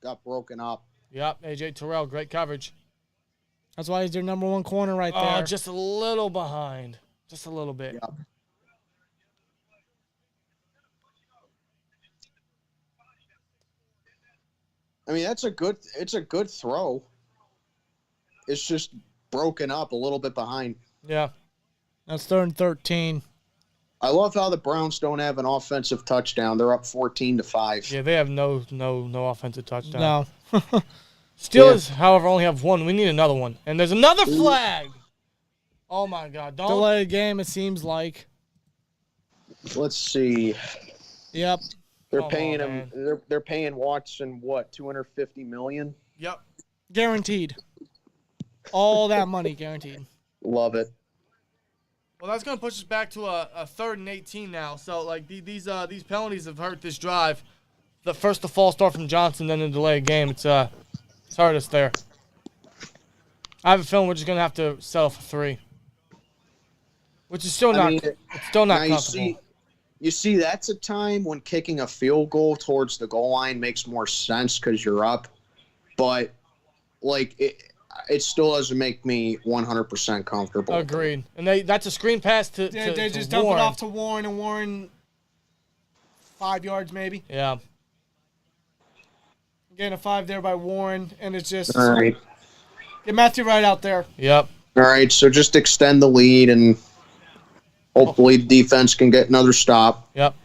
Got broken up. Yep, A.J. Terrell, great coverage. That's why he's their number 1 corner right there. Just a little behind. Just a little bit. Yep. I mean, it's a good throw. It's just broken up a little bit behind. Yeah. That's 3rd and 13. I love how the Browns don't have an offensive touchdown. They're up 14-5. Yeah, they have no offensive touchdown. No. Steelers, however, only have 1. We need another one. And there's another flag. Oh, my God. Delay game, it seems like. Let's see. Yep. They're paying him. They're paying Watson what, $250 million? Yep. Guaranteed. All that money guaranteed. Love it. Well, that's going to push us back to a 3rd and 18 now. So, like, these penalties have hurt this drive. The first, the false start from Johnson, then the delayed game. It's hurt us there. I have a feeling we're just going to have to settle for 3. Which is still not comfortable. You see, that's a time when kicking a field goal towards the goal line makes more sense because you're up. But, like, it still doesn't make me 100% comfortable. Agreed. And that's a screen pass to They just dump it off to Warren, and Warren 5 yards maybe. Yeah. Getting a 5 there by Warren, and it's just all right. Get Matthew Wright out there. Yep. All right, so just extend the lead, and hopefully the defense can get another stop. Yep.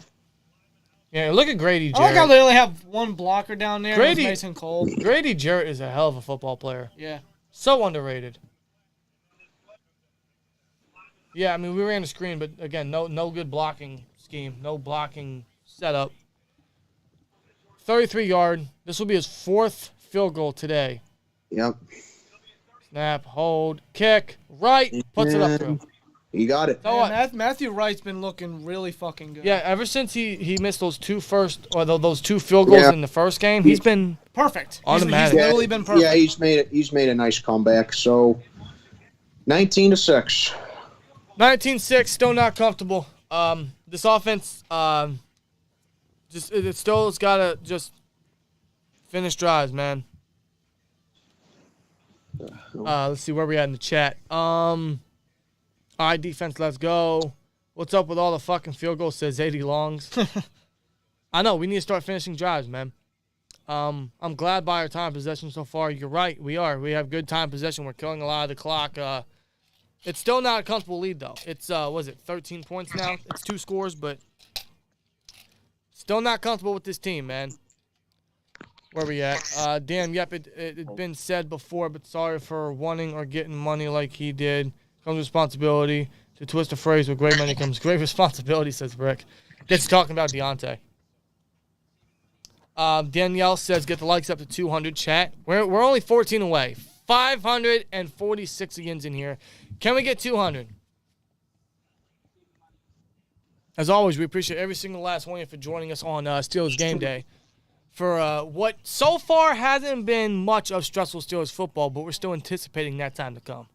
Yeah, look at Grady Jarrett. I like how they only have one blocker down there. Grady, Mason Cole. Grady Jarrett is a hell of a football player. Yeah. So underrated. Yeah, I mean, we ran the screen, but, again, no good blocking scheme. No blocking setup. 33-yard. This will be his 4th field goal today. Yep. Snap, hold, kick, right, puts it up through. You got it. Man, Matthew Wright's been looking really fucking good. Yeah, ever since he missed those two field goals in the first game, he's been perfect. Automatic. He's literally been perfect. Yeah, he's made a nice comeback. So 19-6. 19-6, still not comfortable. This offense, it's got to just finish drives, man. Let's see where we at in the chat. All right, defense, let's go. What's up with all the fucking field goals, says 80 Longs. I know, we need to start finishing drives, man. I'm glad by our time possession so far. You're right, we are. We have good time possession. We're killing a lot of the clock. It's still not a comfortable lead, though. It's, 13 points now? It's 2 scores, but still not comfortable with this team, man. Where we at? It's been said before, but sorry for wanting or getting money like he did. Comes responsibility. To twist a phrase, with great money comes great responsibility, says Rick. Gets talking about Deontay. Danielle says, get the likes up to 200, chat. We're only 14 away. 546 agains in here. Can we get 200? As always, we appreciate every single last one of you for joining us on Steelers Game Day. For what so far hasn't been much of stressful Steelers football, but we're still anticipating that time to come.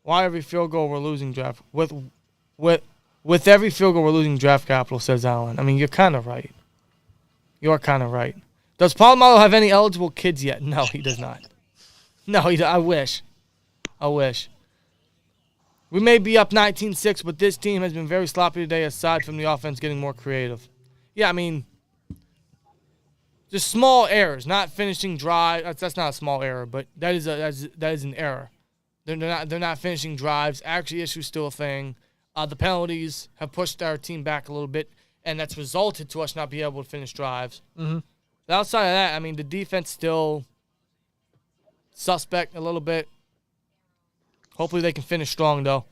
Why every field goal we're losing draft with every field goal we're losing draft capital, says Alan. I mean, you're kind of right. You're kind of right. Does Palomalo have any eligible kids yet? No, he does not. No, I wish. We may be up 19-6, but this team has been very sloppy today, aside from the offense getting more creative. Yeah, I mean, just small errors, not finishing drive. That's not a small error, but that is an error. They're not finishing drives. Actually, issue's still a thing. The penalties have pushed our team back a little bit, and that's resulted to us not being able to finish drives. Mm-hmm. But outside of that, I mean, the defense still suspect a little bit. Hopefully they can finish strong, though.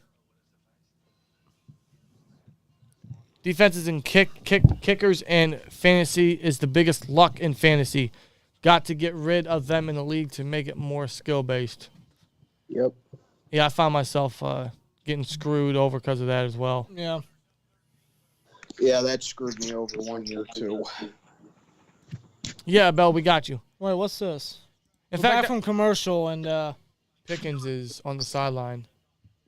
Defenses and kickers and fantasy is the biggest luck in fantasy. Got to get rid of them in the league to make it more skill-based. Yep. Yeah, I found myself getting screwed over because of that as well. Yeah. Yeah, that screwed me over 1 year, too. Yeah, Bell, we got you. Wait, what's this? In We're fact, back from commercial, and Pickens is on the sideline.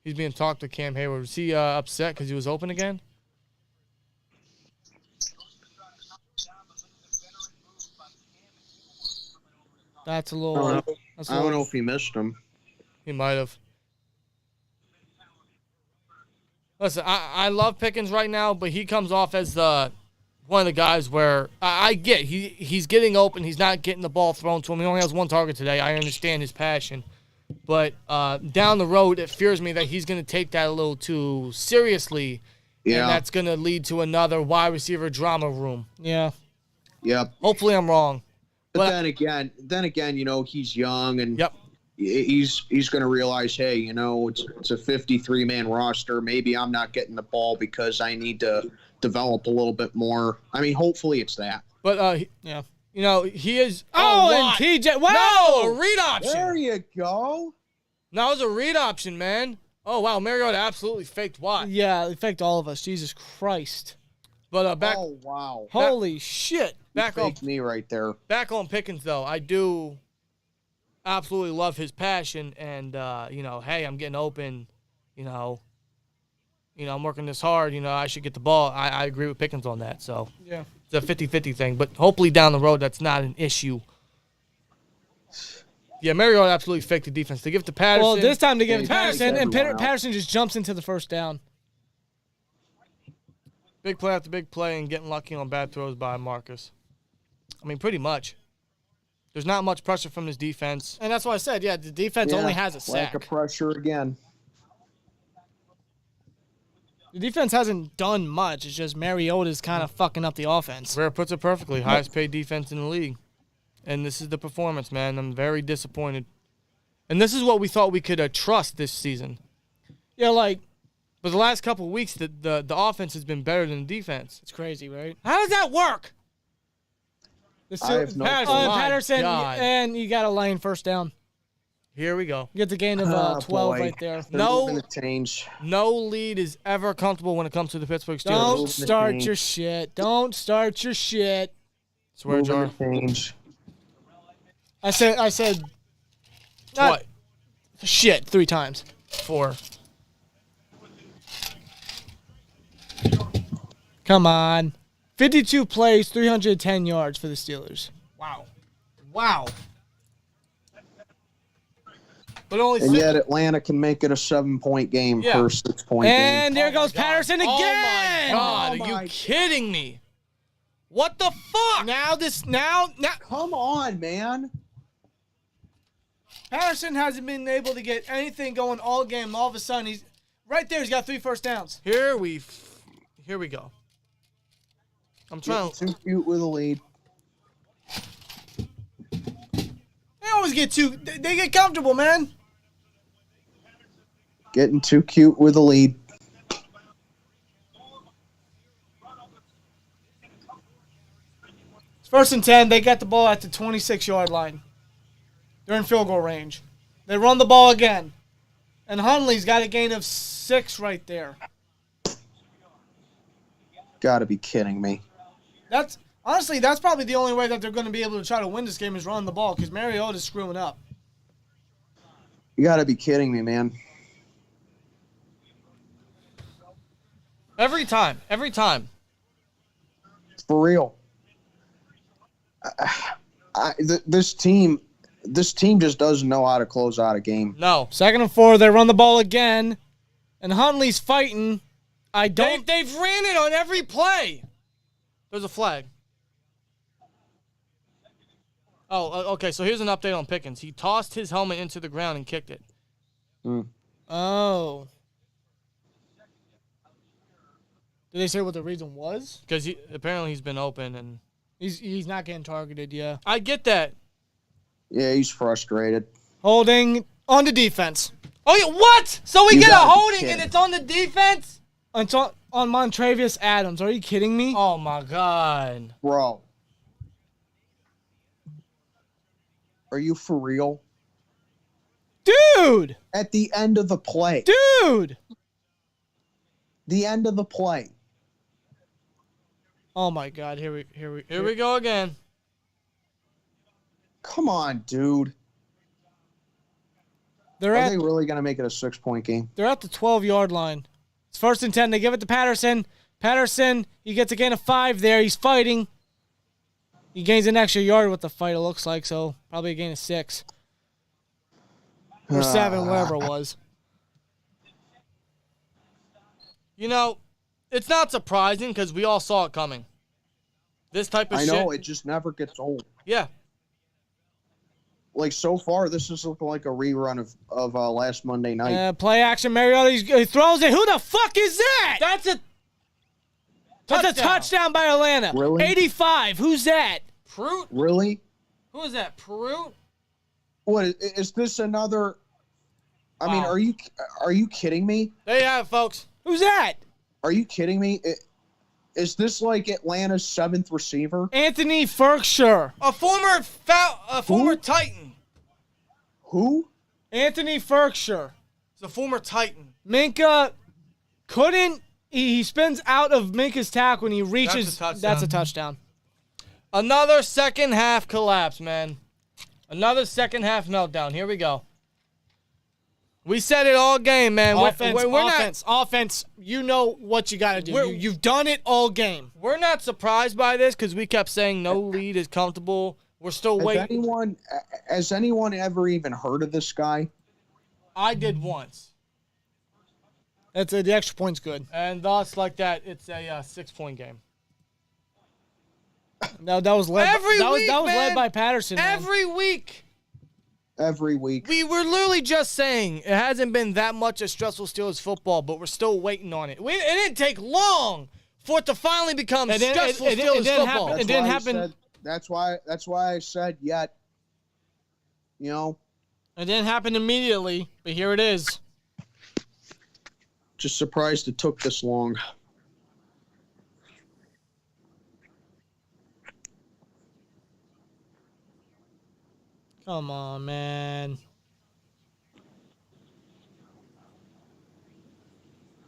He's being talked to Cam Hayward. Was he upset because he was open again? that's a little. I don't know if he missed him. He might have. Listen, I love Pickens right now, but he comes off as one of the guys where I get he's getting open. He's not getting the ball thrown to him. He only has 1 target today. I understand his passion. But down the road, it fears me that he's going to take that a little too seriously. Yeah. And that's going to lead to another wide receiver drama room. Yeah. Yep. Hopefully I'm wrong. But then again, he's young and yep. he's going to realize, hey, you know, it's a 53-man roster. Maybe I'm not getting the ball because I need to develop a little bit more. I mean, hopefully it's that. But yeah, you know, he is. And TJ. Wow, no, a read option. There you go. No, it was a read option, man. Oh wow, Mariota absolutely faked Watt. Yeah, it faked all of us. Jesus Christ. But back. Oh wow. Holy shit. Back on me right there. Back on Pickens though, I do absolutely love his passion, and you know, hey, I'm getting open, you know, I'm working this hard, you know, I should get the ball. I agree with Pickens on that. So yeah, it's a 50-50 thing, but hopefully down the road that's not an issue. Yeah, Mariota absolutely faked the defense. They give it to Patterson. Well, this time they give it to Patterson, and Patterson just jumps into the first down. Big play after big play and getting lucky on bad throws by Marcus. I mean, pretty much. There's not much pressure from this defense. And that's why I said, yeah, the defense only has a sack. Lack of pressure again. The defense hasn't done much. It's just Mariota's kind of fucking up the offense. Rare puts it perfectly. Highest paid defense in the league. And this is the performance, man. I'm very disappointed. And this is what we thought we could trust this season. Yeah, like. But the last couple of weeks, the offense has been better than the defense. It's crazy, right? How does that work? Patterson, and you got a lane first down. Here we go. You get the gain of 12 right there. No lead is ever comfortable when it comes to the Pittsburgh Steelers. Don't start your shit. Don't start your shit. Swear jar. I said. What? Shit 3 times. 4. Come on. 52 plays, 310 yards for the Steelers. Wow. But yet Atlanta can make it a 7-point game per 6-point game. And there goes Patterson again. Oh my God! Are you kidding me? What the fuck? Now. Come on, man. Patterson hasn't been able to get anything going all game. All of a sudden, he's right there. He's got 3 first downs. Here we go. I'm trying. Too cute with a lead. They always get they get comfortable, man. Getting too cute with a lead. It's 1st and 10. They got the ball at the 26-yard line. They're in field goal range. They run the ball again. And Hundley's got a gain of 6 right there. Gotta be kidding me. That's probably the only way that they're going to be able to try to win this game is running the ball because Mariota's screwing up. You gotta be kidding me, man. Every time. For real. This team just doesn't know how to close out a game. No. 2nd and 4, they run the ball again, and Hundley's fighting. They've ran it on every play. There's a flag. Oh, okay. So here's an update on Pickens. He tossed his helmet into the ground and kicked it. Oh. Did they say what the reason was? Because apparently he's been open and he's not getting targeted. Yeah. I get that. Yeah, he's frustrated. Holding on the defense. Oh, yeah, what? So we get a holding and it's on the defense? It's on Montravius Adams. Are you kidding me? Oh, my God. Bro. Are you for real? Dude! At the end of the play. Dude! The end of the play. Oh, my God. Here we go again. Come on, dude. Are they really going to make it a 6-point game? They're at the 12-yard line. It's 1st and 10. They give it to Patterson. Patterson, he gets a gain of 5 there. He's fighting. He gains an extra yard with the fight, it looks like, so probably a gain of 6. Or 7, whatever it was. You know, it's not surprising because we all saw it coming. This type of shit. I know, it just never gets old. Yeah. Like, so far, this is looking like a rerun of last Monday night. Play action. Mariota, he throws it. Who the fuck is that? That's a touchdown by Atlanta. Really? 85. Who's that? Prout? Really? Who is that? Prout? What is this another? I mean, are you kidding me? There you have it, folks. Who's that? Are you kidding me? Is this like Atlanta's 7th receiver? Anthony Ferkshire. A former Titan. Who? Anthony Ferkshire. He's a former Titan. Minka couldn't. He spins out of Minka's tackle when he reaches. That's a touchdown. Another second half collapse, man. Another second half meltdown. Here we go. We said it all game, man. Offense. You know what you got to do. You've done it all game. We're not surprised by this because we kept saying no lead is comfortable. We're still waiting. Has anyone ever even heard of this guy? I did once. The extra point's good. And thus, like that, it's a 6-point game. No, that was led. That was led by Patterson. Every week. We were literally just saying it hasn't been that much of stressful Steelers football, but we're still waiting on it. It didn't take long for it to finally become stressful Steelers football. It didn't happen. That's why I said yet. You know. It didn't happen immediately, but here it is. Just surprised it took this long. Come on, man.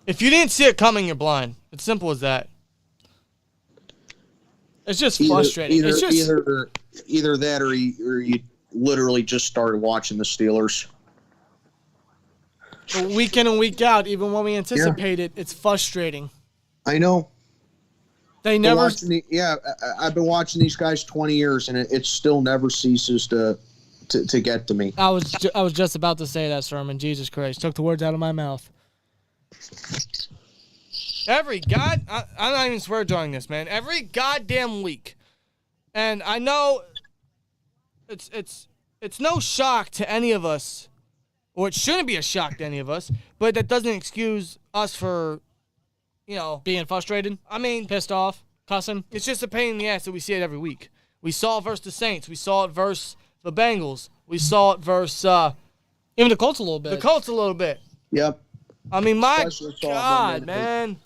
If you didn't see it coming, you're blind. It's simple as that. It's just frustrating. Either that or you literally just started watching the Steelers. But week in and week out, even when we anticipate it, it's frustrating. I know. They never. I've been watching these guys 20 years, and it still never ceases to get to me. I was just about to say that, Sermon. Jesus Christ, took the words out of my mouth. I'm not even swear during this, man. Every goddamn week, and I know it's no shock to any of us, or it shouldn't be a shock to any of us, but that doesn't excuse us for, being frustrated. I mean, pissed off, cussing. It's just a pain in the ass that we see it every week. We saw it versus the Saints. We saw it versus the Bengals. We saw it versus even the Colts a little bit. Yep. I mean, my God, man.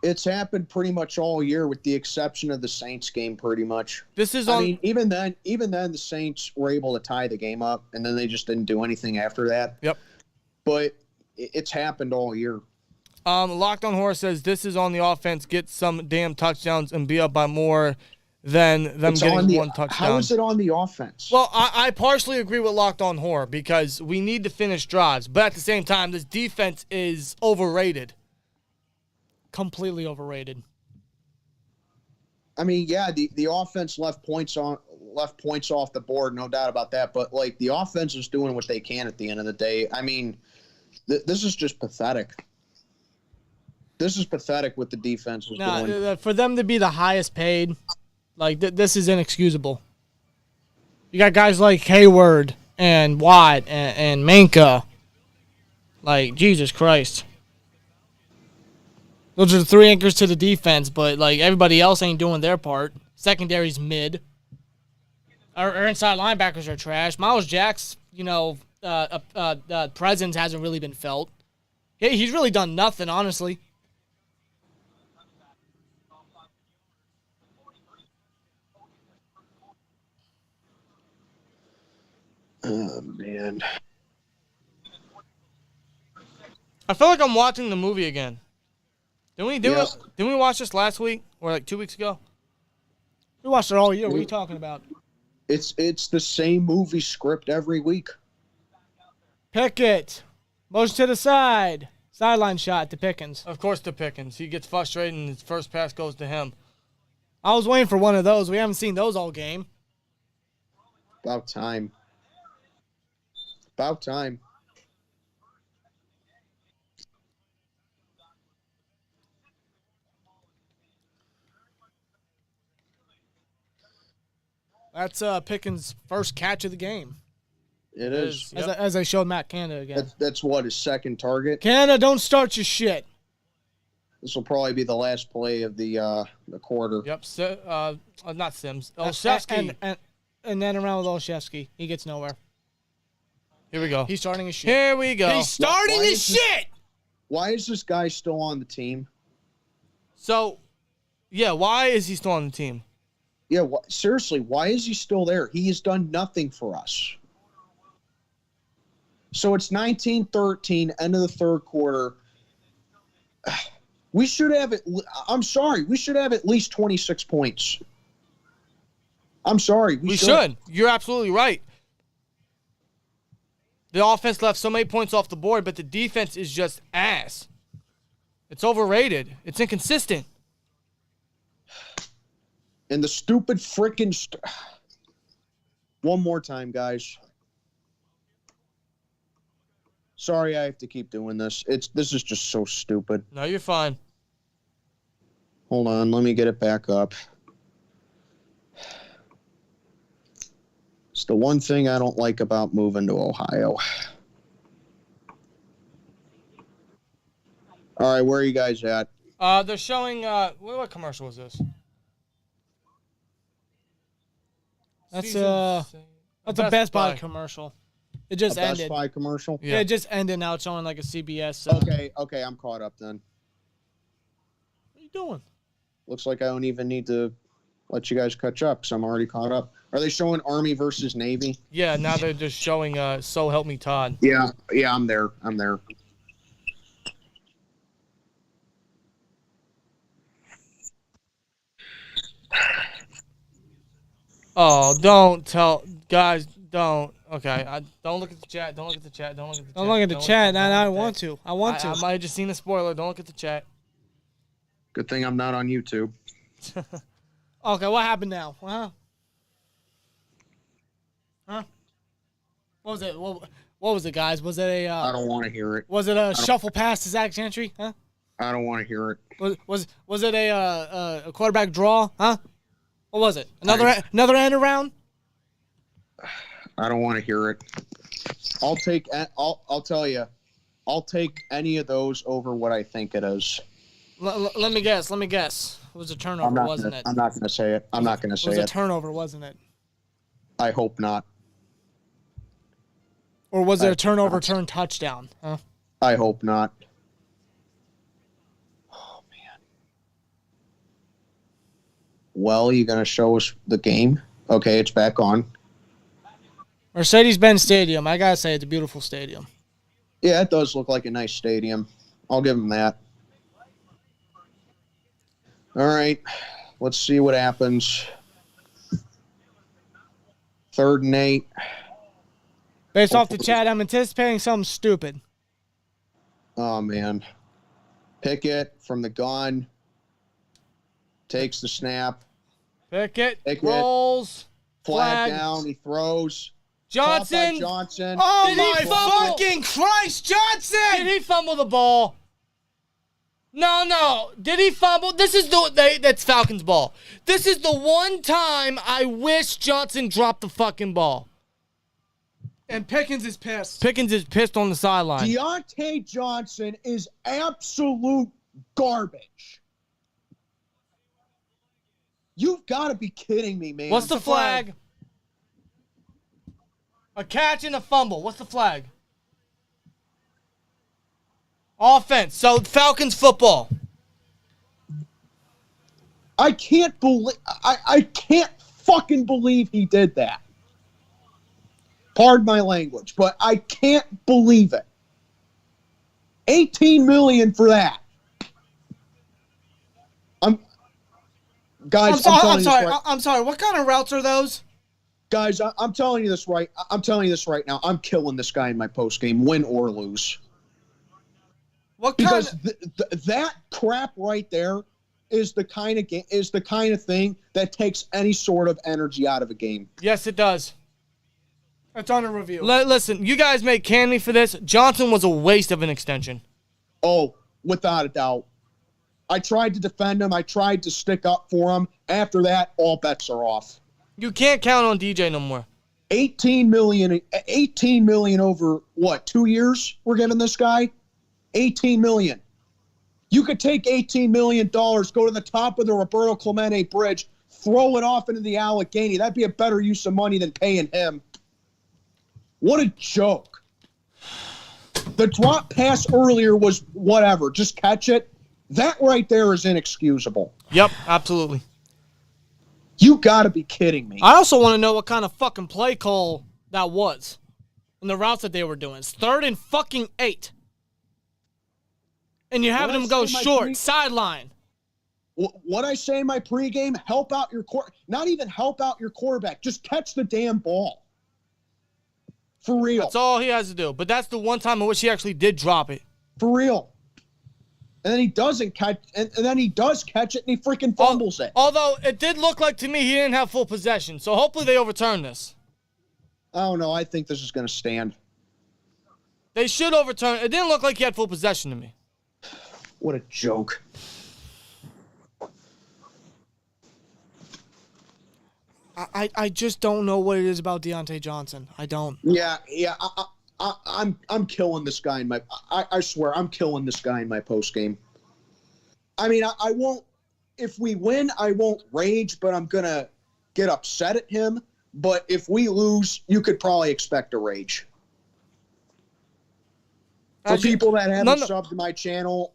It's happened pretty much all year, with the exception of the Saints game. Pretty much. I mean, even then, the Saints were able to tie the game up, and then they just didn't do anything after that. Yep. But it's happened all year. Locked on Horse says this is on the offense. Get some damn touchdowns and be up by more than them getting one touchdown. How is it on the offense? Well, I partially agree with Locked on Horror because we need to finish drives, but at the same time, this defense is overrated. Completely overrated. I mean, yeah, the offense left points off the board, no doubt about that. But like, the offense is doing what they can at the end of the day. I mean, this is just pathetic. This is pathetic what the defense is doing. For them to be the highest paid, like this is inexcusable. You got guys like Hayward and Watt and Minka. Like, Jesus Christ. Those are the three anchors to the defense, but like everybody else ain't doing their part. Secondary's mid. Our inside linebackers are trash. Miles Jack's, presence hasn't really been felt. He's really done nothing, honestly. Oh, man. I feel like I'm watching the movie again. Didn't we watch this last week or like 2 weeks ago? We watched it all year. What are you talking about? It's the same movie script every week. Pickett. Motion to the side. Sideline shot to Pickens. Of course to Pickens. He gets frustrated and his first pass goes to him. I was waiting for one of those. We haven't seen those all game. About time. That's Pickens' first catch of the game. It is. Yep. As I showed Matt Canada again. That's what, his second target? Canada, don't start your shit. This will probably be the last play of the quarter. Yep. Not Sims. Olszewski. and then around with Olszewski. He gets nowhere. Here we go. He's starting his shit. Here we go. He's starting his shit! Why is this guy still on the team? So, yeah, why is he still on the team? Yeah, seriously, why is he still there? He has done nothing for us. So it's 19-13, end of the third quarter. We should have I'm sorry, we should have at least 26 points. I'm sorry. We should. You're absolutely right. The offense left so many points off the board, but the defense is just ass. It's overrated. It's inconsistent. And the stupid freaking... One more time, guys. Sorry I have to keep doing this. This is just so stupid. No, you're fine. Hold on, let me get it back up. It's the one thing I don't like about moving to Ohio. All right, where are you guys at? They're showing, what commercial was this? That's a Best Buy commercial. It just ended. Best Buy commercial? Yeah, it just ended. Now it's showing like a CBS. Okay, I'm caught up then. What are you doing? Looks like I don't even need to let you guys catch up because I'm already caught up. Are they showing Army versus Navy? Yeah, now they're just showing So Help Me Todd. Yeah, I'm there. Oh, don't tell guys. Don't. Okay, don't look at the chat. Don't look at the chat. Don't look at the chat. Don't look at the chat. I want to. I might have just seen a spoiler. Don't look at the chat. Good thing I'm not on YouTube. Okay, what happened now? Huh? What was it? What was it, guys? Was it a? I don't want to hear it. Was it a shuffle pass to Zach Gentry? Huh? I don't want to hear it. Was it a quarterback draw? Huh? What was it? Another end around? I don't want to hear it. I'll tell you. I'll take any of those over what I think it is. Let me guess. It was a turnover, wasn't it? I'm not going to say it. I'm not going to say it. It was a turnover, wasn't it? I hope not. Or was it a turnover turn touchdown? Huh? I hope not. Oh, man. Well, you going to show us the game? Okay, it's back on. Mercedes-Benz Stadium. I got to say, it's a beautiful stadium. Yeah, it does look like a nice stadium. I'll give them that. All right, let's see what happens. 3rd and 8. Based off the chat, I'm anticipating something stupid. Oh, man. Pickett from the gun. Takes the snap. Pickett rolls. Flag down. He throws. Johnson. Oh, my fucking Christ, Johnson! Did he fumble the ball? No. Did he fumble? That's Falcons ball. This is the one time I wish Johnson dropped the fucking ball. And Pickens is pissed. Pickens is pissed on the sideline. Deontay Johnson is absolute garbage. You've got to be kidding me, man. What's the flag? A catch and a fumble. What's the flag? Offense. So Falcons football. I can't believe I can't fucking believe he did that. Pardon my language, but I can't believe it. $18 million for that. I'm sorry. What kind of routes are those? Guys, I'm telling you this right. I'm telling you this right now. I'm killing this guy in my post game, win or lose. Because that crap right there is the kind of thing that takes any sort of energy out of a game. Yes, it does. It's on a review. Listen, you guys make candy for this. Johnson was a waste of an extension. Oh, without a doubt. I tried to defend him. I tried to stick up for him. After that, all bets are off. You can't count on DJ no more. $18 million over, what, 2 years we're giving this guy? $18 million. You could take $18 million, go to the top of the Roberto Clemente Bridge, throw it off into the Allegheny. That'd be a better use of money than paying him. What a joke. The drop pass earlier was whatever. Just catch it. That right there is inexcusable. Yep, absolutely. You got to be kidding me. I also want to know what kind of fucking play call that was and the routes that they were doing. It's 3rd and fucking 8. And you're having them go short, sideline. What I say in my pregame, help out your not even help out your quarterback. Just catch the damn ball. For real. That's all he has to do. But that's the one time in which he actually did drop it. For real. And then he doesn't catch, and then he does catch it, and he freaking fumbles it. Although it did look like to me he didn't have full possession, so hopefully they overturn this. I don't know. I think this is going to stand. They should overturn. It didn't look like he had full possession to me. What a joke. I just don't know what it is about Deontay Johnson. I don't. Yeah. I'm killing this guy in my. I swear I'm killing this guy in my post game. I mean, I won't. If we win, I won't rage, but I'm gonna get upset at him. But if we lose, you could probably expect a rage. For people that haven't subbed to my channel,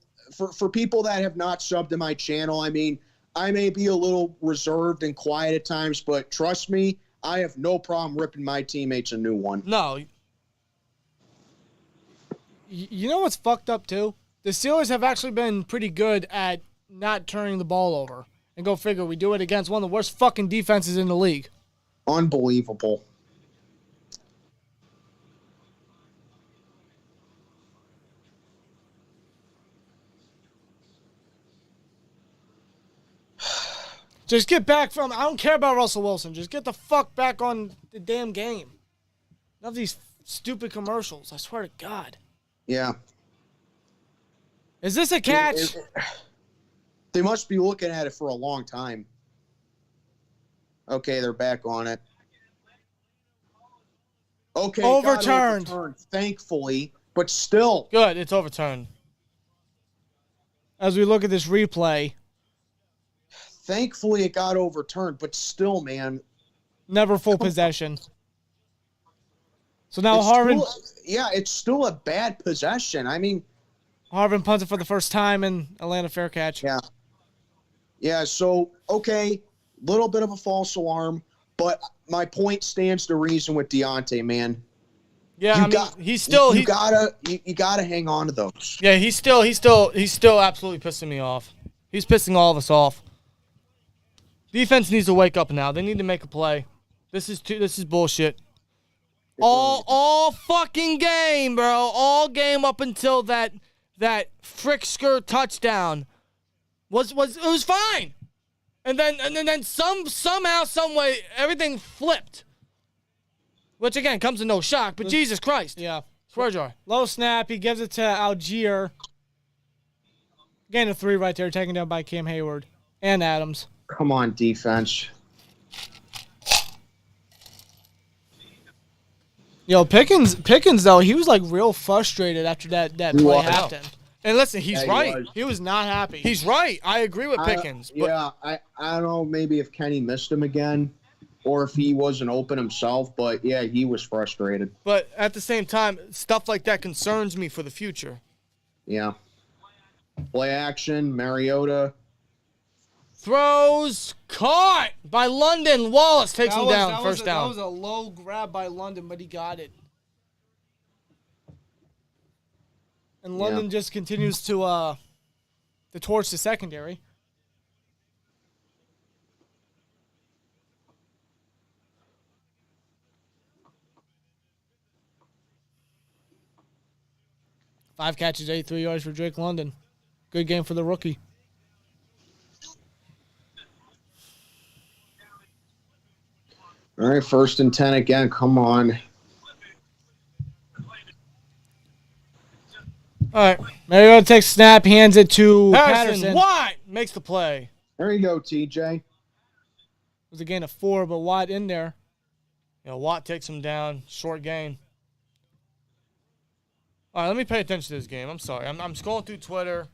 for people that have not subbed to my channel, I mean, I may be a little reserved and quiet at times, but trust me, I have no problem ripping my teammates a new one. No. You know what's fucked up, too? The Steelers have actually been pretty good at not turning the ball over. And go figure, we do it against one of the worst fucking defenses in the league. Unbelievable. Just get back from... I don't care about Russell Wilson. Just get the fuck back on the damn game. None of these stupid commercials. I swear to God. Yeah. Is this a catch? They must be looking at it for a long time. Okay, they're back on it. Okay, overturned. Thankfully, but still. Good, it's overturned. As we look at this replay. Thankfully, it got overturned, but still, man. Never full possession. So now Harvin... it's still a bad possession. I mean... Harvin punted for the first time in Atlanta fair catch. Yeah. Yeah, so, okay, little bit of a false alarm, but my point stands to reason with Deontay, man. Yeah, he's still... You gotta hang on to those. Yeah, he's still absolutely pissing me off. He's pissing all of us off. Defense needs to wake up now. They need to make a play. This is bullshit. All fucking game, bro. All game up until that Fricksker touchdown was fine. And then somehow, some way, everything flipped. Which again comes to no shock, but Jesus Christ. Yeah. Swear jar. Low snap, he gives it to Algier. Gain of 3 right there, taken down by Cam Hayward and Adams. Come on, defense. Yo, Pickens though, he was like real frustrated after that play happened. And listen, he's right. He was not happy. He's right. I agree with Pickens. I don't know maybe if Kenny missed him again or if he wasn't open himself, but yeah, he was frustrated. But at the same time, stuff like that concerns me for the future. Yeah. Play action, Mariota. Throws caught by London. Wallace takes him down. First down. That was a low grab by London, but he got it. And London just continues to torch the secondary. Five catches, 83 yards for Drake London. Good game for the rookie. All right, 1st and 10 again. Come on. All right. Mariota takes snap, hands it to Patterson. Watt makes the play. There you go, TJ. It was a gain of 4, but Watt in there. Yeah, Watt takes him down. Short gain. All right, let me pay attention to this game. I'm sorry. I'm scrolling through Twitter.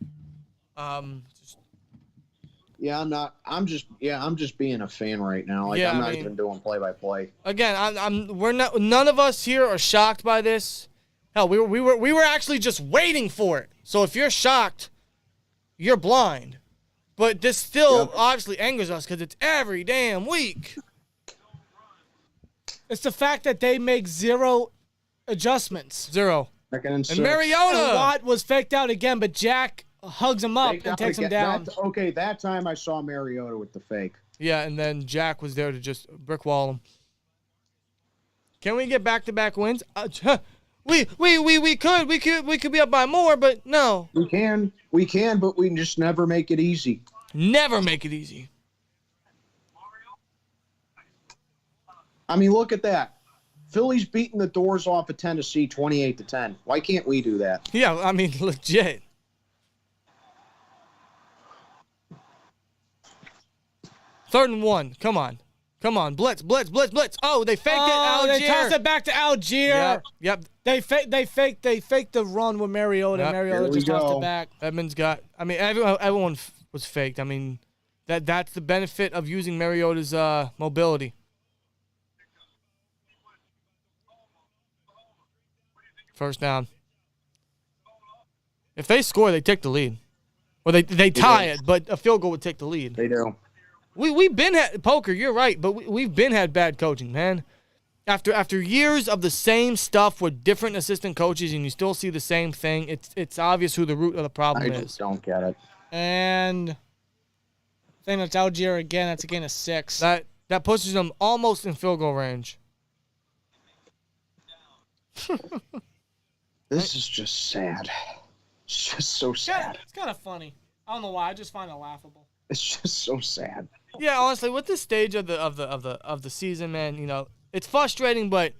Yeah, I'm not. I'm just being a fan right now. Like I'm not even doing play-by-play. Again, we're not. None of us here are shocked by this. Hell, we were actually just waiting for it. So if you're shocked, you're blind. But this still obviously angers us because it's every damn week. It's the fact that they make zero adjustments. Zero. And Mariota. And Watt was faked out again, but Jack hugs him up and takes him down. That time I saw Mariota with the fake. Yeah, and then Jack was there to just brick wall him. Can we get back-to-back wins? We could be up by more, but no. We can, but we just never make it easy. Never make it easy. I mean, look at that. Philly's beating the doors off of Tennessee 28-10. Why can't we do that? Yeah, I mean, legit. Third and 1. Come on. Blitz. Oh, they faked it. Algier. They tossed it back to Algier. Yep. They faked the run with Mariota. Yep. Mariota just tossed it back. Edmonds got. I mean, everyone was faked. I mean, that's the benefit of using Mariota's mobility. First down. If they score, they take the lead. Or they tie it, but a field goal would take the lead. They do. We've been had poker. You're right, but we've been had bad coaching, man. After years of the same stuff with different assistant coaches, and you still see the same thing, it's obvious who the root of the problem is. I just don't get it. And I think that's Algier again. That's a gain of 6. That pushes them almost in field goal range. This is just sad. It's just so sad. It's kind of funny. I don't know why. I just find it laughable. It's just so sad. Yeah, honestly, with this stage of the season, man, you know, it's frustrating, but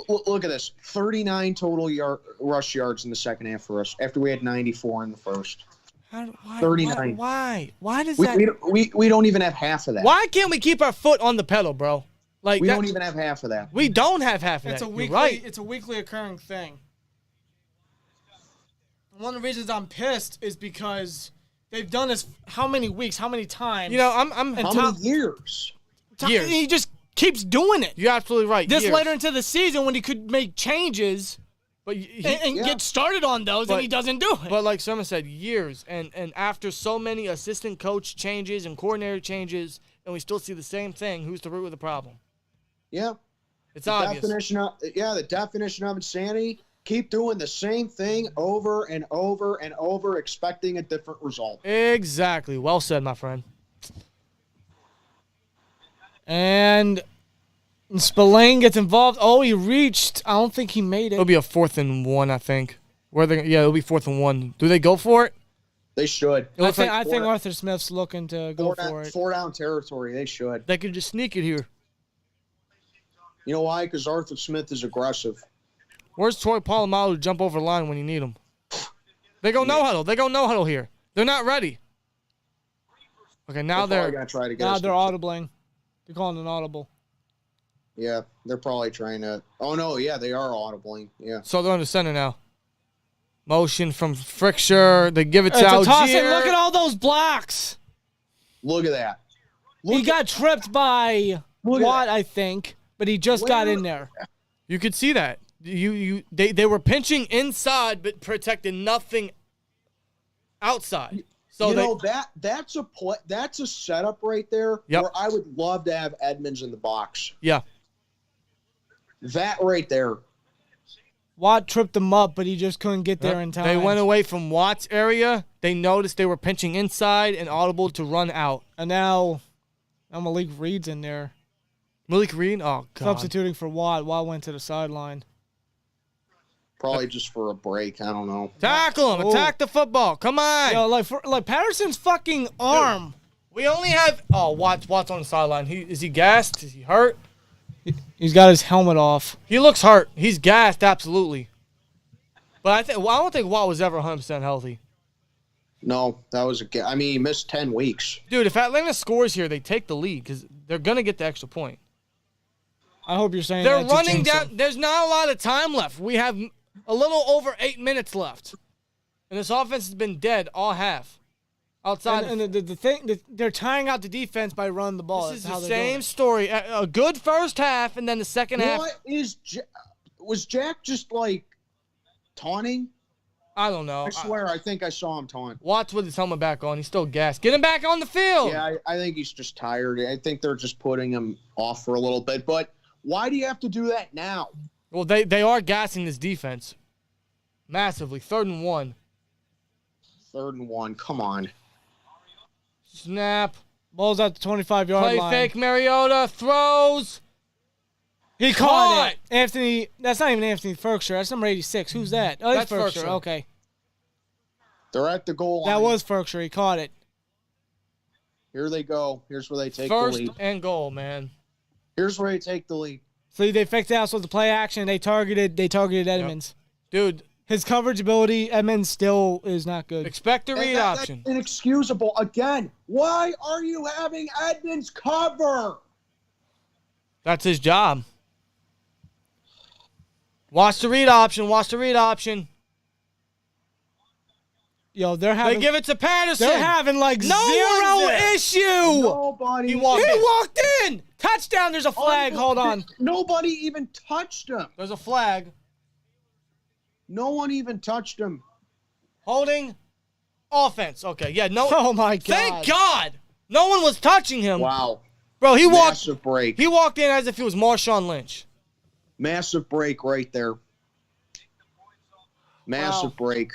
look at this: 39 total rush yards in the second half for us after we had 94 in the first. 39. Why does that? We don't even have half of that. Why can't we keep our foot on the pedal, bro? Like we don't even have half of that. We don't have half of that. It's a weekly occurring thing. One of the reasons I'm pissed is because they've done this how many weeks, how many times? You know, how many years? Years. He just keeps doing it. You're absolutely right. This later into the season when he could make changes but get started on those, and he doesn't do it. But like Sherman said, years. And after so many assistant coach changes and coordinator changes, and we still see the same thing, who's the root of the problem? Yeah. It's obvious. The definition of insanity. Keep doing the same thing over and over and over, expecting a different result. Exactly. Well said, my friend. And Spillane gets involved. Oh, he reached. I don't think he made it. It'll be a 4th and 1, I think. It'll be 4th and 1. Do they go for it? They should. I think Arthur Smith's looking to go for it. 4-down territory. They should. They could just sneak it here. You know why? Because Arthur Smith is aggressive. Where's Troy Polamalu to jump over the line when you need him? They go no huddle. They go no huddle here. They're not ready. Okay, now they're gonna try to get. Now they're audibling. They're calling an audible. Yeah, they're probably trying to. Oh no, yeah, they are audibling. Yeah. So they're on the center now. Motion from Frickshire. They give it to Algier. Look at all those blocks. Look at that. He got tripped by Watt, I think, but he just got in there. You could see that. They were pinching inside but protected nothing outside. So that's a setup right there where I would love to have Edmonds in the box. Yeah. That right there. Watt tripped him up, but he just couldn't get there in time. They went away from Watt's area. They noticed they were pinching inside and audible to run out. And now Malik Reed's in there. Malik Reed? Oh, God. Substituting for Watt. Watt went to the sideline. Probably just for a break. I don't know. Tackle him. Attack the football. Come on. Yo, like Patterson's fucking arm. Dude, we only have... Oh, Watt's on the sideline. Is he gassed? Is he hurt? He's got his helmet off. He looks hurt. He's gassed, absolutely. But I don't think Watt was ever 100% healthy. No, that was I mean, he missed 10 weeks. Dude, if Atlanta scores here, they take the lead because they're going to get the extra point. I hope you're saying they're running down. There's not a lot of time left. We have a little over 8 minutes left. And this offense has been dead all half. Outside. And the thing, they're tiring out the defense by running the ball. This is That's the how they're doing same it. story. A good first half, and then the second half. Was Jack just like taunting? I don't know. I swear, I think I saw him taunt. Watch with his helmet back on. He's still gassed. Get him back on the field. Yeah, I think he's just tired. I think they're just putting him off for a little bit. But why do you have to do that now? Well, they are gassing this defense massively. 3rd and 1. 3rd and 1. Come on. Snap. Ball's at the 25-yard Play line. fake. Mariota throws. He caught it. Anthony, that's not even Anthony Ferkshire. That's number 86. Who's that? Oh, that's That's Ferkshire. Ferkshire. Okay. They're at the goal line. That was Ferkshire. He caught it. Here they go. Here's where they take First the lead. and goal, man. Here's where they take the lead. So they fixed out with the play action. They targeted Edmonds. Dude, His coverage ability, Edmonds still is not good. expect the read option. That's inexcusable. Again, why are you having Edmonds cover? That's his job. Watch the read option. Watch the read option. Yo, they're having. They give it to Patterson. They're having like no zero issue. Nobody. He walked in. Touchdown. There's a flag. Hold on. Nobody even touched him. There's a flag. No one even touched him. Holding. Offense. Okay. Yeah. No. Oh my God. Thank God. No one was touching him. Wow. Bro, he walked. Massive break. He walked in as if he was Marshawn Lynch. Massive break right there. Massive break.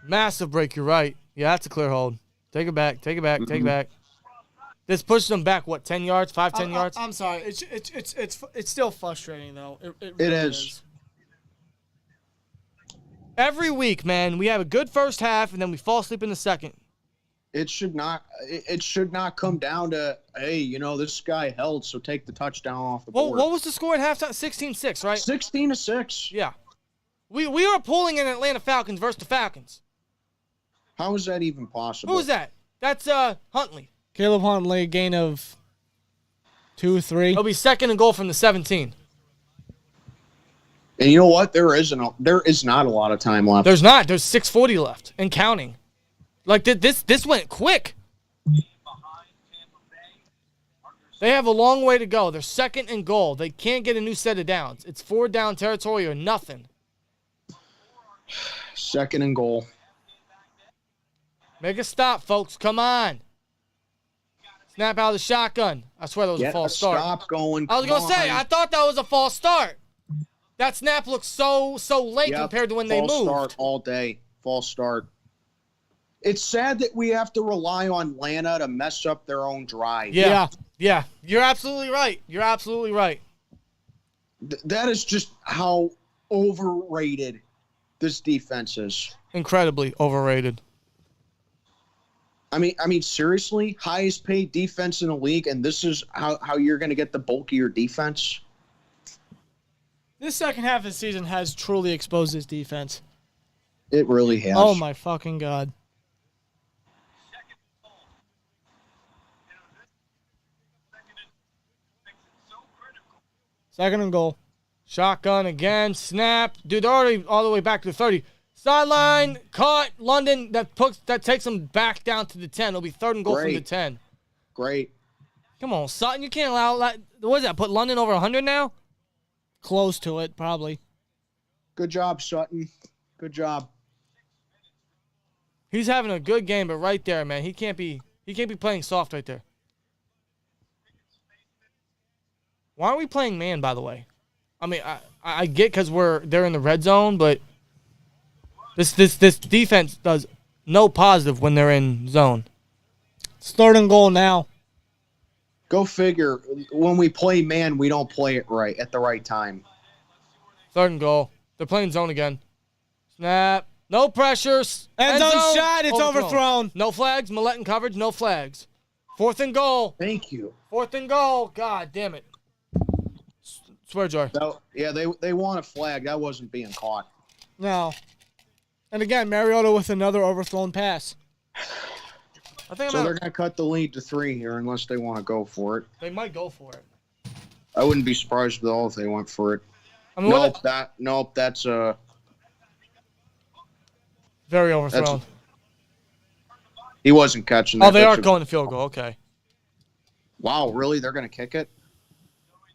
Massive break. You're right. Yeah, that's a clear hold. Take it back. Take it back. Take it back. This pushes them back. What? 10 yards? 10 yards? I'm sorry. It's still frustrating though. It It is. Every week, man, we have a good first half and then we fall asleep in the second. It should not come down to, hey, you know, this guy held, so take the touchdown off the board. What was the score at halftime? 16-6, right? 16-6. Yeah. We are pulling in Atlanta Falcons versus the Falcons. How is that even possible? Who is that? That's Huntley. Caleb Huntley, gain of 2, 3. It'll be 2nd and goal from the 17. And you know what? There is not a lot of time left. There's not. There's 6:40 left and counting. Like this went quick. They have a long way to go. They're 2nd and goal. They can't get a new set of downs. It's 4 down territory or nothing. 2nd and goal. Make a stop, folks. Come on. Snap out of the shotgun. I swear that was a false start. Stop going. I was going to say, I thought that was a false start. That snap looks so late compared to when they moved. False start all day. False start. It's sad that we have to rely on Atlanta to mess up their own drive. Yeah. You're absolutely right. You're absolutely right. That is just how overrated this defense is. Incredibly overrated. I mean, seriously, highest paid defense in the league, and this is how you're going to get the bulk of your defense? This second half of the season has truly exposed this defense. It really has. Oh my fucking God. Second and goal. Shotgun again. Snap. Dude, they're already all the way back to the 30. Sideline. Caught. London. That takes them back down to the 10. It'll be 3rd and goal from the 10. Great. Come on, Sutton. You can't allow that. What is that? Put London over 100 now? Close to it, probably. Good job, Sutton. Good job. He's having a good game, but right there, man, he can't be playing soft right there. Why aren't we playing man, by the way? I mean, I get because they're in the red zone, but this defense does no positive when they're in zone. It's 3rd and goal now. Go figure. When we play man, we don't play it right at the right time. 3rd and goal. They're playing zone again. Snap. No pressure. End zone shot. It's overthrown. No flags. Millette in coverage. No flags. 4th and goal. Thank you. 4th and goal. God damn it. Swear jar. So, yeah, they want a flag. That wasn't being caught. No. And again, Mariota with another overthrown pass. They're going to cut the lead to 3 here unless they want to go for it. They might go for it. I wouldn't be surprised at all if they went for it. I mean, That's very overthrown. He wasn't catching that. Oh, they are going to field goal. Okay. Wow, really? They're going to kick it?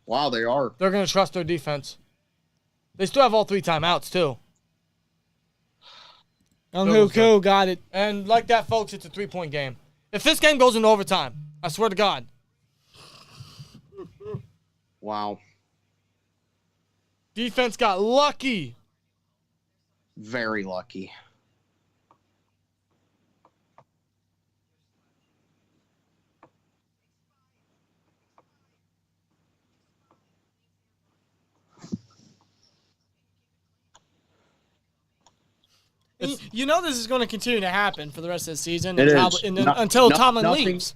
Wow, they are. They're going to trust their defense. They still have all 3 timeouts, too. Young got it. And like that, folks, it's a 3-point game. If this game goes into overtime, I swear to God. Wow. Defense got lucky. Very lucky. You know this is going to continue to happen for the rest of the season It until Tomlin leaves.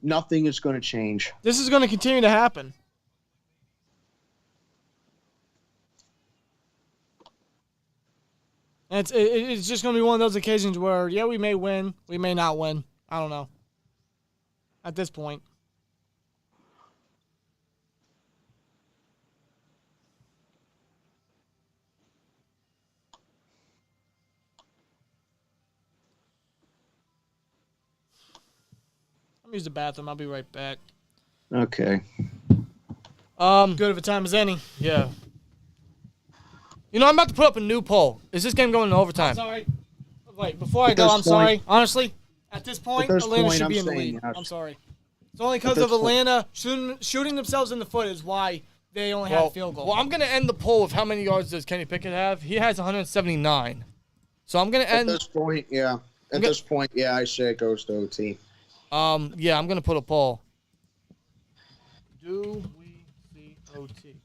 Nothing is going to change. This is going to continue to happen. And it's just going to be one of those occasions where, yeah, we may win, we may not win. I don't know. At this point. Use the bathroom. I'll be right back. Okay. Good of a time as any. Yeah. You know, I'm about to put up a new poll. Is this game going to overtime? Sorry. Wait, before I go, I'm sorry. Honestly, at this point, Atlanta should be in the lead. Yes. I'm sorry. It's only because of Atlanta shooting themselves in the foot is why they only had a field goal. Well, I'm going to end the poll with how many yards does Kenny Pickett have? He has 179. So I'm going to end. At this point, yeah. At this point, yeah, I say it goes to OT. Yeah, I'm going to put a poll. Do we see OT?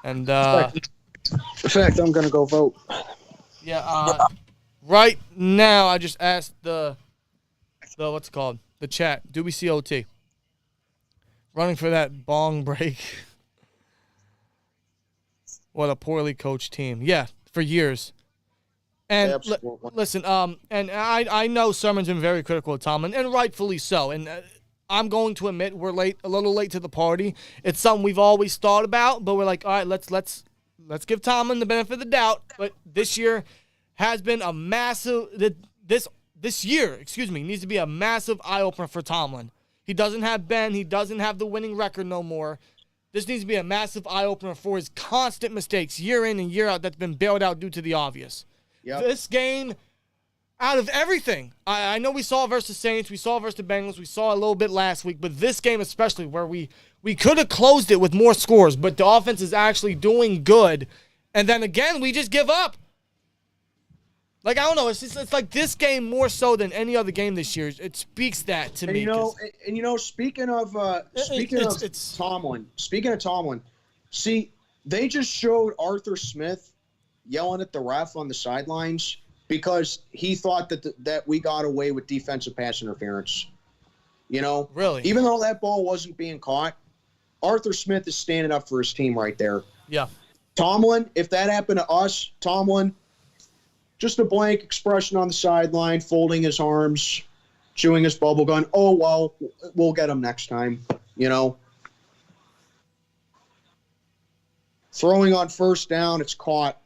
And, In fact, I'm going to go vote. Yeah, right now I just asked the what's it called? The chat. Do we see OT? Running for that bong break. What a poorly coached team. Yeah, for years. And listen, and I know Sermon's been very critical of Tomlin, and rightfully so. And I'm going to admit we're a little late to the party. It's something we've always thought about, but we're like, all right, let's give Tomlin the benefit of the doubt. But this year has been a massive. This year, needs to be a massive eye opener for Tomlin. He doesn't have Ben. He doesn't have the winning record no more. This needs to be a massive eye opener for his constant mistakes year in and year out that's been bailed out due to the obvious. Yep. This game, out of everything, I know we saw it versus Saints, we saw it versus the Bengals, we saw it a little bit last week, but this game especially where we could have closed it with more scores, but the offense is actually doing good, and then again, we just give up. Like, I don't know, it's like this game more so than any other game this year. It speaks that to me. Speaking of Tomlin, see, they just showed Arthur Smith yelling at the ref on the sidelines because he thought that we got away with defensive pass interference. You know? Really? Even though that ball wasn't being caught, Arthur Smith is standing up for his team right there. Yeah. Tomlin, if that happened to us, Tomlin, just a blank expression on the sideline, folding his arms, chewing his bubble gum. Oh, well, we'll get him next time, you know? Throwing on first down, it's caught.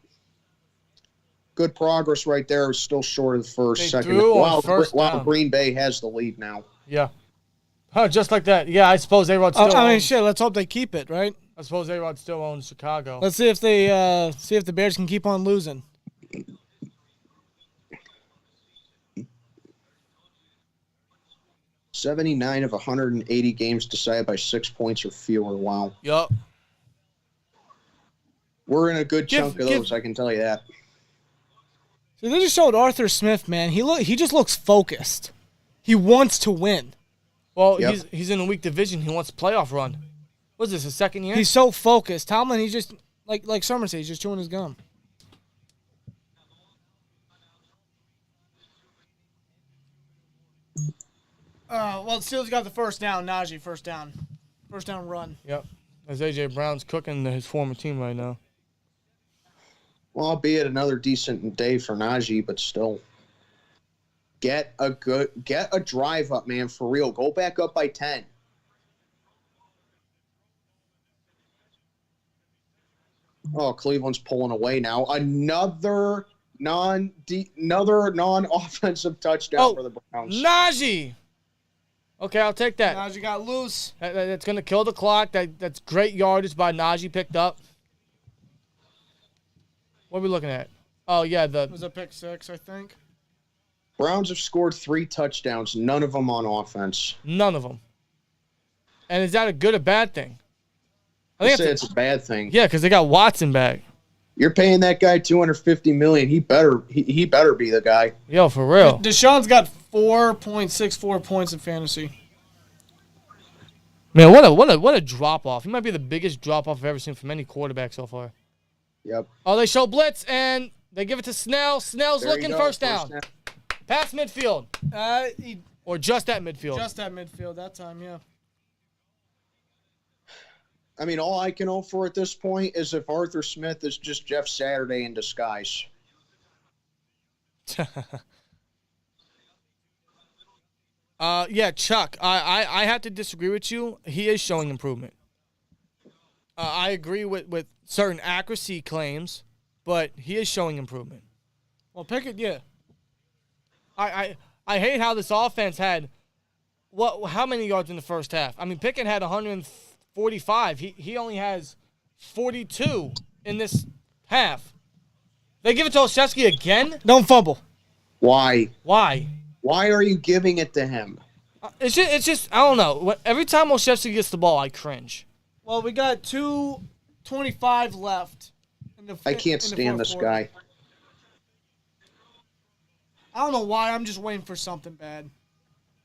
Good progress right there. It's still short of the first, second. Wow, Green Bay has the lead now. Yeah. Oh, just like that. Yeah, I suppose A-Rod still owns. Let's hope they keep it, right? I suppose A-Rod still owns Chicago. Let's see if the Bears can keep on losing. $79 of 180 games decided by 6 points or fewer. Wow. Yup. We're in a good chunk of those, I can tell you that. So they just showed Arthur Smith, man. He just looks focused. He wants to win. Well, he's in a weak division. He wants a playoff run. What is this, his second year? He's so focused. Tomlin, he's just, like Summer said, he's just chewing his gum. Well, the Steelers got the first down. Najee, first down run. Yep. As A.J. Brown's cooking his former team right now. Well, albeit another decent day for Najee, but still. Get a drive up, man, for real. Go back up by 10. Oh, Cleveland's pulling away now. Another Another non-offensive touchdown for the Browns. Najee. Okay, I'll take that. Najee got loose. That's going to kill the clock. That's great yardage by Najee picked up. What are we looking at? Oh, yeah. It was a pick 6, I think. Browns have scored 3 touchdowns, none of them on offense. None of them. And is that a good or bad thing? I say it's a bad thing. Yeah, because they got Watson back. You're paying that guy $250 million. He better be the guy. Yo, for real. Deshaun's got 4.64 points in fantasy. Man, what a drop off. He might be the biggest drop off I've ever seen from any quarterback so far. Yep. Oh, they show blitz and they give it to Snell. Snell's There looking you go, first down. Past midfield. Or just at midfield. Just at midfield that time, yeah. I mean, all I can hope for at this point is if Arthur Smith is just Jeff Saturday in disguise. Yeah, Chuck, I have to disagree with you. He is showing improvement. I agree with certain accuracy claims, but he is showing improvement. Well, Pickett, yeah. I hate how this offense had how many yards in the first half? I mean, Pickett had 145. He only has 42 in this half. They give it to Olszewski again? Don't fumble. Why? Why? Why are you giving it to him? It's just I don't know. Every time Olszewski gets the ball, I cringe. Well, we got 2:25 left. I can't stand this guy. I don't know why. I'm just waiting for something bad.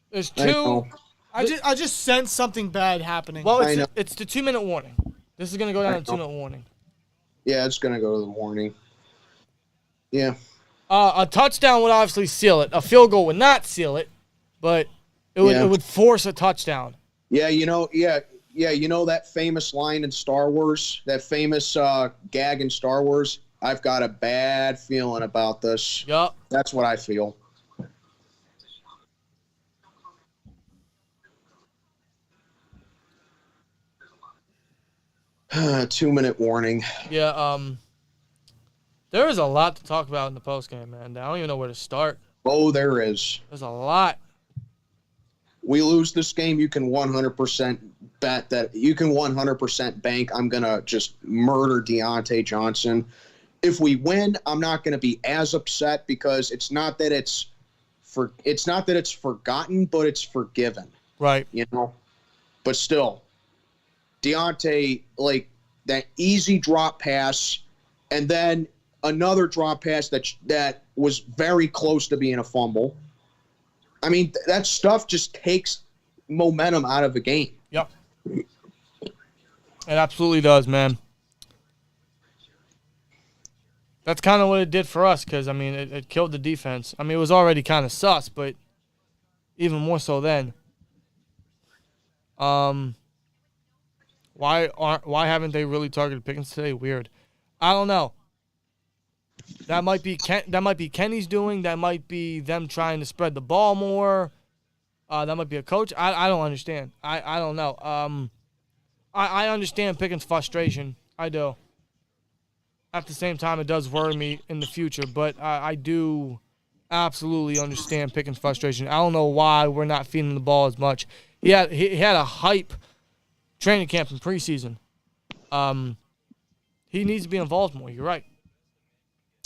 There's two. I just sense something bad happening. Well, it's the 2-minute warning. This is going to go down to 2-minute warning. Yeah, it's going to go to the warning. Yeah. A touchdown would obviously seal it. A field goal would not seal it, but it would force a touchdown. Yeah, you know that famous line in Star Wars, that famous gag in Star Wars? I've got a bad feeling about this. Yup. That's what I feel. Two-minute warning. Yeah, there is a lot to talk about in the postgame, man. I don't even know where to start. Oh, there is. There's a lot. We lose this game, you can 100% bet that you can 100% bank I'm going to just murder Deontay Johnson. If we win, I'm not going to be as upset because it's not that it's forgotten, but it's forgiven. Right. You know. But still, Deontay, like that easy drop pass and then another drop pass that was very close to being a fumble. I mean, that stuff just takes momentum out of the game. Yep. It absolutely does, man. That's kind of what it did for us because, I mean, it killed the defense. I mean, it was already kind of sus, but even more so then. Why haven't they really targeted Pickens today? Weird. I don't know. That might be Kenny's doing. That might be them trying to spread the ball more. That might be a coach. I don't understand. I don't know. I understand Pickens' frustration. I do. At the same time, it does worry me in the future, but I do absolutely understand Pickens' frustration. I don't know why we're not feeding the ball as much. He had a hype training camp in preseason. He needs to be involved more. You're right.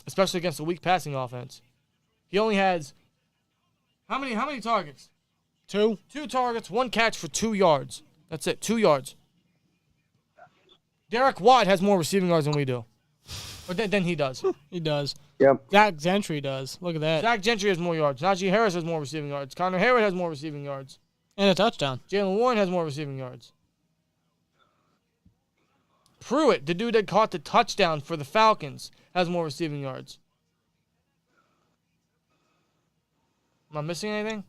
Especially against a weak passing offense. He only has how many targets? 2. 2 targets, 1 catch for 2 yards. That's it, 2 yards. Derek Watt has more receiving yards than we do. Or than he does. He does. Yep. Zach Gentry does. Look at that. Zach Gentry has more yards. Najee Harris has more receiving yards. Connor Harrod has more receiving yards. And a touchdown. Jalen Warren has more receiving yards. Pruitt, the dude that caught the touchdown for the Falcons, has more receiving yards. Am I missing anything?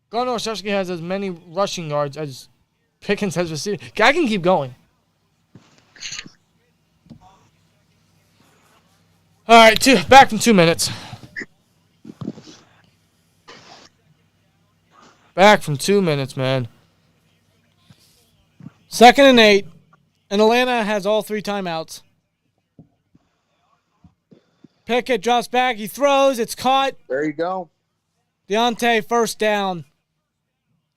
Gardner Olszewski has as many rushing yards as Pickens has receiving. I can keep going. All right, back from 2 minutes. Back from 2 minutes, man. 2nd and 8, and Atlanta has all 3 timeouts. Pickett drops back. He throws. It's caught. There you go. Deontay, first down.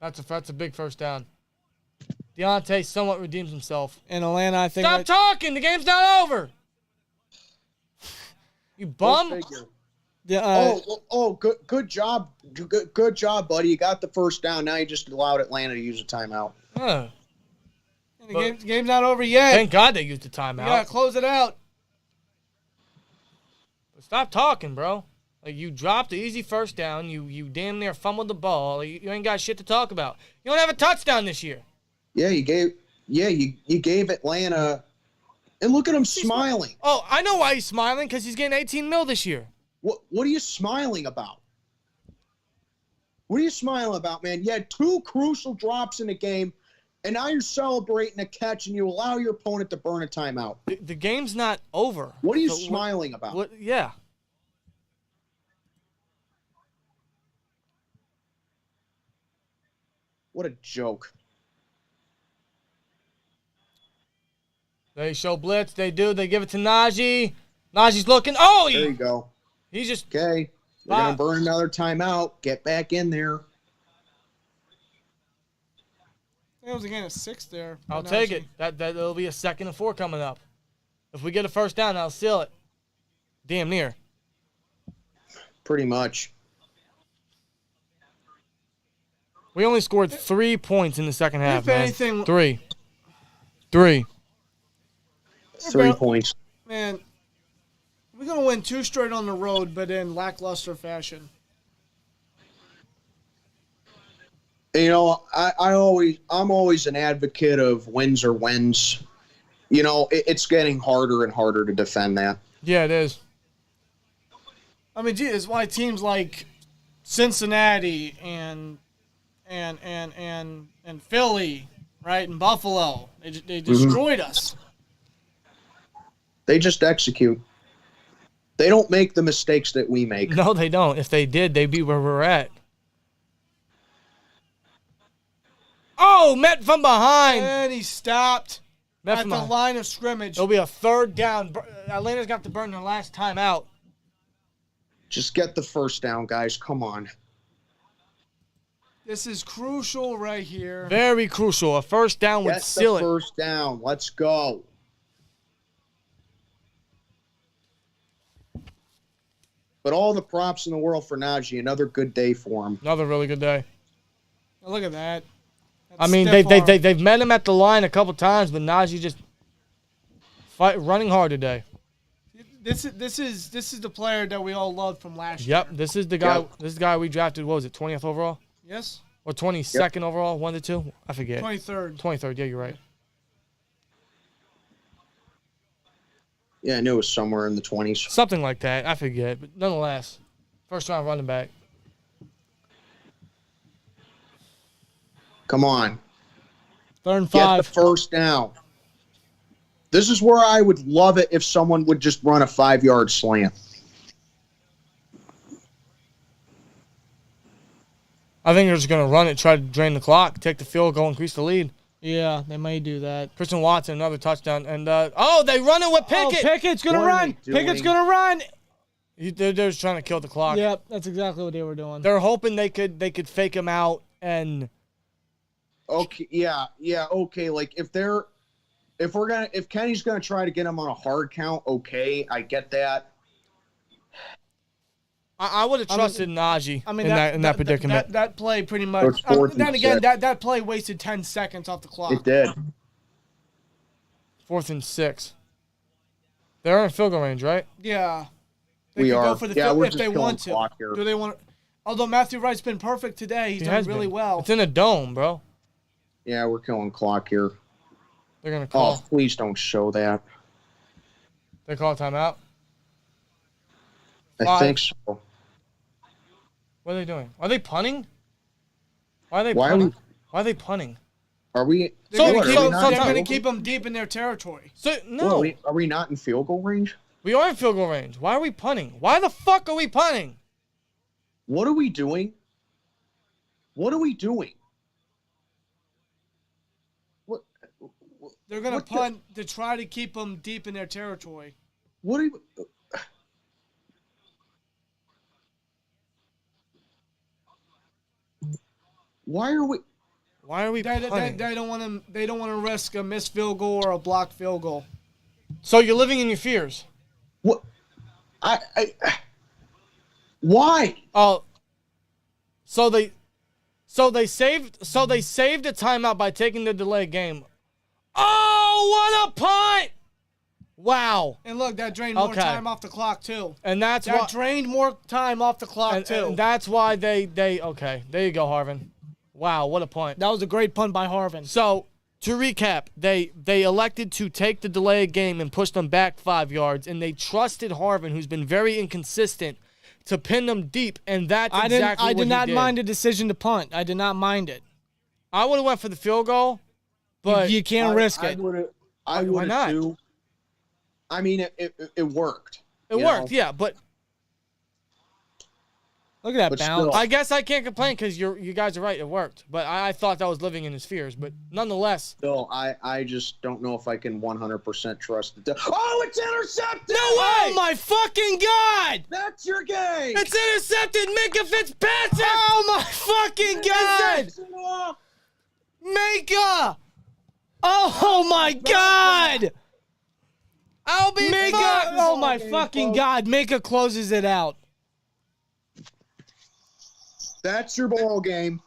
That's a big first down. Deontay somewhat redeems himself. In Atlanta, I think. Stop talking. The game's not over. You bum. Good job. Good job, buddy. You got the first down. Now you just allowed Atlanta to use a timeout. The game's not over yet. Thank God they used the timeout. You gotta close it out. Stop talking, bro. Like, you dropped the easy first down. You damn near fumbled the ball. You ain't got shit to talk about. You don't have a touchdown this year. Yeah, you gave Atlanta, and look at him smiling. Oh, I know why he's smiling, because he's getting $18 million this year. What are you smiling about? What are you smiling about, man? You had 2 crucial drops in the game, and now you're celebrating a catch, and you allow your opponent to burn a timeout. The game's not over. What are you smiling about? Yeah. What a joke. They show blitz. They do. They give it to Najee. Najee's looking. Oh, there you go. He's just. Okay. They're going to burn another timeout. Get back in there. It was again a 6 there. I'll take it. That'll be a 2nd and 4 coming up. If we get a first down, I'll seal it. Damn near. Pretty much. We only scored 3 points in the second half, If man. anything, 3. 3 points. Man, we're going to win 2 straight on the road, but in lackluster fashion. You know, I'm always an advocate of wins or wins. You know, it's getting harder and harder to defend that. Yeah, it is. I mean, gee, it's why teams like Cincinnati and Philly, right, and Buffalo, they destroyed us. They just execute. They don't make the mistakes that we make. No, they don't. If they did, they'd be where we're at. Oh, met from behind. And he stopped at the line of scrimmage. It'll be a 3rd down. Atlanta's got to burn their last time out. Just get the first down, guys. Come on. This is crucial right here. Very crucial. A first down would seal it. First down. Let's go. But all the props in the world for Najee. Another good day for him. Another really good day. Look at that. I mean, they've met him at the line a couple times, but Najee just running hard today. This is the player that we all loved from last year. Yep, this is the guy. Yep. This is the guy we drafted. What was it, 20th overall? Yes. Or 22nd overall? 1 to 2? I forget. 23rd. 23rd. Yeah, you're right. Yeah, I knew it was somewhere in the 20s. Something like that. I forget, but nonetheless, first round running back. Come on. 3rd and 5. Get the first down. This is where I would love it if someone would just run a 5-yard slant. I think they're just going to run it, try to drain the clock, take the field goal, increase the lead. Yeah, they may do that. Christian Watson, another touchdown. And, they run it with Pickett. Oh, Pickett's going to run. Pickett's going to run. They're just trying to kill the clock. Yep, that's exactly what they were doing. They're hoping they could fake him out and... Okay, yeah, okay. Like if Kenny's gonna try to get him on a hard count, okay, I get that. I would have trusted Najee in that predicament. That play pretty much. Then again, that play wasted 10 seconds off the clock. It did. 4th and 6. They're in field goal range, right? Yeah. We are. Go for the field if they want to. Here. Do they want? Although Matthew Wright's been perfect today, he's done really well. It's in a dome, bro. Yeah, we're killing clock here. They're going to call. Oh, please don't show that. They call a timeout? I think so. What are they doing? Are they punting? Why are they punting? Why are they punting? Are we? They're going to keep them deep in their territory. So no. Well, are we not in field goal range? We are in field goal range. Why are we punting? Why the fuck are we punting? What are we doing? What are we doing? They're going to punt to try to keep them deep in their territory. What are you... Why are we They don't want to. They don't want to risk a missed field goal or a blocked field goal. So you're living in your fears. What? Why? Oh. So they saved a timeout by taking the delayed game. Oh, what a punt! Wow. And look, that drained more time off the clock too. And that drained more time off the clock too. And that's why they okay. There you go, Harvin. Wow, what a punt. That was a great punt by Harvin. So, to recap, they elected to take the delayed game and push them back 5 yards, and they trusted Harvin, who's been very inconsistent, to pin them deep, and that's exactly what he did. I did not mind the decision to punt. I did not mind it. I would have went for the field goal, but you can't risk it. I would Why not? too. I mean, it worked. It worked, yeah, but look at that bounce. I guess I can't complain because you guys are right. It worked, but I thought that was living in his fears. But nonetheless, still, I just don't know if I can 100% trust it. Oh, it's intercepted! No way! Oh my fucking god! That's your game. It's intercepted. Minka Fitzpatrick! Oh my fucking god! Minka! Oh my god! I'll be Minka! fucked! Oh my fucking god! Minka closes it out. That's your ball game.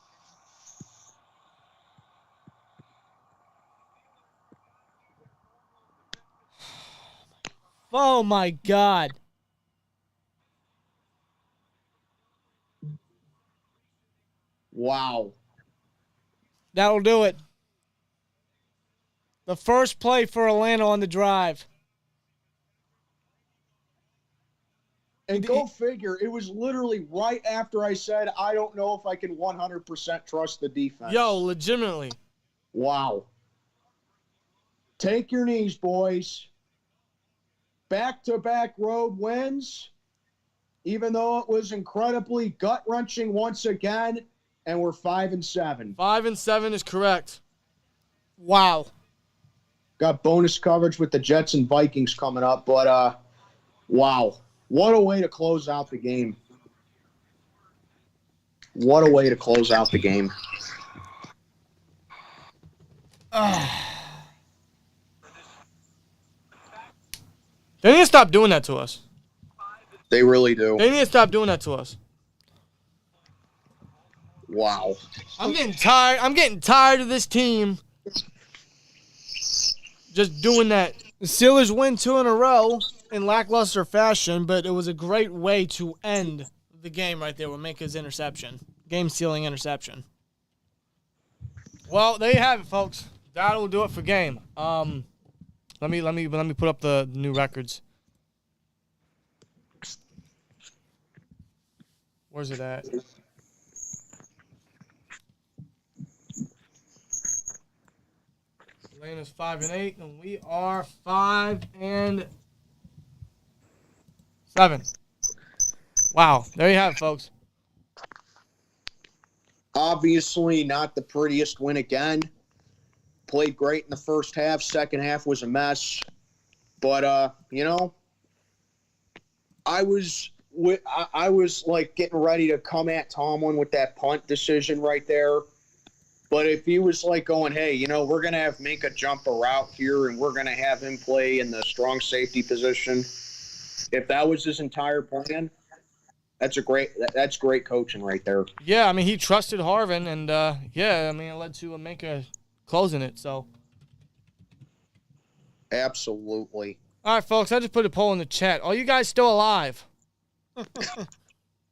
Oh my god. Wow. That'll do it. The first play for Atlanta on the drive. And go figure, it was literally right after I said, I don't know if I can 100% trust the defense. Yo, legitimately. Wow. Take your knees, boys. Back-to-back road wins, even though it was incredibly gut-wrenching once again, and we're 5-7. 5-7 is correct. Wow. Got bonus coverage with the Jets and Vikings coming up, but wow. What a way to close out the game. What a way to close out the game. They need to stop doing that to us. They really do. They need to stop doing that to us. Wow. I'm getting tired. I'm getting tired of this team just doing that. The Steelers win 2 in a row in lackluster fashion, but it was a great way to end the game right there with Minka's interception. Game-sealing interception. Well, there you have it, folks. That'll do it for game. Let me put up the new records. Where's it at? Atlanta's 5-8, and we are 5-7. Wow, there you have it, folks. Obviously not the prettiest win again. Played great in the first half. Second half was a mess. But, you know, I was like getting ready to come at Tomlin with that punt decision right there. But if he was like going, hey, you know, we're going to have Minka jump a route here and we're going to have him play in the strong safety position. If that was his entire plan, that's great coaching right there. Yeah, I mean, he trusted Harvin, and, yeah, I mean, it led to Minka closing it, so. Absolutely. All right, folks, I just put a poll in the chat. Are you guys still alive?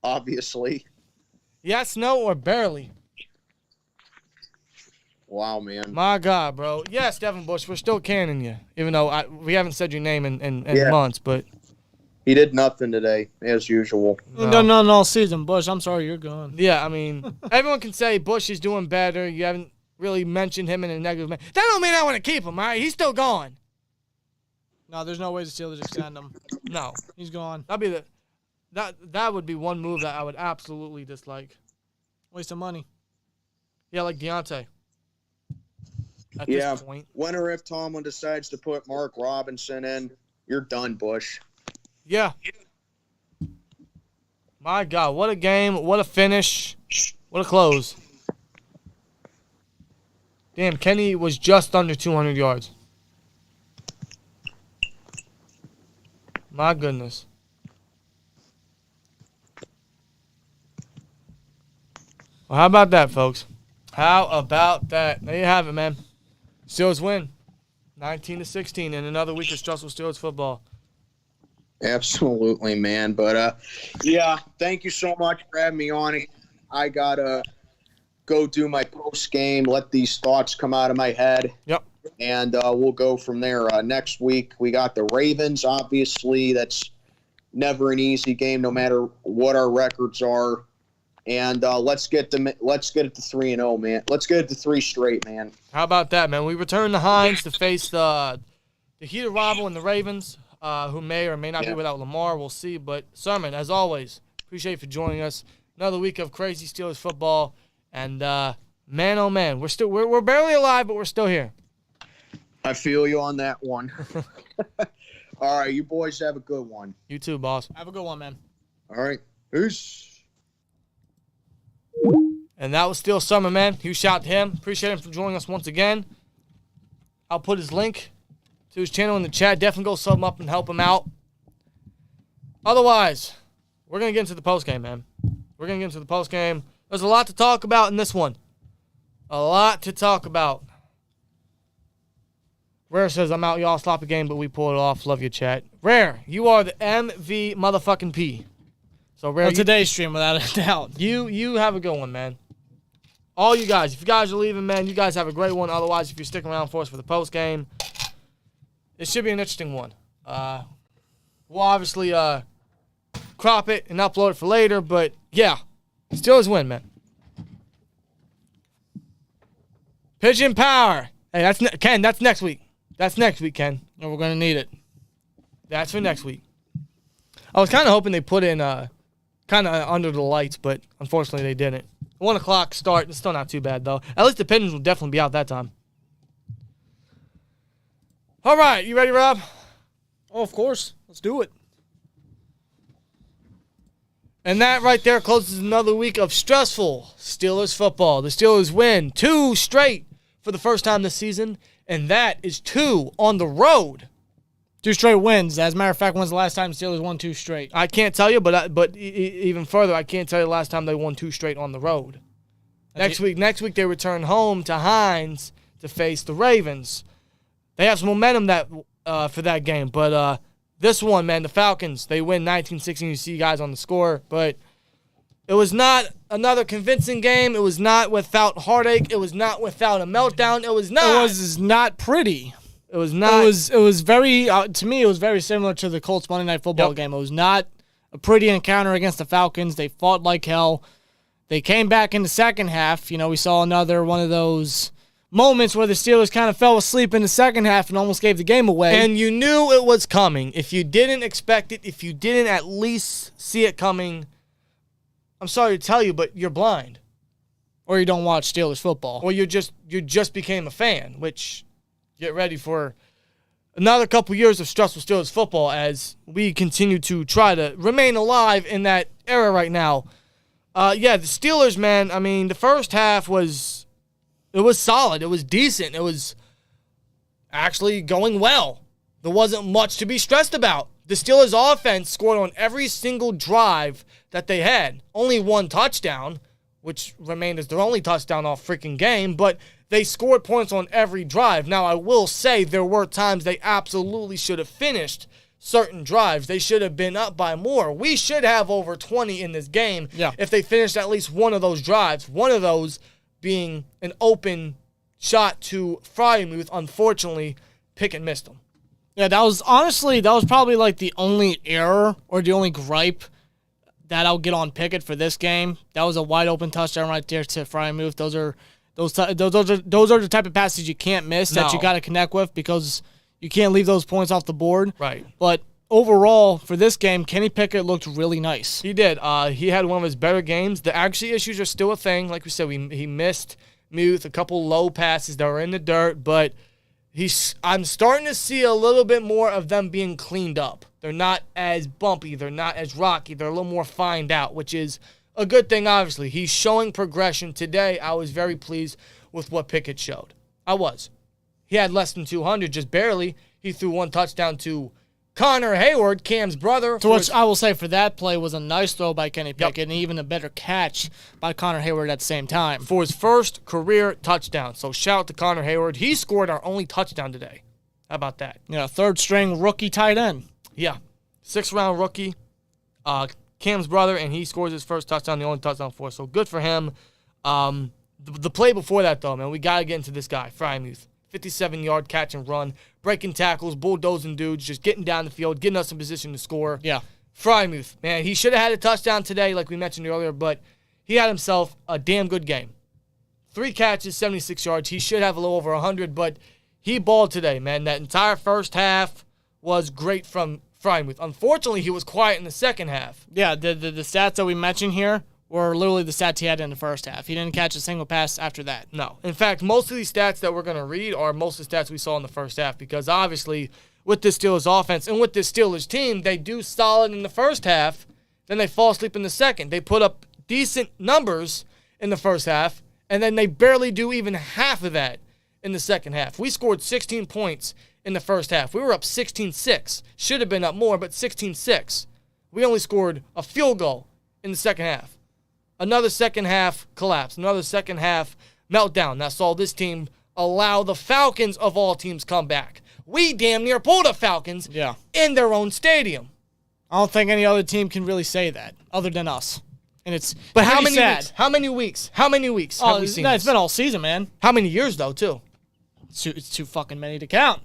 Obviously. Yes, no, or barely? Wow, man. My God, bro. Yes, Devin Bush, we're still canning you, even though we haven't said your name in months, but. He did nothing today, as usual. No. Done nothing all season, Bush. I'm sorry, you're gone. Yeah, I mean, everyone can say Bush is doing better. You haven't really mentioned him in a negative manner. That don't mean I want to keep him, all right? He's still gone. No, there's no way the Steelers extend him. No. He's gone. That would be one move that I would absolutely dislike. Waste of money. Yeah, like Deontay. At this point. When or if Tomlin decides to put Mark Robinson in, you're done, Bush. Yeah. My God, what a game. What a finish. What a close. Damn, Kenny was just under 200 yards. My goodness. Well, how about that, folks? How about that? There you have it, man. Steelers win 19-16 in another week of stressful Steelers football. Absolutely, man. But, yeah, thank you so much for having me on. I got to go do my post game, let these thoughts come out of my head. Yep. And we'll go from there. Next week, we got the Ravens, obviously. That's never an easy game, no matter what our records are. And let's get it to 3-0, man. Let's get it to 3 straight, man. How about that, man? We return to Hines to face the heated rival in the Ravens, who may or may not be without Lamar. We'll see. But, Sermon, as always, appreciate you for joining us. Another week of crazy Steelers football. And, man, oh, man, we're barely alive, but we're still here. I feel you on that one. All right, you boys have a good one. You too, boss. Have a good one, man. All right. Peace. And that was Steel Summer, man. Huge shout to him. Appreciate him for joining us once again. I'll put his link to his channel in the chat. Definitely go sub him up and help him out. Otherwise, we're going to get into the postgame, man. We're going to get into the postgame. There's a lot to talk about in this one. A lot to talk about. Rare says, I'm out, y'all. Sloppy game, but we pull it off. Love you, chat. Rare, you are the MV motherfucking P. So, Rare, today's stream, without a doubt. You have a good one, man. All you guys, if you guys are leaving, man, you guys have a great one. Otherwise, if you're sticking around for us for the post game, it should be an interesting one. We'll obviously crop it and upload it for later, but yeah, Steelers win, man. Pigeon Power. Hey, Ken. That's next week. That's next week, Ken. And we're gonna need it. That's for next week. I was kind of hoping they put in kind of under the lights, but unfortunately they didn't. 1 o'clock start. It's still not too bad, though. At least the Pigeons will definitely be out that time. All right. You ready, Rob? Oh, of course. Let's do it. And that right there closes another week of stressful Steelers football. The Steelers win 2 straight for the first time this season, and that is 2 on the road. 2 straight wins. As a matter of fact, when's the last time Steelers won 2 straight? I can't tell you, but even further, I can't tell you the last time they won 2 straight on the road. Next week they return home to Hines to face the Ravens. They have some momentum for that game, but this one, man, the Falcons, they win 19-16. You see guys on the score, but it was not another convincing game. It was not without heartache. It was not without a meltdown. It was not pretty. It was not. It was very, to me, it was very similar to the Colts Monday Night Football game. It was not a pretty encounter against the Falcons. They fought like hell. They came back in the second half. You know, we saw another one of those moments where the Steelers kind of fell asleep in the second half and almost gave the game away. And you knew it was coming. If you didn't expect it, if you didn't at least see it coming, I'm sorry to tell you, but you're blind. Or you don't watch Steelers football. Or you just became a fan, which... Get ready for another couple years of stressful Steelers football as we continue to try to remain alive in that era right now. The Steelers, man, I mean, the first half was solid. It was decent. It was actually going well. There wasn't much to be stressed about. The Steelers' offense scored on every single drive that they had. Only 1 touchdown, which remained as their only touchdown all freaking game, but they scored points on every drive. Now, I will say there were times they absolutely should have finished certain drives. They should have been up by more. We should have over 20 in this game if they finished at least one of those drives, one of those being an open shot to Freiermuth. Unfortunately, Pickett missed him. Yeah, that was probably like the only error or the only gripe that I'll get on Pickett for this game. That was a wide open touchdown right there to Freiermuth. Those are the type of passes you can't miss that you got to connect with because you can't leave those points off the board. Right. But overall, for this game, Kenny Pickett looked really nice. He did. He had one of his better games. The accuracy issues are still a thing. Like we said, he missed Muth, a couple low passes that were in the dirt, but I'm starting to see a little bit more of them being cleaned up. They're not as bumpy. They're not as rocky. They're a little more fined out, which is a good thing, obviously. He's showing progression today. I was very pleased with what Pickett showed. I was. He had less than 200, just barely. He threw one touchdown to Connor Hayward, Cam's brother. To which I will say for that play was a nice throw by Kenny Pickett and even a better catch by Connor Hayward at the same time. For his first career touchdown. So shout out to Connor Hayward. He scored our only touchdown today. How about that? Yeah, third-string rookie tight end. Yeah. 6th-round rookie, Cam's brother, and he scores his first touchdown, the only touchdown for us. So good for him. The play before that, though, man, we got to get into this guy, Frymuth. 57-yard catch and run, breaking tackles, bulldozing dudes, just getting down the field, getting us in position to score. Yeah. Frymuth, man, he should have had a touchdown today, like we mentioned earlier, but he had himself a damn good game. 3 catches, 76 yards. He should have a little over 100, but he balled today, man. That entire first half was great from Frymuth. Unfortunately, he was quiet in the second half. Yeah, the stats that we mentioned here were literally the stats he had in the first half. He didn't catch a single pass after that. No. In fact, most of these stats that we're going to read are most of the stats we saw in the first half because obviously with this Steelers offense and with this Steelers team, they do solid in the first half, then they fall asleep in the second. They put up decent numbers in the first half, and then they barely do even half of that in the second half. We scored 16 points in the first half. We were up 16-6. Should have been up more, but 16-6. We only scored a field goal in the second half. Another second half collapse. Another second half meltdown. That saw this team allow the Falcons of all teams come back. We damn near pulled the Falcons in their own stadium. I don't think any other team can really say that other than us. And it's but how many sad. Weeks? How many weeks? How many weeks have we seen it's been all season, man. How many years, though, too? It's too fucking many to count.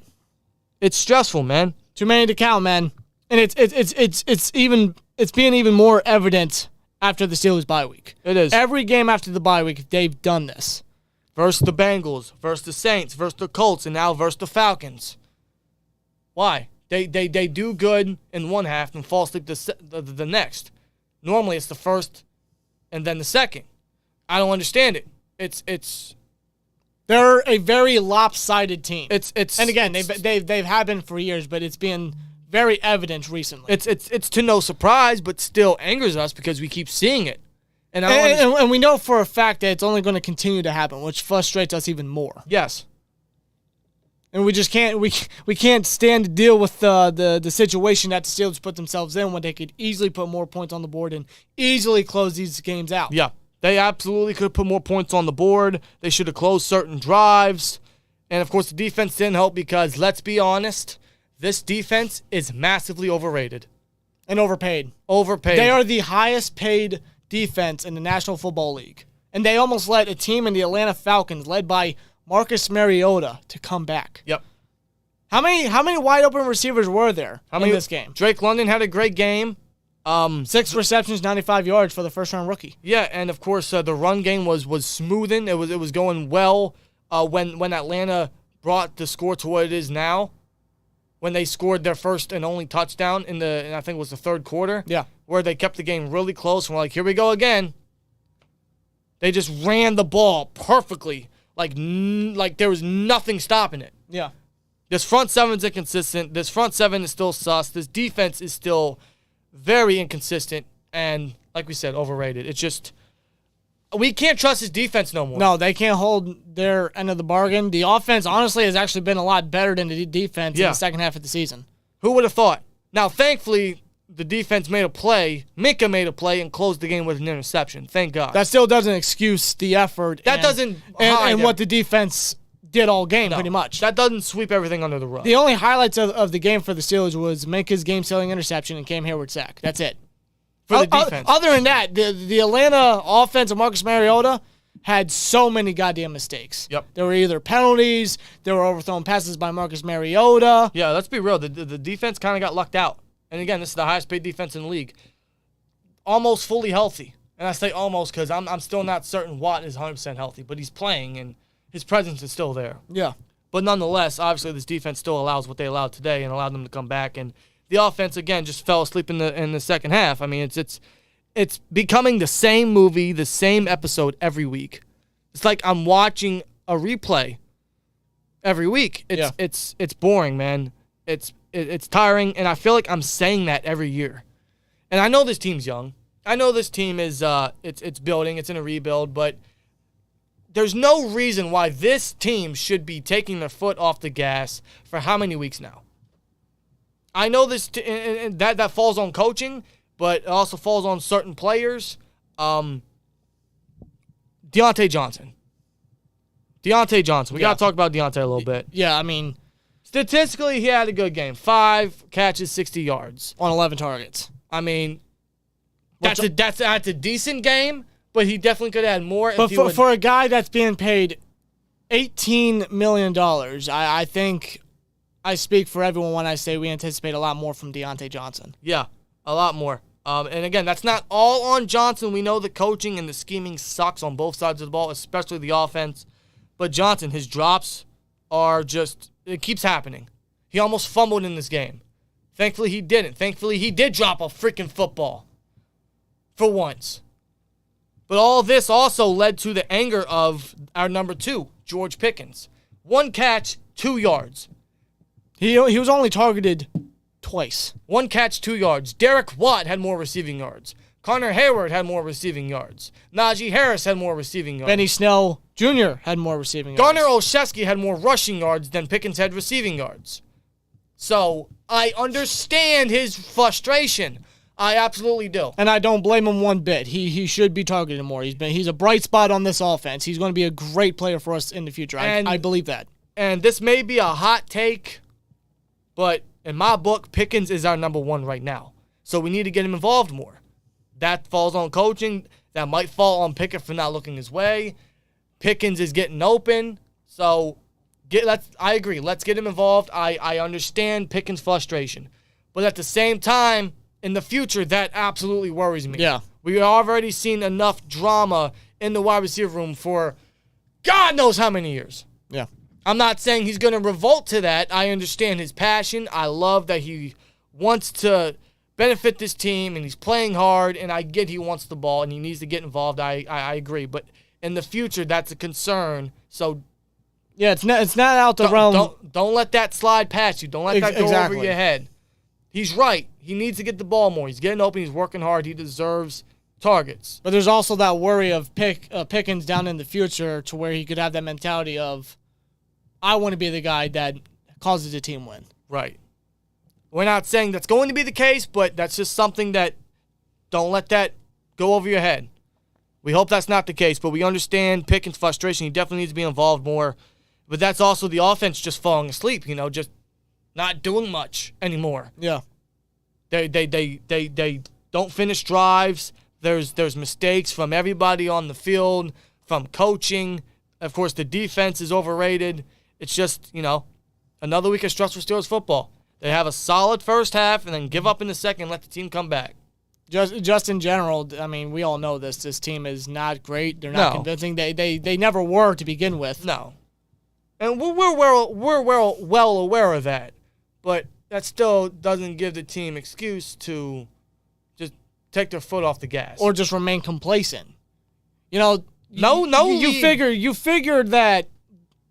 It's stressful, man. Too many to count, man. And it's being even more evident after the Steelers bye week. It is. Every game after the bye week, they've done this. Versus the Bengals, versus the Saints, versus the Colts, and now versus the Falcons. Why? They do good in one half and fall asleep the next. Normally it's the first and then the second. I don't understand it. It's they're a very lopsided team. It's and again they've had been for years, but it's been very evident recently. It's to no surprise, but still angers us because we keep seeing it. And we know for a fact that it's only going to continue to happen, which frustrates us even more. Yes. And we just can't we can't stand to deal with the situation that the Steelers put themselves in when they could easily put more points on the board and easily close these games out. Yeah, they absolutely could put more points on the board. They should have closed certain drives. And, of course, the defense didn't help because, let's be honest, this defense is massively overrated. And overpaid. Overpaid. They are the highest paid defense in the National Football League. And they almost let a team in the Atlanta Falcons, led by Marcus Mariota, to come back. Yep. How many wide open receivers were there in this game? Drake London had a great game. 6 receptions, 95 yards for the first-round rookie. Yeah, and of course the run game was smoothing. It was going well when Atlanta brought the score to what it is now. When they scored their first and only touchdown in I think it was the third quarter. Yeah. Where they kept the game really close. And we're like, here we go again. They just ran the ball perfectly. Like there was nothing stopping it. Yeah. This front seven's inconsistent. This front seven is still sus. This defense is still very inconsistent. And like we said, overrated. It's just, we can't trust his defense no more. No, they can't hold their end of the bargain. The offense, honestly, has actually been a lot better than the defense in the second half of the season. Who would have thought? Now, thankfully, the defense made a play. Minka made a play and closed the game with an interception. Thank God. That still doesn't excuse the effort. That doesn't and what the defense did all game, pretty much. That doesn't sweep everything under the rug. The only highlights of the game for the Steelers was Minka's game-selling interception and Cam Hayward's sack. That's it. For the defense. Other than that, the Atlanta offense of Marcus Mariota had so many goddamn mistakes. Yep. There were either penalties, there were overthrown passes by Marcus Mariota. Yeah, let's be real. The defense kind of got lucked out. And again, this is the highest paid defense in the league. Almost fully healthy. And I say almost because I'm still not certain Watt is 100% healthy, but he's playing and his presence is still there. Yeah. But nonetheless, obviously this defense still allows what they allowed today and allowed them to come back. And the offense, again, just fell asleep in the second half. I mean, it's becoming the same movie, the same episode every week. It's like I'm watching a replay every week. It's boring, man. It's tiring, and I feel like I'm saying that every year. And I know this team's young. I know this team is it's building. It's in a rebuild, but there's no reason why this team should be taking their foot off the gas for how many weeks now? I know that falls on coaching, but it also falls on certain players. Deontay Johnson. We got to talk about Deontay a little bit. Yeah, I mean, statistically, he had a good game. 5 catches, 60 yards. On 11 targets. I mean, that's a decent game, but he definitely could have had more. But for a guy that's being paid $18 million, I think I speak for everyone when I say we anticipate a lot more from Deontay Johnson. Yeah, a lot more. And again, that's not all on Johnson. We know the coaching and the scheming sucks on both sides of the ball, especially the offense. But Johnson, his drops are just, it keeps happening. He almost fumbled in this game. Thankfully, he didn't. Thankfully, he did drop a freaking football for once. But all this also led to the anger of our number 2, George Pickens. 1 catch, 2 yards. He was only targeted twice. 1 catch, 2 yards. Derek Watt had more receiving yards. Connor Hayward had more receiving yards. Najee Harris had more receiving yards. Benny Snell Jr. had more receiving yards. Garner Olszewski had more rushing yards than Pickens had receiving yards. So I understand his frustration. I absolutely do. And I don't blame him one bit. He should be targeted more. He's a bright spot on this offense. He's going to be a great player for us in the future. I believe that. And this may be a hot take, but in my book, Pickens is our number 1 right now. So we need to get him involved more. That falls on coaching. That might fall on Pickett for not looking his way. Pickens is getting open. So I agree. Let's get him involved. I understand Pickens' frustration. But at the same time, in the future, that absolutely worries me. Yeah. We've already seen enough drama in the wide receiver room for God knows how many years. Yeah. I'm not saying he's going to revolt to that. I understand his passion. I love that he wants to benefit this team, and he's playing hard, and I get he wants the ball, and he needs to get involved. I agree. But in the future, that's a concern. So, yeah, it's not out the realm. Don't let that slide past you. Don't let that go over your head. He's right. He needs to get the ball more. He's getting open. He's working hard. He deserves targets. But there's also that worry of Pickens down in the future to where he could have that mentality of, I want to be the guy that causes the team win. Right. We're not saying that's going to be the case, but that's just something that don't let that go over your head. We hope that's not the case, but we understand Pickens' frustration. He definitely needs to be involved more. But that's also the offense just falling asleep, just not doing much anymore. Yeah. They don't finish drives. There's mistakes from everybody on the field, from coaching. Of course, the defense is overrated. It's just, another week of stressful Steelers football. They have a solid first half and then give up in the second and let the team come back. Just in general, I mean, we all know this. This team is not great. They're not convincing. They never were to begin with. No. And we're well aware of that. But that still doesn't give the team excuse to just take their foot off the gas. Or just remain complacent. You figured that,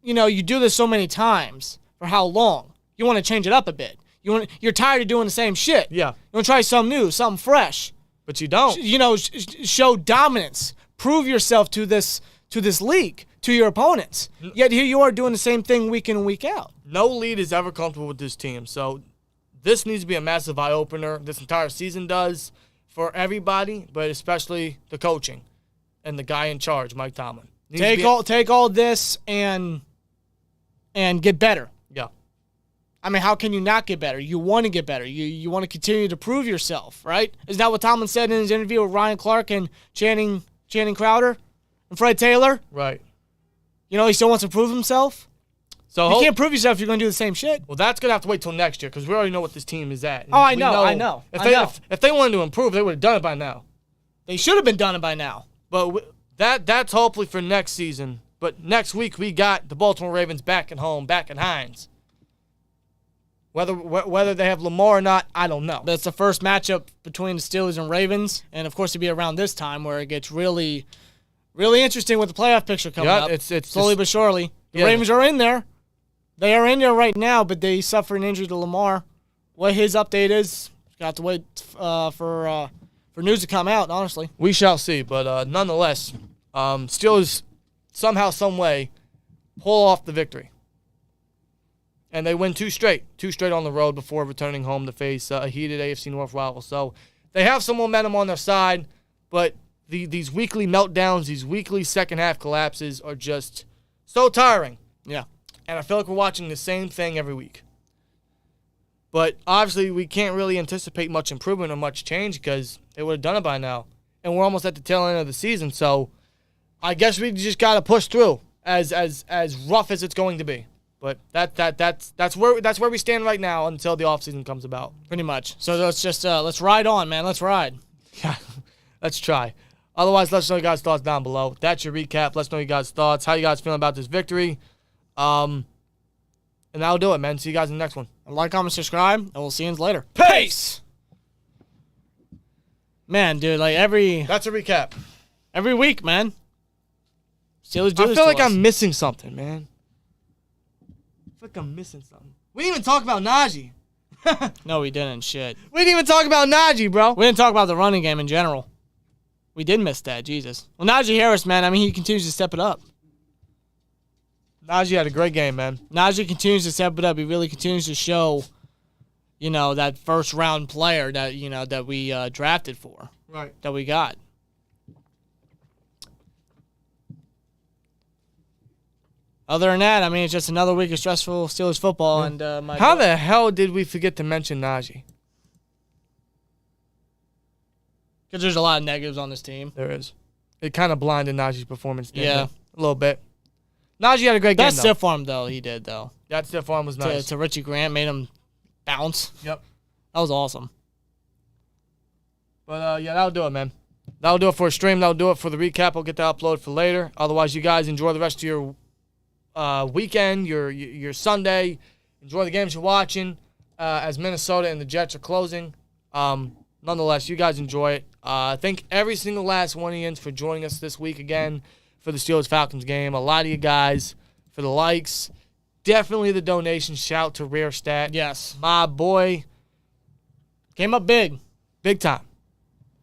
you do this so many times. For how long? You want to change it up a bit. You're tired of doing the same shit. Yeah. You want to try something new, something fresh. But you don't. Show dominance. Prove yourself to this league, to your opponents. Yet here you are doing the same thing week in and week out. No lead is ever comfortable with this team. So this needs to be a massive eye-opener. This entire season does for everybody, but especially the coaching and the guy in charge, Mike Tomlin. Take all this and get better. Yeah. I mean, how can you not get better? You want to get better. You want to continue to prove yourself, right? Isn't that what Tomlin said in his interview with Ryan Clark and Channing Crowder and Fred Taylor? Right. He still wants to prove himself. So you can't prove yourself if you're going to do the same shit. Well, that's going to have to wait till next year because we already know what this team is at. And I know. If they wanted to improve, they would have done it by now. They should have been done it by now. But that's hopefully for next season. But next week we got the Baltimore Ravens back at home, back at Heinz. Whether they have Lamar or not, I don't know. But it's the first matchup between the Steelers and Ravens, and of course it'll be around this time where it gets really, really interesting with the playoff picture coming up. It's slowly but surely. The Ravens are in there. They are in there right now, but they suffer an injury to Lamar. What his update is, got to wait for news to come out. Honestly, we shall see. But nonetheless, Steelers somehow, some way, pull off the victory. And they win 2 straight on the road before returning home to face a heated AFC North rival. So they have some momentum on their side, but these weekly meltdowns, these weekly second-half collapses are just so tiring. Yeah. And I feel like we're watching the same thing every week. But obviously we can't really anticipate much improvement or much change because they would have done it by now. And we're almost at the tail end of the season, so I guess we just got to push through as rough as it's going to be. But that's where we stand right now until the offseason comes about. Pretty much. So let's just let's ride on, man. Let's ride. Yeah, let's try. Otherwise, let us know your guys' thoughts down below. That's your recap. Let us know your guys' thoughts. How you guys feeling about this victory? And that'll do it, man. See you guys in the next one. Like, comment, subscribe, and we'll see you later. Peace! Man, dude, like That's a recap. Every week, man. Steelers do I this feel to like us. I'm missing something, man. I feel like I'm missing something. We didn't even talk about Najee. No, we didn't. Shit. We didn't even talk about Najee, bro. We didn't talk about the running game in general. We did miss that. Jesus. Well, Najee Harris, man, I mean, he continues to step it up. Najee had a great game, man. Najee continues to step it up. He really continues to show, that first-round player that, that we drafted for. Right. That we got. Other than that, I mean, it's just another week of stressful Steelers football. Yeah. And how the hell did we forget to mention Najee? Because there's a lot of negatives on this team. There is. It kind of blinded Najee's performance. Yeah. A little bit. Najee had a great game, That stiff arm, though, he did, though. That stiff arm was nice. To Richie Grant, made him bounce. Yep. That was awesome. But, yeah, that'll do it, man. That'll do it for a stream. That'll do it for the recap. I'll get that uploaded for later. Otherwise, you guys enjoy the rest of your weekend, your Sunday. Enjoy the games you're watching as Minnesota and the Jets are closing. Nonetheless, you guys enjoy it. Thank every single last one of you for joining us this week again for the Steelers-Falcons game. A lot of you guys for the likes. Definitely the donation. Shout to Rare Stat. Yes. My boy. Came up big. Big time.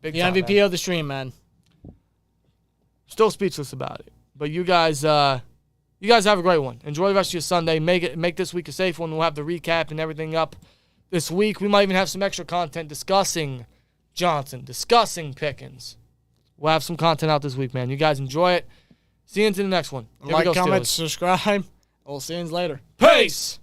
The MVP of the stream, man. Still speechless about it. But you guys have a great one. Enjoy the rest of your Sunday. Make this week a safe one. We'll have the recap and everything up this week. We might even have some extra content discussing Johnson, discussing Pickens. We'll have some content out this week, man. You guys enjoy it. See you into the next one. Like, comment, subscribe. We'll see you later. Peace!